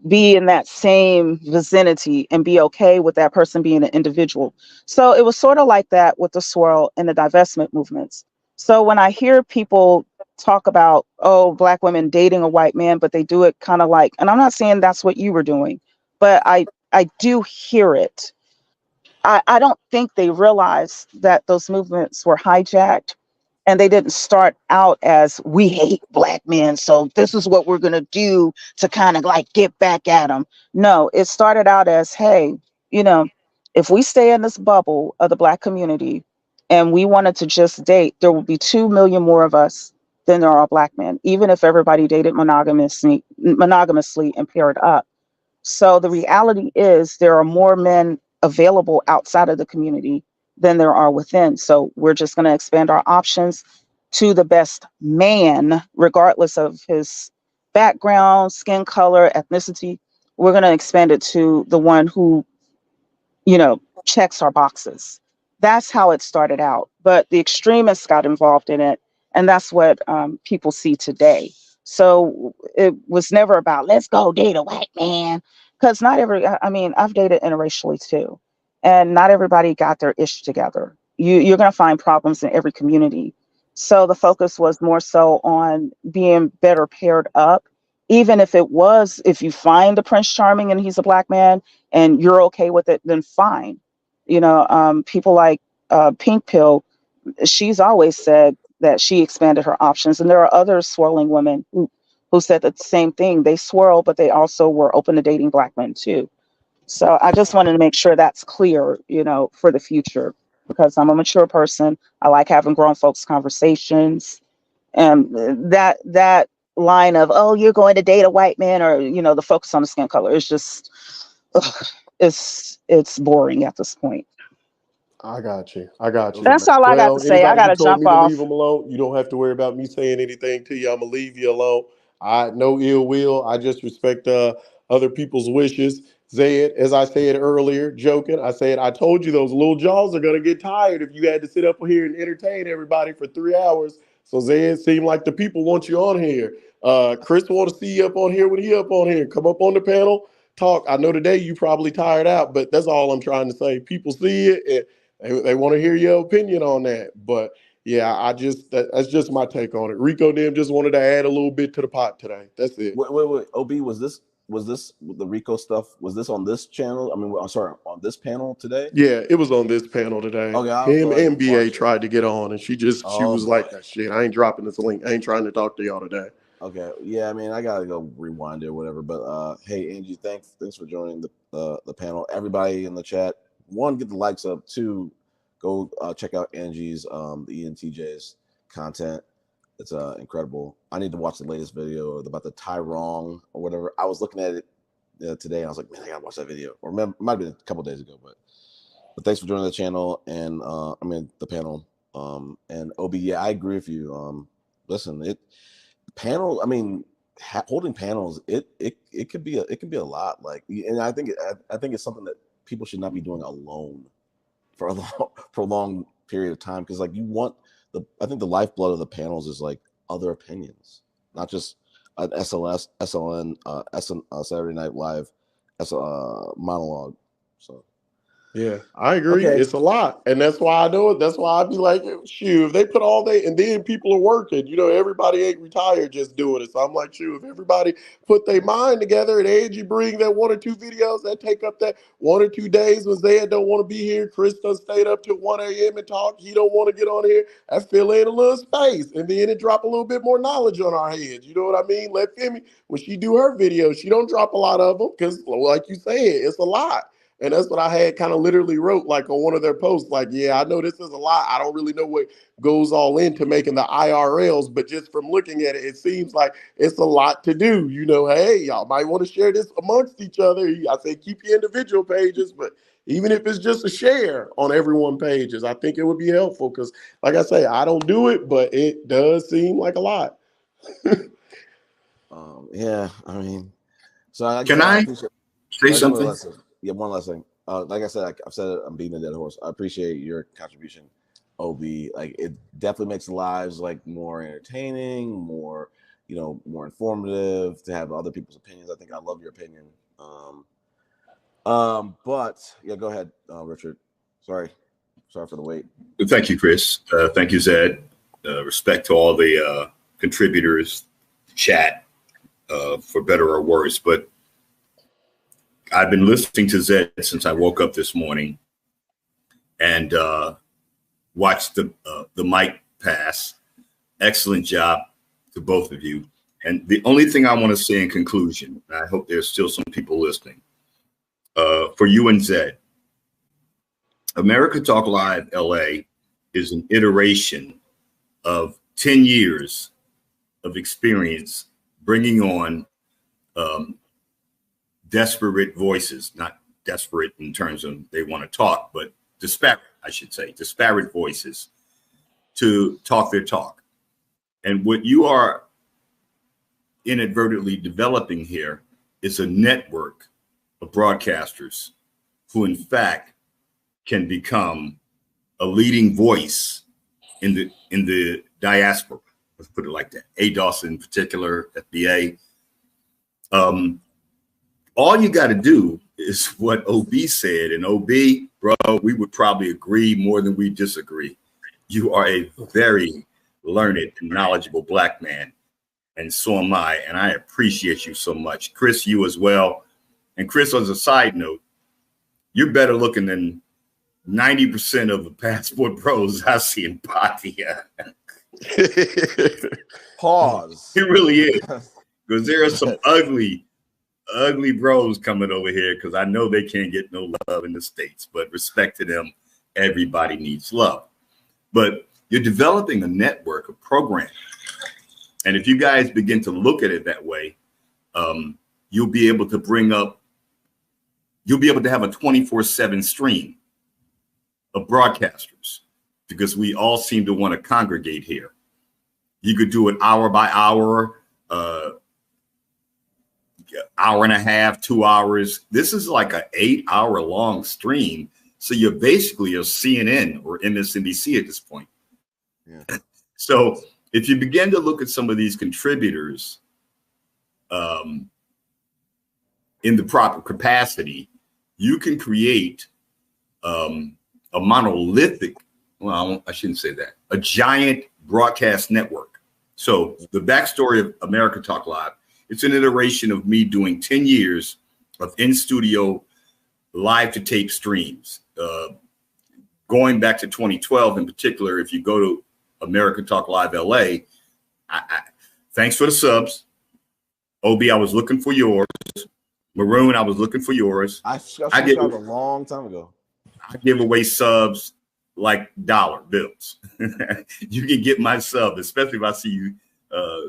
be in that same vicinity and be okay with that person being an individual? So it was sort of like that with the swirl and the divestment movements. So when I hear people talk about, oh, black women dating a white man, but they do it kind of like, and I'm not saying that's what you were doing, but I do hear it. I don't think they realized that those movements were hijacked and they didn't start out as we hate black men, so this is what we're going to do to kind of like get back at them. No, it started out as, hey, you know, if we stay in this bubble of the black community and we wanted to just date, there will be 2 million more of us than there are black men, even if everybody dated monogamously and paired up. So the reality is there are more men available outside of the community than there are within. So we're just going to expand our options to the best man, regardless of his background, skin color, ethnicity. We're going to expand it to the one who, you know, checks our boxes. That's how it started out. But the extremists got involved in it. And that's what people see today. So it was never about, let's go date a white man. Because not every, I mean, I've dated interracially too. And not everybody got their ish together. You're going to find problems in every community. So the focus was more so on being better paired up. Even if it was, if you find the Prince Charming and he's a black man, and you're okay with it, then fine. You know, people like Pink Pill, she's always said that she expanded her options. And there are other swirling women who said the same thing. They swirl, but they also were open to dating black men too. So I just wanted to make sure that's clear, for the future, because I'm a mature person. I like having grown folks conversations, and that line of, oh, you're going to date a white man, or the focus on the skin color is just, ugh, it's boring at this point. I got you. I got you. That's all I got to say. I Anybody got who to told jump me to leave off. them alone, you don't have to worry about me saying anything to you. I'm gonna leave you alone. I no ill will. I just respect other people's wishes. Zed, as I said earlier, joking, I said I told you those little jaws are gonna get tired if you had to sit up here and entertain everybody for 3 hours. So Zed, seemed like the people want you on here. Chris want to see you up on here when he up on here. Come up on the panel, talk. I know today you probably tired out, but that's all I'm trying to say. People see it. They want to hear your opinion on that. But yeah, that's just my take on it. Rico Dim just wanted to add a little bit to the pot today. That's it. Wait. OB, was this the Rico stuff? Was this on this channel? I mean, I'm sorry, on this panel today? Yeah, it was on this panel today. Okay, Him and BA tried to get on, and she was like, "Shit, I ain't dropping this link. I ain't trying to talk to y'all today." Okay, yeah, I mean, I gotta go rewind it or whatever. But hey, Angie, thanks for joining the panel. Everybody in the chat, one, get the likes up. Two, go check out Angie's the ENTJ's content. It's incredible. I need to watch the latest video about the Tyrone or whatever. I was looking at it today, and I was like, man, I gotta watch that video. Or it might have been a couple days ago, but thanks for joining the channel and the panel. And OB, yeah, I agree with you. Listen, panel. I mean, holding panels, it could be a lot. Like, and I think it's something that people should not be doing alone for a long period of time, because like I think the lifeblood of the panels is like other opinions, not just an SLN, Saturday Night Live monologue. So. Yeah, I agree. Okay. It's a lot. And that's why I do it. That's why I'd be like, shoot, if they put all day and then people are working, everybody ain't retired just doing it. So I'm like, shoot, if everybody put their mind together and Angie bring that 1 or 2 videos that take up that 1 or 2 days when Zed don't want to be here, Chris done stayed up till 1 a.m. and talk. He don't want to get on here. I fill in a little space. And then it drop a little bit more knowledge on our heads. You know what I mean? Let Femi, when she do her videos, she don't drop a lot of them because, like you said, it's a lot. And that's what I had kind of literally wrote like on one of their posts, like, yeah, I know this is a lot. I don't really know what goes all into making the IRLs, but just from looking at it, it seems like it's a lot to do. Hey, y'all might want to share this amongst each other. I say keep your individual pages, but even if it's just a share on everyone's pages, I think it would be helpful because, like I say, I don't do it, but it does seem like a lot. Yeah, I mean, so can I say something? Yeah, one last thing. Like I said, I've said it, I'm beating a dead horse. I appreciate your contribution, OB. Like, it definitely makes lives like more entertaining, more informative, to have other people's opinions. I think I love your opinion. But yeah, go ahead, Richard. Sorry for the wait. Thank you, Chris. Thank you, Zed. Respect to all the contributors, chat, for better or worse. But I've been listening to Zed since I woke up this morning and watched the mic pass. Excellent job to both of you. And the only thing I want to say in conclusion, and I hope there's still some people listening, for you and Zed, America Talk Live LA is an iteration of 10 years of experience bringing on desperate voices, not desperate in terms of they want to talk, but disparate voices to talk their talk. And what you are inadvertently developing here is a network of broadcasters who in fact can become a leading voice in the diaspora. Let's put it like that. ADOS in particular, FBA. All you got to do is what OB said. And OB, bro, we would probably agree more than we disagree. You are a very learned and knowledgeable Black man. And so am I. And I appreciate you so much. Chris, you as well. And Chris, as a side note, you're better looking than 90% of the Passport Bros I see in Patia. Pause. It really is. Because there are some ugly ugly bros coming over here because I know they can't get no love in the States, but respect to them. Everybody needs love. But you're developing a network of programming. And if you guys begin to look at it that way, you'll be able to have a 24/7 stream of broadcasters because we all seem to want to congregate here. You could do it hour by hour, hour and a half, 2 hours. This is like an 8-hour long stream. So you're basically a CNN or MSNBC at this point. Yeah. So if you begin to look at some of these contributors in the proper capacity, you can create a monolithic, well, I shouldn't say that, a giant broadcast network. So the backstory of America Talk Live, it's an iteration of me doing 10 years of in-studio live to tape streams. Going back to 2012 in particular, if you go to America Talk Live LA, thanks for the subs. Obi, I was looking for yours. Maroon, I was looking for yours. I did a long time ago. I give away subs like dollar bills. You can get my sub, especially if I see you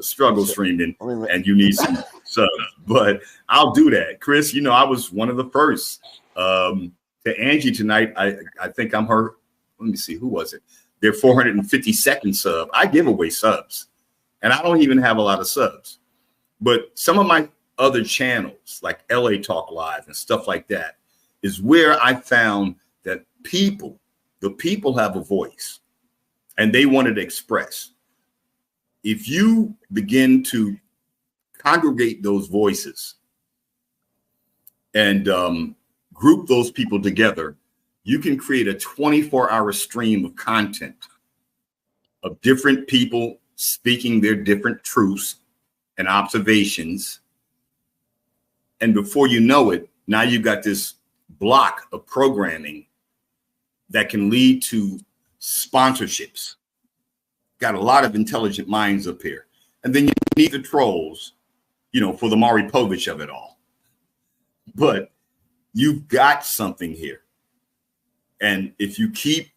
struggle streaming and you need some subs. But I'll do that. Chris, you know, I was one of the first. To Angie tonight, I think I'm her. Let me see, who was it? Their 452nd sub. I give away subs, and I don't even have a lot of subs. But some of my other channels, like LA Talk Live and stuff like that, is where I found that the people have a voice, and they wanted to express. If you begin to congregate those voices and group those people together, you can create a 24-hour stream of content of different people speaking their different truths and observations. And before you know it, now you've got this block of programming that can lead to sponsorships. Got a lot of intelligent minds up here. And then you need the trolls, you know, for the Maury Povich of it all. But you've got something here. And if you keep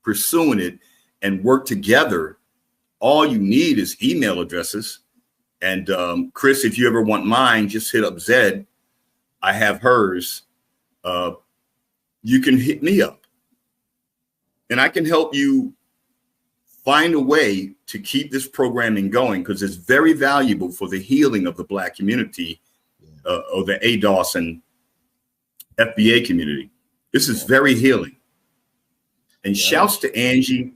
pursuing it and work together, all you need is email addresses. And Chris, if you ever want mine, just hit up Zed. I have hers. You can hit me up. And I can help you find a way to keep this programming going because it's very valuable for the healing of the Black community or the ADOS and FBA community. This is very healing. And shouts to Angie,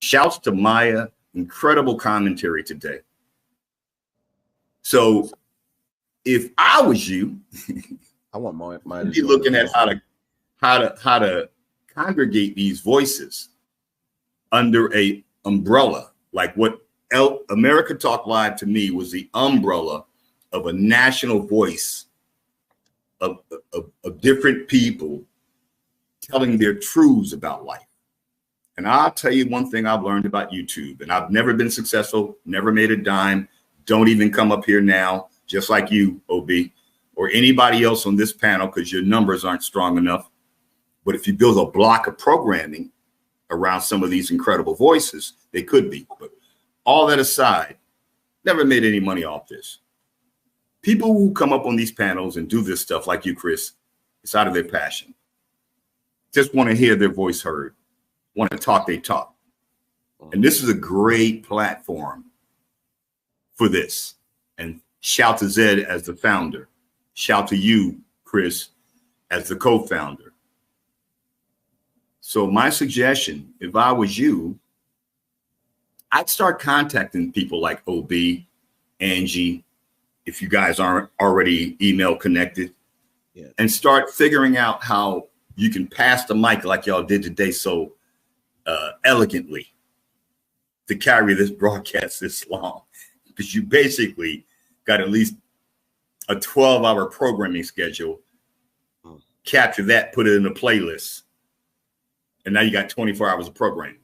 shouts to Maya, incredible commentary today. So if I was you, I want Maya to be looking at how to congregate these voices under a umbrella, like what America Talk Live to me was the umbrella of a national voice of different people telling their truths about life. And I'll tell you one thing I've learned about YouTube, and I've never been successful, never made a dime, don't even come up here now, just like you, OB, or anybody else on this panel, because your numbers aren't strong enough. But if you build a block of programming around some of these incredible voices, they could be. But all that aside, never made any money off this. People who come up on these panels and do this stuff like you, Chris, it's out of their passion. Just want to hear their voice heard, want to talk, they talk. And this is a great platform for this. And shout to Zed as the founder. Shout to you, Chris, as the co-founder. So my suggestion, if I was you, I'd start contacting people like OB, Angie, if you guys aren't already email connected, and start figuring out how you can pass the mic like y'all did today so elegantly to carry this broadcast this long, because you basically got at least a 12-hour programming schedule, capture that, put it in a playlist, and now you got 24 hours of programming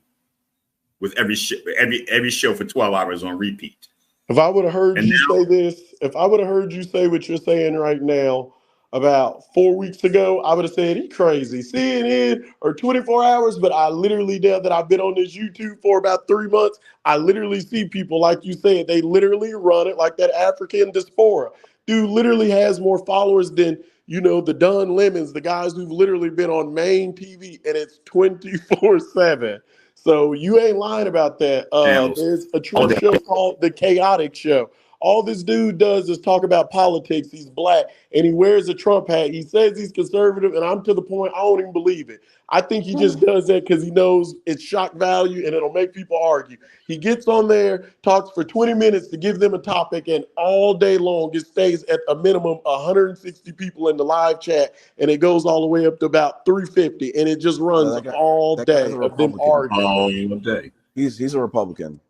with every show for 12 hours on repeat. If I would have heard And you say this, if I would have heard you say what you're saying right now about 4 weeks ago, I would have said he crazy. CNN or 24 hours, but I literally, now that I've been on this YouTube for about 3 months, I literally see people, like you said, they literally run it like that African diaspora. Dude literally has more followers than, you know, the Don Lemons, the guys who've literally been on main TV, and it's 24/7. So you ain't lying about that. channels There's a all true day. show called The Chaotic Show. All this dude does is talk about politics. He's black and he wears a Trump hat. He says he's conservative, and I'm to the point I don't even believe it. I think he just does that because he knows it's shock value and it'll make people argue. He gets on there, talks for 20 minutes to give them a topic, and all day long it stays at a minimum 160 people in the live chat, and it goes all the way up to about 350, and it just runs all that day guy's a of them Republican. arguing. All day. He's a Republican.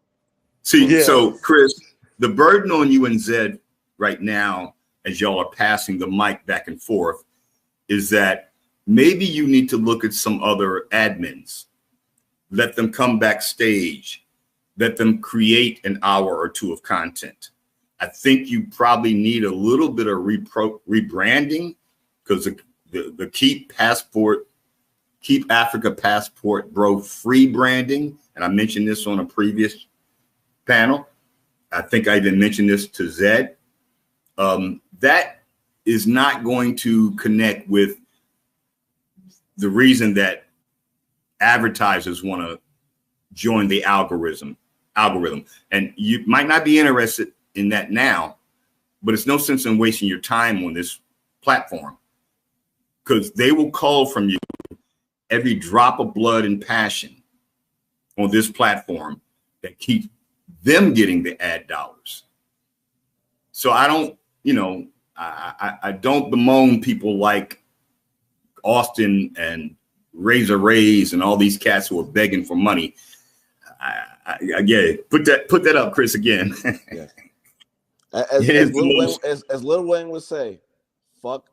See, Yeah. so Chris, the burden on you and Zed right now, as y'all are passing the mic back and forth, is that maybe you need to look at some other admins. Let them come backstage. Let them create an hour or two of content. I think you probably need a little bit of rebranding, because the Keep Africa Passport Bro free branding, and I mentioned this on a previous panel. I think I even mentioned this to Zed. That is not going to connect with the reason that advertisers want to join the algorithm. And you might not be interested in that now, but it's no sense in wasting your time on this platform, because they will call from you every drop of blood and passion on this platform that keeps them getting the ad dollars. So I don't, I don't bemoan people like Austin and Razor Rays and all these cats who are begging for money. I get it. Put that up, Chris, again. Yeah. As Lil Wayne would say, fuck,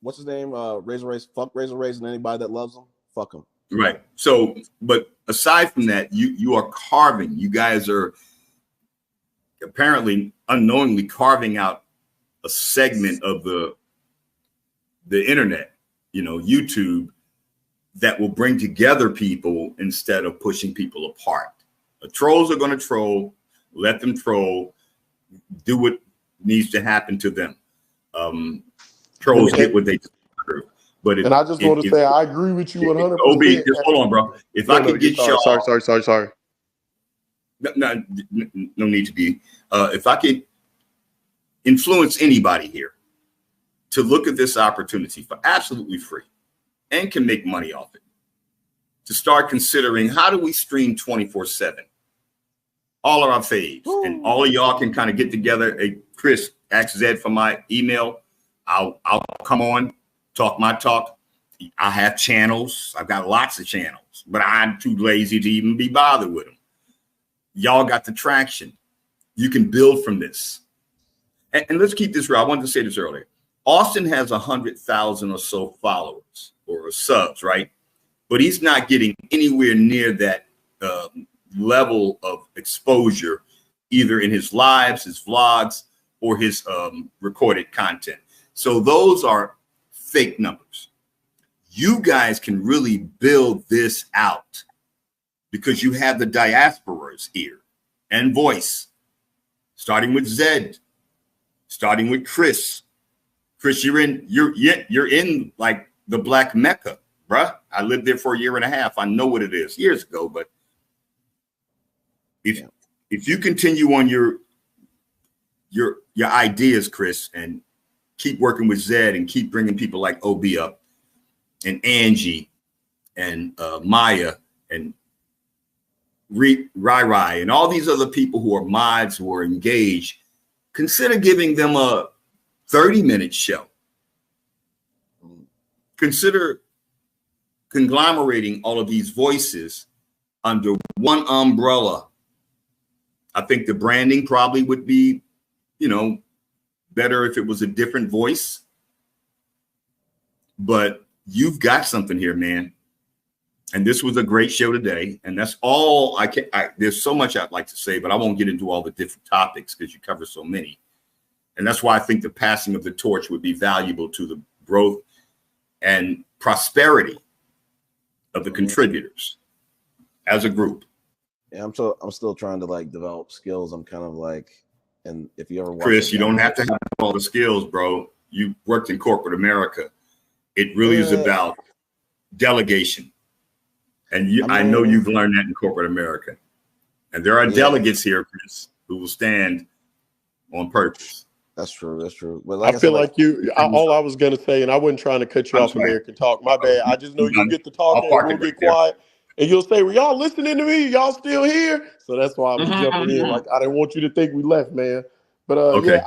what's his name? Razor Rays. Fuck Razor Rays and anybody that loves them. Fuck them. Right. So, but aside from that, you are carving. You guys are apparently unknowingly carving out a segment of the internet, YouTube, that will bring together people instead of pushing people apart. The trolls are going to troll. Let them troll. Do what needs to happen to them. Trolls get what they deserve. And I just want to say I agree with you 100%. OB, just hold on, bro. If I could get y'all, sorry. No need to be. If I could influence anybody here to look at this opportunity for absolutely free and can make money off it, to start considering how do we stream 24/7, all of our faves. Ooh. And all of y'all can kind of get together. Hey, Chris, ask Zed for my email. I'll come on, talk my talk. I have channels. I've got lots of channels, but I'm too lazy to even be bothered with them. Y'all got the traction. You can build from this. And let's keep this real. I wanted to say this earlier. Austin has 100,000 or so followers or subs, right? But he's not getting anywhere near that level of exposure, either in his lives, his vlogs, or his recorded content. So those are fake numbers. You guys can really build this out because you have the diaspora's ear and voice, starting with Zed, starting with Chris. Chris, you're in like the Black Mecca, bruh. I lived there for a year and a half. I know what it is, years ago. But if you continue on your ideas, Chris, and keep working with Zed and keep bringing people like OB up and Angie and Maya and Rai and all these other people who are mods, who are engaged, consider giving them a 30-minute show. Consider conglomerating all of these voices under one umbrella. I think the branding probably would be, better if it was a different voice. But you've got something here, man. And this was a great show today. And that's all there's so much I'd like to say, but I won't get into all the different topics because you cover so many. And that's why I think the passing of the torch would be valuable to the growth and prosperity of the contributors as a group. Yeah, I'm still trying to like develop skills. I'm kind of like, and if you ever watch Chris, you don't have to have all the skills, bro. You worked in corporate America. It really is about delegation. And I know you've learned that in corporate America. And there are delegates here, Chris, who will stand on purpose. That's true. That's true. But I feel like all I was going to say, and I wasn't trying to cut you off, American Talk. My bad. I just know you'll get to talking and we'll get quiet. And you'll say, well, y'all listening to me? Y'all still here? So that's why I was jumping in. Like, I didn't want you to think we left, man. But yeah,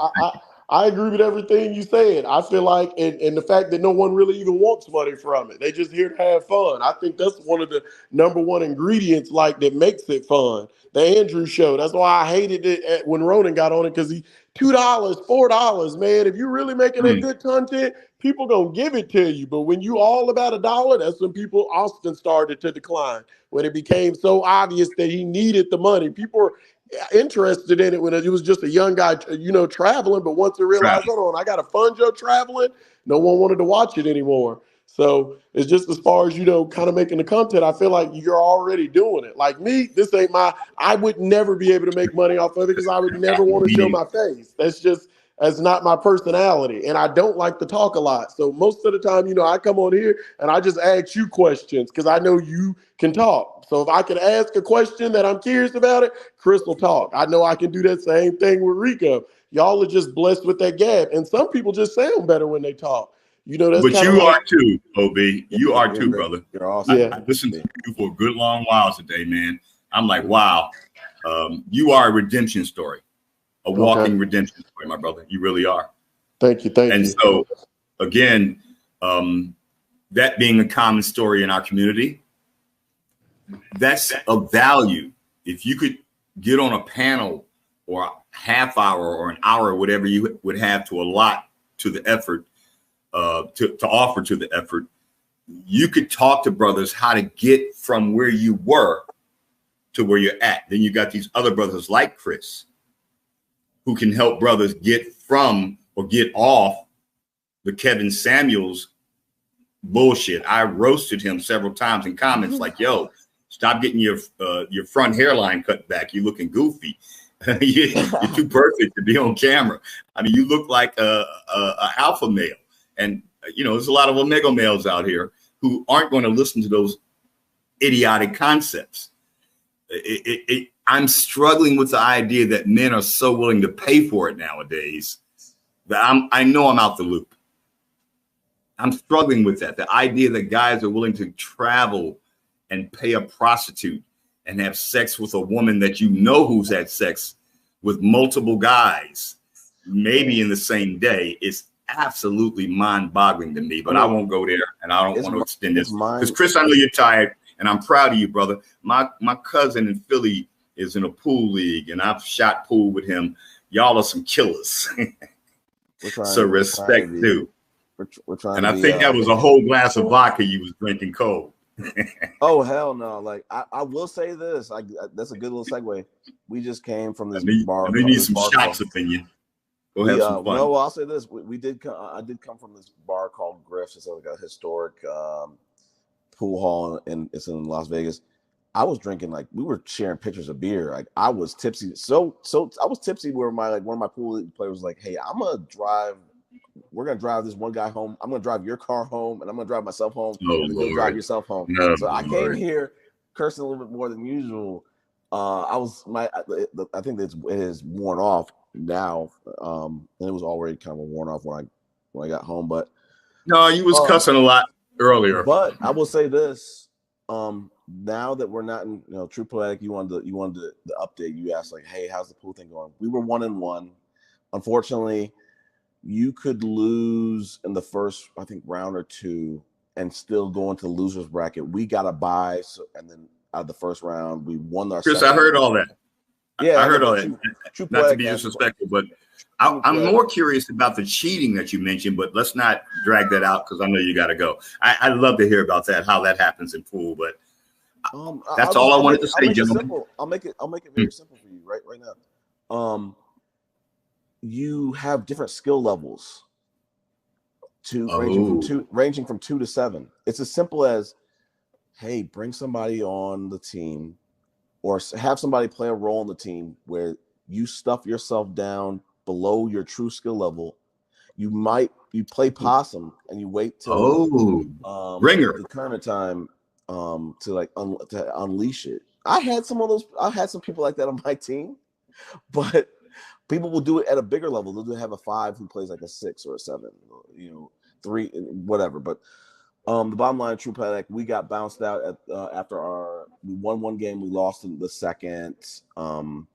I agree with everything you said. I feel like, and the fact that no one really even wants money from it. They just here to have fun. I think that's one of the number one ingredients, like, that makes it fun. The Andrew Show. That's why I hated it when Ronan got on it, because he $2, $4, man. If you're really making that good content, people gonna give it to you. But when you all about $1, that's when people Austin started to decline. When it became so obvious that he needed the money, people were interested in it when it was just a young guy, traveling. But once they realized, hold on, I got to fund your traveling, no one wanted to watch it anymore. So it's just as far as, kind of making the content, I feel like you're already doing it. Like me, this ain't I would never be able to make money off of it because I would never want to show my face. That's not my personality. And I don't like to talk a lot. So most of the time, I come on here and I just ask you questions because I know you can talk. So if I can ask a question that I'm curious about it, Chris will talk. I know I can do that same thing with Rico. Y'all are just blessed with that gap. And some people just sound better when they talk. That's but you are too, OB. You are too, brother. You're awesome. I listened to you for a good long while today, man. I'm like, wow. You are a redemption story, a walking redemption story, my brother. You really are. Thank you. And so, again, that being a common story in our community, that's of value. If you could get on a panel or a half hour or an hour, whatever you would have to allot to the effort, to offer to the effort, you could talk to brothers how to get from where you were to where you're at. Then you got these other brothers like Chris who can help brothers get from or get off the Kevin Samuels bullshit. I roasted him several times in comments like, yo, stop getting your front hairline cut back. You're looking goofy. You're too perfect to be on camera. I mean, you look like a alpha male. And, there's a lot of omega males out here who aren't going to listen to those idiotic concepts. I'm struggling with the idea that men are so willing to pay for it nowadays that I know I'm out the loop. I'm struggling with that. The idea that guys are willing to travel and pay a prostitute and have sex with a woman that who's had sex with multiple guys, maybe in the same day, is absolutely mind-boggling to me. But I won't go there, and I don't want to extend this because Chris, I know you're tired, and I'm proud of you, brother. My cousin in Philly is in a pool league, and I've shot pool with him. Y'all are some killers. So respect too. And I think that was a whole glass of vodka you was drinking cold. Oh hell no! Like I will say this. That's a good little segue. We just came from this bar. We need some shots up in you. Go have some fun. No, I'll say this. We did. I did come from this bar called Griff's. It's like a historic pool hall, and it's in Las Vegas. I was drinking, like, we were sharing pictures of beer. Like, I was tipsy. So I was tipsy where one of my pool players was like, "Hey, I'm gonna drive. We're gonna drive this one guy home. I'm gonna drive your car home, and I'm gonna drive myself home. And you'll drive yourself home." So I came here cursing a little bit more than usual. I think it has worn off now, and it was already kind of worn off when I got home. But no, you was cussing a lot earlier. But I will say this: now that we're not in, True Poetic, you wanted the update. You asked, like, "Hey, how's the pool thing going?" We were 1-1. Unfortunately, you could lose in the first, I think, round or two, and still go into the losers bracket. We got a bye, and then out of the first round, we won our. Chris, I heard all that. Yeah, I heard all that. Not to be disrespectful, but I'm more curious about the cheating that you mentioned. But let's not drag that out because I know you got to go. I'd love to hear about that, how that happens in pool. But That's all I wanted to say, gentlemen. I'll make it very simple for you right now. You have different skill levels ranging from 2 to 7. It's as simple as, hey, bring somebody on the team or have somebody play a role in the team where you stuff yourself down below your true skill level. You play possum and you wait till ringer the tournament time to unleash it. I had some people like that on my team, but people will do it at a bigger level. They'll have a 5 who plays like a 6 or a 7, 3, whatever. But the bottom line, True Panic, we got bounced out after we won one game, we lost in the second, and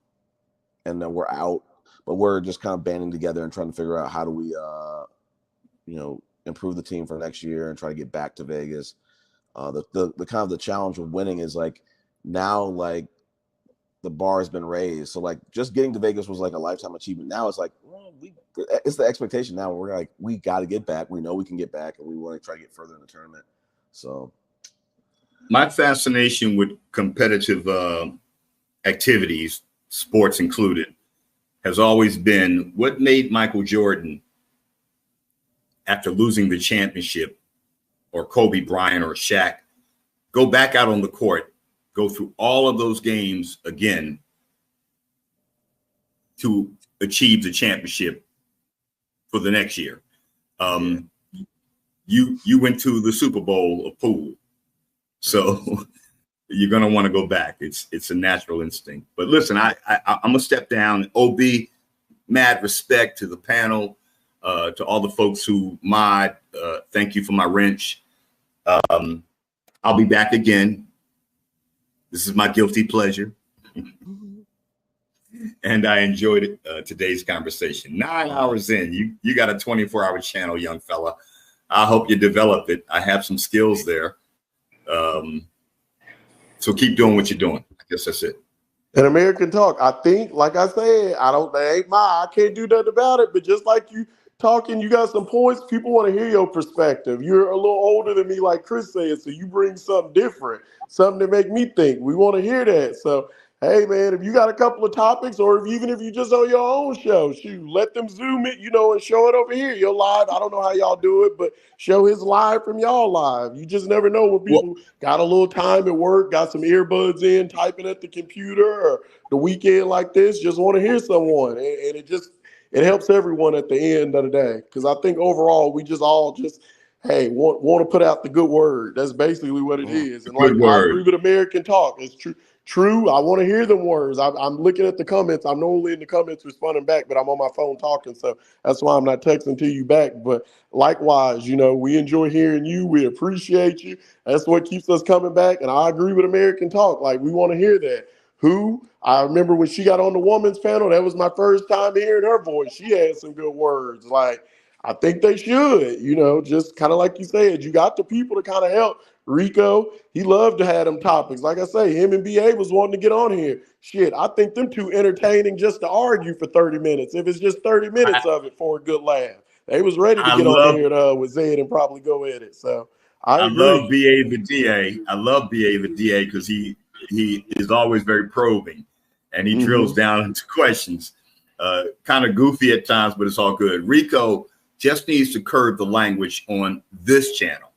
then we're out. But we're just kind of banding together and trying to figure out how do we, improve the team for next year and try to get back to Vegas. The kind of the challenge of winning is like now, like the bar has been raised. So like just getting to Vegas was like a lifetime achievement. Now it's like, it's the expectation now. We're like, we got to get back. We know we can get back, and we want to try to get further in the tournament. So my fascination with competitive activities, sports included, has always been what made Michael Jordan, after losing the championship, or Kobe Bryant or Shaq, go back out on the court, go through all of those games again to achieve the championship for the next year. You went to the Super Bowl of pool, so you're gonna want to go back. It's a natural instinct. But listen, I'm gonna step down. OB, mad respect to the panel, to all the folks who mod. Thank you for my wrench. I'll be back again. This is my guilty pleasure. And I enjoyed it, today's conversation. 9 hours in, you got a 24-hour channel, young fella. I hope you develop it. I have some skills there. So keep doing what you're doing. I guess that's it. And American Talk, I think, like I said, I can't do nothing about it, but just like you talking, you got some points. People want to hear your perspective. You're a little older than me, like Chris said, so you bring something different, something to make me think. We want to hear that. So, hey, man, if you got a couple of topics, or even if you just on your own show, shoot, let them Zoom it, and show it over here. You're live. I don't know how y'all do it, but show his live from y'all live. You just never know when people got a little time at work, got some earbuds in, typing at the computer, or the weekend like this, just want to hear someone. And it helps everyone at the end of the day, because I think overall we just all want to put out the good word. That's basically what it is. And like I agree with American Talk. It's true. I want to hear them words. I'm looking at the comments. I'm normally in the comments responding back, but I'm on my phone talking, so that's why I'm not texting to you back. But likewise, we enjoy hearing you. We appreciate you. That's what keeps us coming back. And I agree with American Talk. Like, we want to hear that. I remember when she got on the women's panel, that was my first time hearing her voice. She had some good words. Like, I think they should, just kind of like you said, you got the people to kind of help. Rico, he loved to have them topics. Like I say, him and BA was wanting to get on here. Shit, I think them two entertaining just to argue for 30 minutes. If it's just 30 minutes of it for a good laugh. They was ready to get on here with Zed and probably go at it. So I agree. Love BA the DA. I love BA the DA because he is always very probing, and he drills down into questions. Kind of goofy at times, but it's all good. Rico just needs to curb the language on this channel,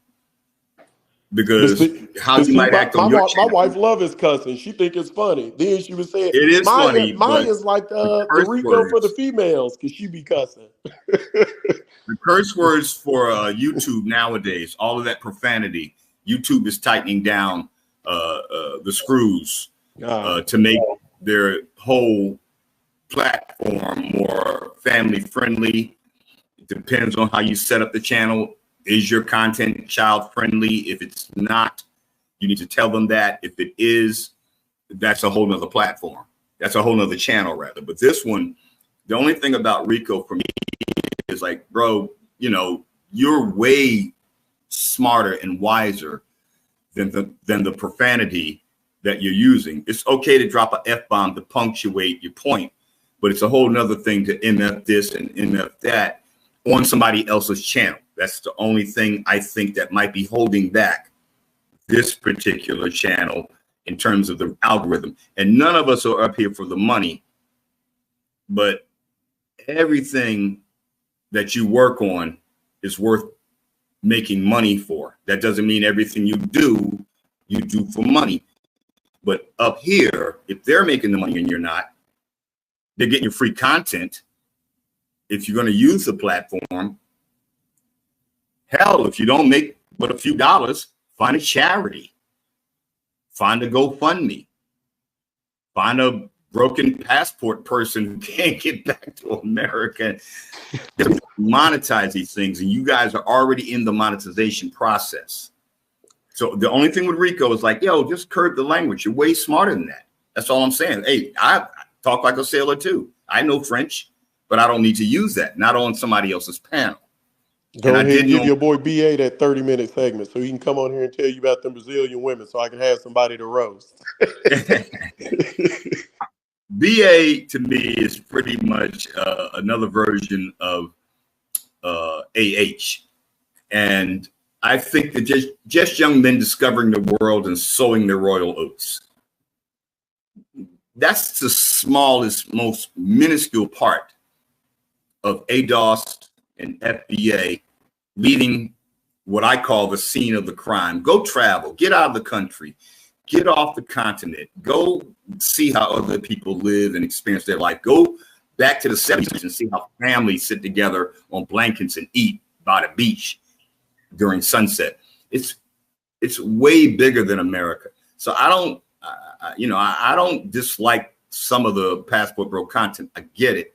because how you might act on your channel. My wife loves his cussing. She think it's funny. Then she was saying, it is funny. Maya's like the Rico for the females, because she be cussing. The curse words for YouTube nowadays, all of that profanity, YouTube is tightening down the screws to make their whole platform more family friendly. It depends on how you set up the channel. Is your content child friendly? If it's not, you need to tell them that. If it is, that's a whole nother platform. That's a whole nother channel rather. But this one, the only thing about Rico for me is like, bro, you're way smarter and wiser than the profanity that you're using. It's okay to drop an F-bomb to punctuate your point, but it's a whole nother thing to MF this and MF that on somebody else's channel. That's the only thing I think that might be holding back this particular channel, in terms of the algorithm. And none of us are up here for the money, but everything that you work on is worth making money for. That doesn't mean everything you do for money. But up here, if they're making the money and you're not, they're getting your free content. If you're going to use the platform, hell, if you don't make but a few dollars, find a charity, find a GoFundMe, find a broken passport person who can't get back to America. Monetize these things, and you guys are already in the monetization process. So the only thing with Rico is like, yo, just curb the language. You're way smarter than that. That's all I'm saying. Hey, I talk like a sailor too. I know French, but I don't need to use that. Not on somebody else's panel. Go ahead and give your boy BA that 30-minute segment so he can come on here and tell you about them Brazilian women so I can have somebody to roast. BA to me is pretty much another version of AH. And I think that just young men discovering the world and sowing their royal oats. That's the smallest, most minuscule part of ADOS and FBA leading what I call the scene of the crime. Go travel, get out of the country, get off the continent, go see how other people live and experience their life. Go back to the 70s and see how families sit together on blankets and eat by the beach during sunset. It's way bigger than America. So I don't dislike some of the Passport Bro content. I get it.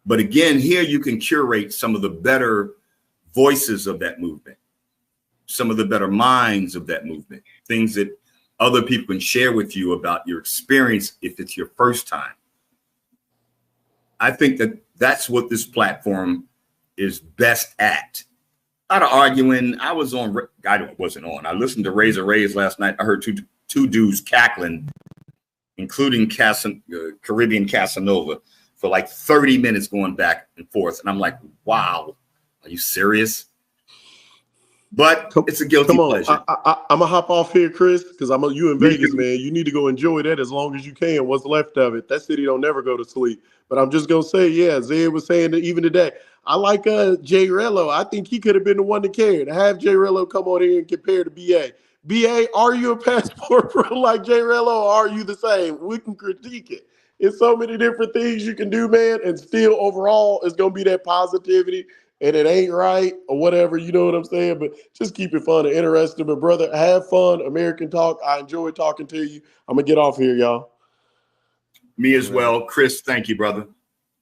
But again, here you can curate some of the better voices of that movement, some of the better minds of that movement, things that other people can share with you about your experience if it's your first time. I think that that's what this platform is best at. A lot of arguing. I wasn't on. I listened to Razor Rays last night. I heard two dudes cackling, including Caribbean Casanova, for like 30 minutes going back and forth. And I'm like, wow, are you serious? But it's a guilty pleasure. I'm going to hop off here, Chris, because you in Vegas, man. You need to go enjoy that as long as you can, what's left of it. That city don't never go to sleep. But I'm just going to say, yeah, Zed was saying that even today, I like Jay Rello. I think he could have been the one to carry. To have Jay Rello come on here and compare to BA. BA, are you a Passport Bro like Jay Rello, or are you the same? We can critique it. It's so many different things you can do, man, and still overall it's going to be that positivity, and it ain't right or whatever, you know what I'm saying? But just keep it fun and interesting. But, brother, have fun. American Talk, I enjoyed talking to you. I'm going to get off here, y'all. Me as well. Chris, thank you, brother.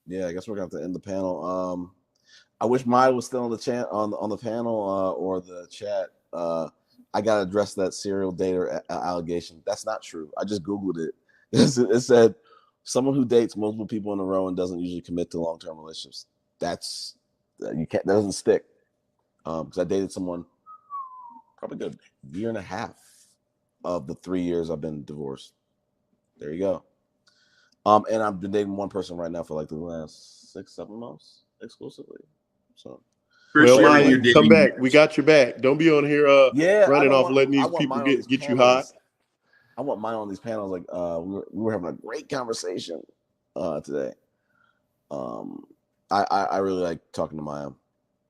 Yeah, I guess we're going to have to end the panel. I wish Maya was still on the panel or the chat. I got to address that serial dater allegation. That's not true. I just Googled it. It said, someone who dates multiple people in a row and doesn't usually commit to long-term relationships. That doesn't stick. Because I dated someone probably a year and a half of the 3 years I've been divorced. There you go. And I've been dating one person right now for like the last 6-7 months exclusively. So, well, Maya, come back. We got your back. Don't be on here running off, letting these people get you hot. I want mine on these panels. Like we were having a great conversation today. I really like talking to Maya.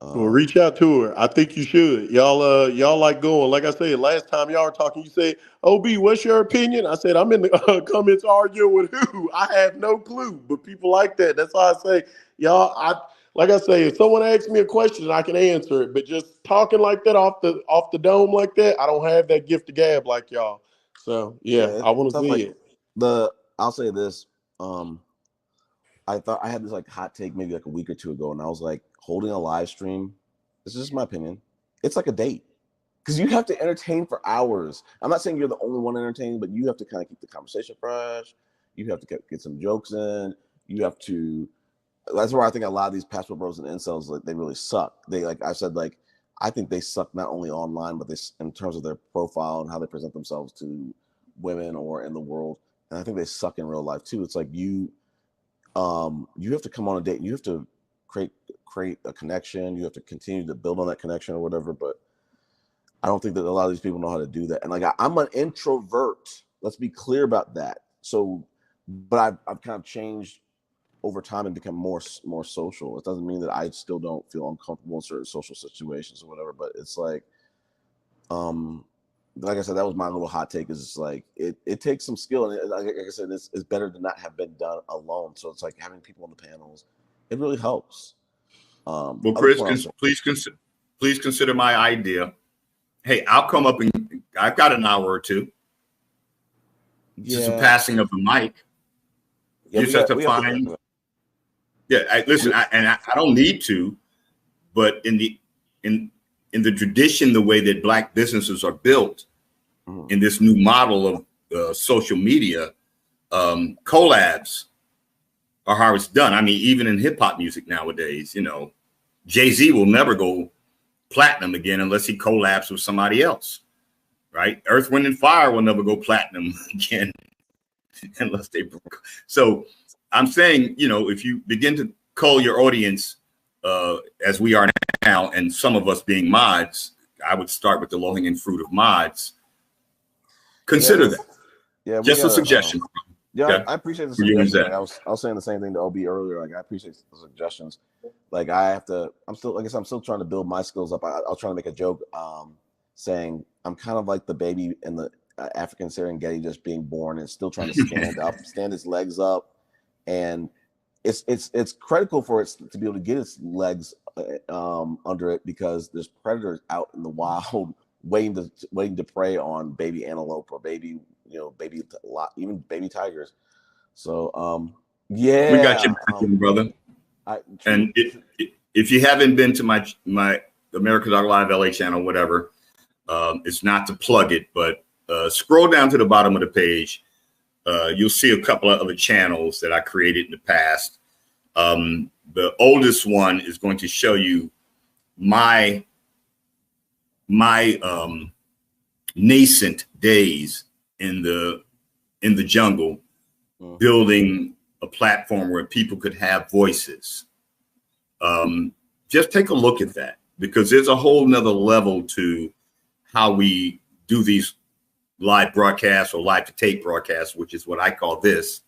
Well, reach out to her. I think you should. Y'all like going. Like I said, last time y'all were talking, you said, "OB, what's your opinion?" I said, "I'm in the comments arguing with who? I have no clue." But people like that. That's why I say, y'all. Like I say, if someone asks me a question, I can answer it. But just talking like that off the dome like that, I don't have that gift of gab like y'all. So yeah, I want to see it. I'll say this. I thought I had this like hot take maybe like a week or two ago, and I was like, holding a live stream, this is just my opinion, it's like a date. Because you have to entertain for hours. I'm not saying you're the only one entertaining, but you have to kind of keep the conversation fresh. You have to get some jokes in. You have to. That's where I think a lot of these Passport Bros and incels, like, they really suck. They, like I said, like, I think they suck not only online, but they, in terms of their profile and how they present themselves to women or in the world. And I think they suck in real life too. It's like you have to come on a date. You have to create a connection. You have to continue to build on that connection or whatever. But I don't think that a lot of these people know how to do that. And like I'm an introvert. Let's be clear about that. So, but I've kind of changed over time and become more social. It doesn't mean that I still don't feel uncomfortable in certain social situations or whatever. But it's like I said, that was my little hot take. Is it's like it takes some skill, and like I said, it's better to not have been done alone. So it's like having people on the panels, it really helps. Well, Chris, please consider my idea. Hey, I'll come up and I've got an hour or two. Yeah. Just a passing of the mic. Yeah, you just have to find. Yeah, listen, I don't need to, but in the tradition, the way that Black businesses are built in this new model of social media, collabs are how it's done. I mean, even in hip hop music nowadays, you know, Jay-Z will never go platinum again unless he collabs with somebody else, right? Earth, Wind, and Fire will never go platinum again unless they broke. So I'm saying, you know, if you begin to cull your audience as we are now, and some of us being mods, I would start with the low-hanging fruit of mods. Consider that. Yeah, just a suggestion. I appreciate the suggestion. Like I was saying the same thing to OB earlier. Like I appreciate the suggestions. Like I'm still trying to build my skills up. I was trying to make a joke saying I'm kind of like the baby in the African Serengeti just being born and still trying to stand its legs up, and it's critical for it to be able to get its legs under it, because there's predators out in the wild waiting to prey on baby antelope or baby tigers. So yeah, we got you, brother. And if you haven't been to my America Live LA channel, whatever, it's not to plug it, but scroll down to the bottom of the page. You'll see a couple of other channels that I created in the past. The oldest one is going to show you my nascent days in the jungle, building a platform where people could have voices. Just take a look at that, because there's a whole nother level to how we do these live broadcasts or live to tape broadcasts, which is what I call this.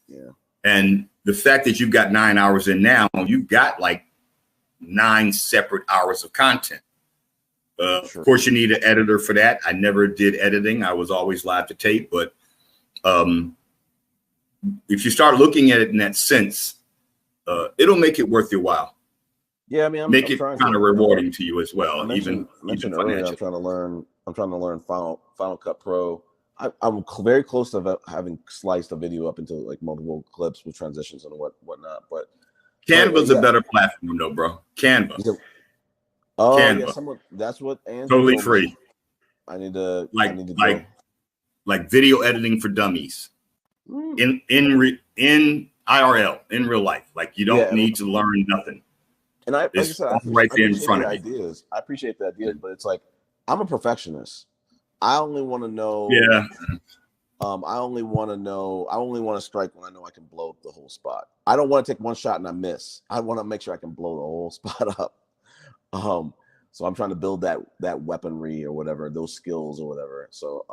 Yeah. And the fact that you've got 9 hours in now, you've got like 9 separate hours of content. Sure. Of course, you need an editor for that. I never did editing. I was always live to tape. But if you start looking at it in that sense, it'll make it worth your while. Yeah, I mean, I'm it kind of rewarding to you as well. Mentioned earlier, I'm trying to learn Final Cut Pro. I'm very close to having sliced a video up into like multiple clips with transitions and whatnot. But Canva's a better platform, though, bro. Canva. Canva. That's what Andrew totally free. I need to like video editing for dummies in IRL, in real life. Like you don't need to learn nothing. And I right there in front of you. I appreciate the ideas, but it's like I'm a perfectionist. I only want to know. Yeah. I only want to strike when I know I can blow up the whole spot. I don't want to take one shot and I miss. I want to make sure I can blow the whole spot up. So I'm trying to build that weaponry or whatever, those skills or whatever. So,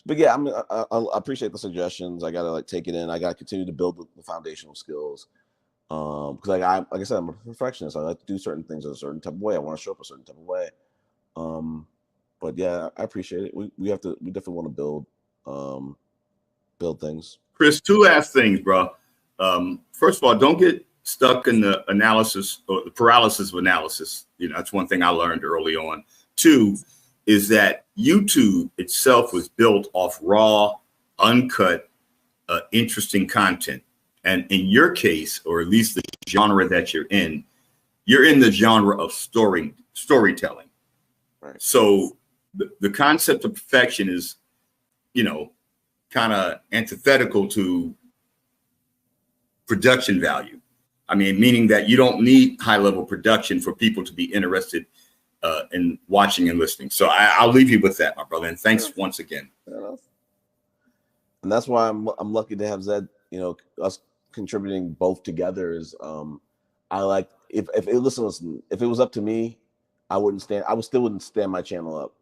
but yeah, I appreciate the suggestions. I gotta take it in. I gotta continue to build the foundational skills. Because like I said, I'm a perfectionist. I like to do certain things in a certain type of way. I want to show up a certain type of way. But yeah, I appreciate it. We definitely want to build things. Chris, 2 last things, bro. First of all, don't get stuck in the analysis or the paralysis of analysis. You know, that's one thing I learned early on. 2 is that YouTube itself was built off raw, uncut, interesting content. And in your case, or at least the genre that you're in the genre of storytelling. Right. So the concept of perfection is, you know, kind of antithetical to production value. I mean, meaning that you don't need high level production for people to be interested in watching and listening. So I'll leave you with that, my brother. And thanks once again. And that's why I'm lucky to have Zed, you know, us contributing both together is I like if it was up to me, I still wouldn't stand my channel up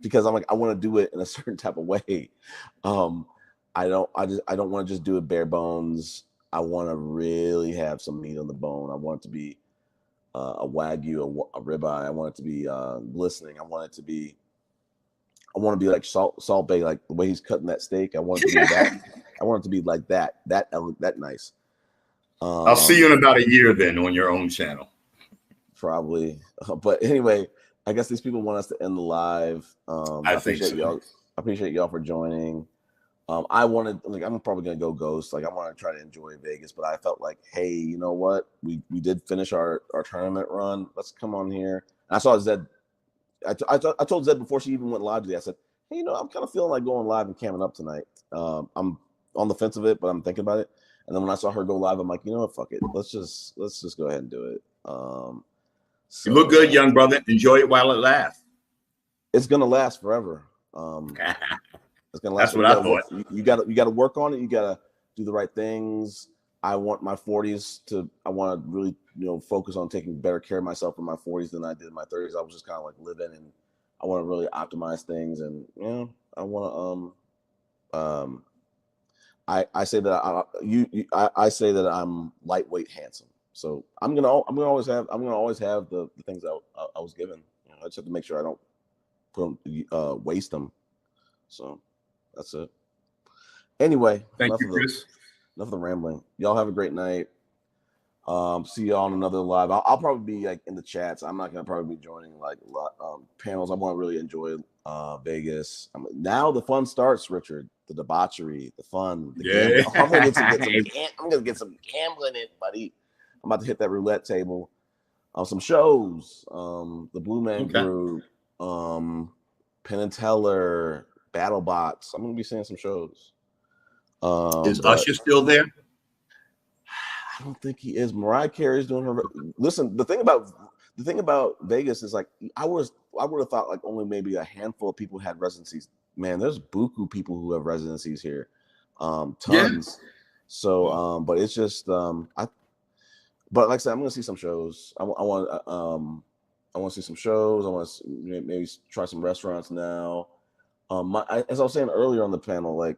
because I'm like, I want to do it in a certain type of way. I don't want to just do it bare bones. I want to really have some meat on the bone. I want it to be a Wagyu, a ribeye. I want it to be glistening. I want to be like Salt Bae, like the way he's cutting that steak. I want it to be that. I want it to be like that nice. I'll see you in about a year then on your own channel. Probably. But anyway, I guess these people want us to end the live. I appreciate y'all. I appreciate y'all for joining. I'm probably gonna go ghost. Like I want to try to enjoy Vegas, but I felt like, hey, you know what? We did finish our tournament run. Let's come on here. And I saw Zed. I told Zed before she even went live today. I said, hey, you know, I'm kind of feeling like going live and camming up tonight. I'm on the fence of it, but I'm thinking about it. And then when I saw her go live, I'm like, you know what? Fuck it. Let's just go ahead and do it. So, you look good, young brother. Enjoy it while it lasts. It's gonna last forever. It's gonna last. That's what I thought. You got to work on it. You got to do the right things. I want my 40s to. I want to really, focus on taking better care of myself in my 40s than I did in my 30s. I was just kind of like living, and I want to really optimize things. And I want to. I say that I say that I'm lightweight, handsome. So I'm gonna always have the things I was given. I just have to make sure I don't put them, waste them. So that's it. Anyway, thank you, Chris. Enough of the rambling. Y'all have a great night. See y'all on another live. I'll probably be like in the chats. I'm not gonna probably be joining like panels. I want to really enjoy Vegas. Now the fun starts, Richard. The debauchery, the fun. The I'm gonna get some gambling in, buddy. I'm about to hit that roulette table. Some shows. The Blue Man Group. Penn and Teller. BattleBots. I'm gonna be seeing some shows. Is Usher still there? I don't think he is. Mariah Carey's doing her. Listen, the thing about Vegas is like I would have thought like only maybe a handful of people had residencies. Man, there's buku people who have residencies here, tons. Yeah. So, but it's just but like I said, I'm gonna see some shows. I want to see some shows. I want to maybe try some restaurants now. As I was saying earlier on the panel, like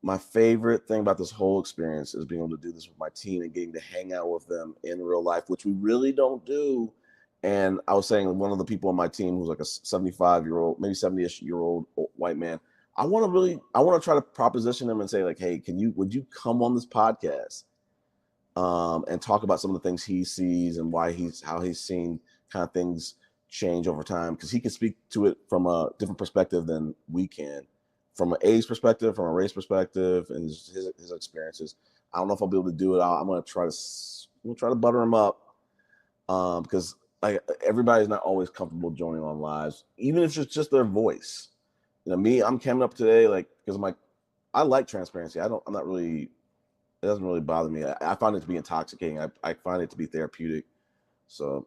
my favorite thing about this whole experience is being able to do this with my team and getting to hang out with them in real life, which we really don't do. And I was saying one of the people on my team who's like a 75-year-old, maybe 70-ish-year-old white man, I want to try to proposition him and say like, hey, would you come on this podcast and talk about some of the things he sees and how he's seen kind of things change over time, because he can speak to it from a different perspective than we can, from an age perspective, from a race perspective, and his experiences. I don't know if I'll be able to do it. I'm gonna try to butter him up, because like everybody's not always comfortable joining on lives, even if it's just their voice. Me, I'm coming up today like because I'm like, I like transparency. It doesn't really bother me. I find it to be intoxicating. I find it to be therapeutic. So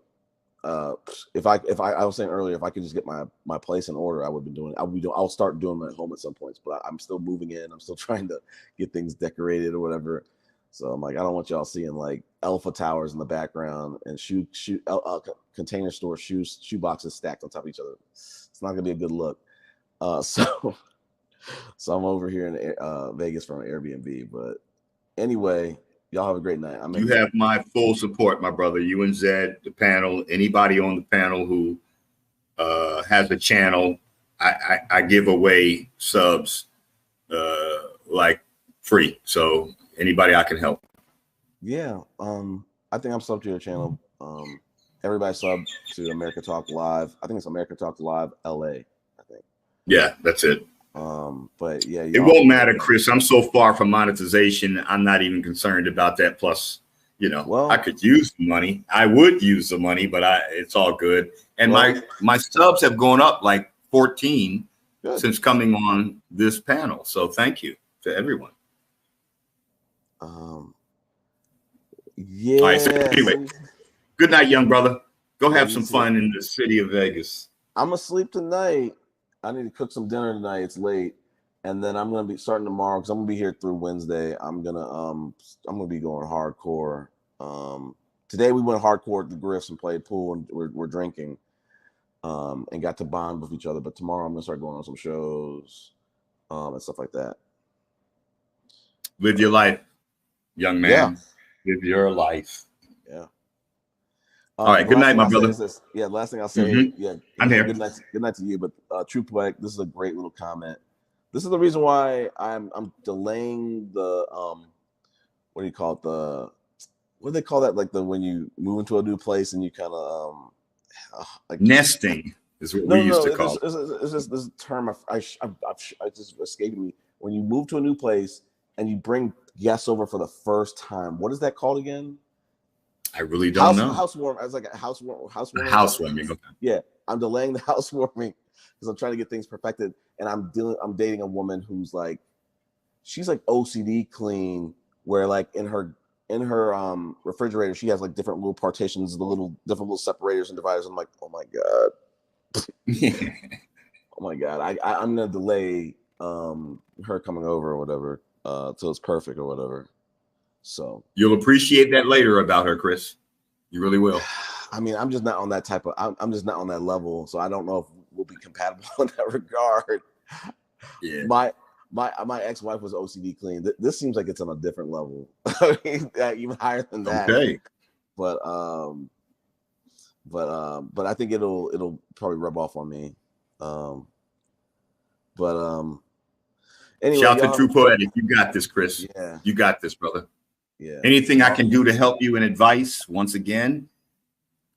if I was saying earlier, if I could just get my place in order, I would be doing. I'll start doing them at home at some points, but I'm still moving in. I'm still trying to get things decorated or whatever. So I'm like, I don't want y'all seeing like Alpha Towers in the background and container store shoe boxes stacked on top of each other. It's not gonna be a good look. So I'm over here in Vegas from an Airbnb. But anyway. Y'all have a great night. You have my full support, my brother. You and Zed, the panel, anybody on the panel who has a channel, I give away subs like free. So anybody I can help. Yeah, I think I'm subbed to your channel. Everybody sub to America Talk Live. I think it's America Talk Live LA. I think. Yeah, that's it. But yeah, it won't matter, Chris. I'm so far from monetization. I'm not even concerned about that. Plus, I could use the money. I would use the money, but it's all good. And my subs have gone up like 14 since coming on this panel. So thank you to everyone. Yeah. All right. So anyway, good night, young brother. Go have some fun in the city of Vegas. I'm asleep tonight. I need to cook some dinner tonight. It's late, and then I'm gonna be starting tomorrow because I'm gonna be here through Wednesday. I'm gonna be going hardcore. Today we went hardcore at the Griffs and played pool, and we're drinking. and got to bond with each other. But tomorrow I'm gonna start going on some shows and stuff like that. Live your life, young man. Yeah. Live your life. Yeah. All right. Good night, my brother. Yeah. Last thing I'll say. Yeah. I'm here. Good night to you. But True Poetic, this is a great little comment. This is the reason why I'm delaying the what do you call it? What do they call that? Like when you move into a new place and you kind of like nesting is what we used to call it. It's just this term I just escaped me. When you move to a new place and you bring guests over for the first time, what is that called again? I really don't know. Housewarming. I was like housewarming. Housewarming. Okay. Yeah, I'm delaying the housewarming because I'm trying to get things perfected, and I'm dating a woman who's like, she's like OCD clean, where like in her refrigerator she has like different little partitions, different little separators and dividers. I'm like, oh my god, oh my god, I'm gonna delay her coming over or whatever till it's perfect or whatever. So you'll appreciate that later about her, Chris. You really will. I mean, I'm just not on that type of. I'm just not on that level, so I don't know if we'll be compatible in that regard. Yeah. My ex-wife was OCD clean. This seems like it's on a different level, even higher than that. Okay. But I think it'll probably rub off on me. Anyway, shout to True Poetic. You got this, Chris. Yeah. You got this, brother. Yeah. Anything I can do to help you in advice, once again,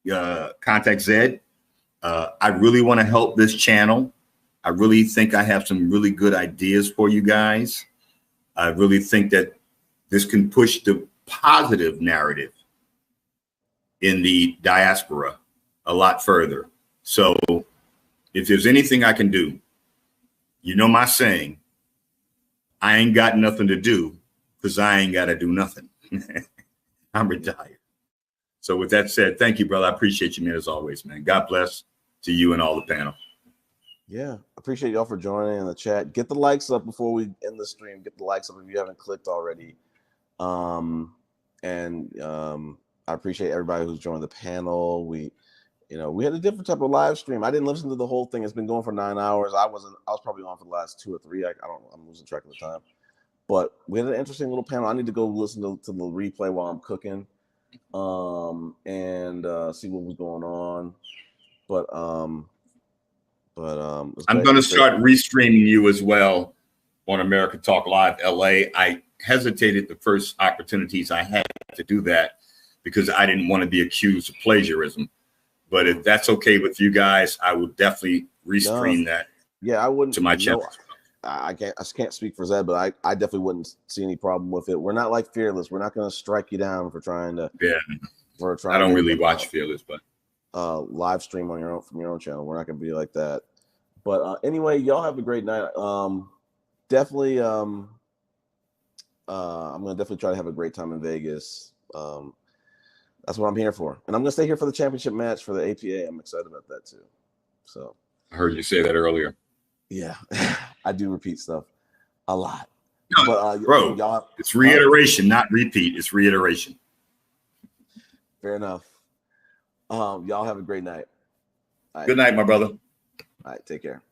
contact Zed. I really want to help this channel. I really think I have some really good ideas for you guys. I really think that this can push the positive narrative in the diaspora a lot further. So if there's anything I can do, you know my saying, I ain't got nothing to do because I ain't got to do nothing. I'm retired. So with that said, thank you, brother. I appreciate you, man, as always, man. God bless to you and all the panel. Yeah, appreciate y'all for joining in the chat. Get the likes up before we end the stream. Get the likes up if you haven't clicked already. I appreciate everybody who's joined the panel. We had a different type of live stream. I didn't listen to the whole thing. It's been going for 9 hours. I was probably on for the last 2 or 3. I'm losing track of the time. But we had an interesting little panel. I need to go listen to the replay while I'm cooking, and see what was going on. But I'm going to start restreaming you as well on America Talk Live LA. I hesitated the first opportunities I had to do that because I didn't want to be accused of plagiarism. But if that's okay with you guys, I will definitely restream that. Yeah, I wouldn't to my channel. I can't speak for Zed, but I definitely wouldn't see any problem with it. We're not like Fearless. We're not going to strike you down for trying to. Yeah. I don't really watch Fearless, but live stream on from your own channel. We're not going to be like that. But anyway, y'all have a great night. Definitely. I'm going to definitely try to have a great time in Vegas. That's what I'm here for, and I'm going to stay here for the championship match for the APA. I'm excited about that too. So I heard you say that earlier. Yeah, I do repeat stuff a lot. No, but, bro, y'all, it's reiteration, not repeat. It's reiteration. Fair enough. Y'all have a great night. Good night, my brother. All right, take care.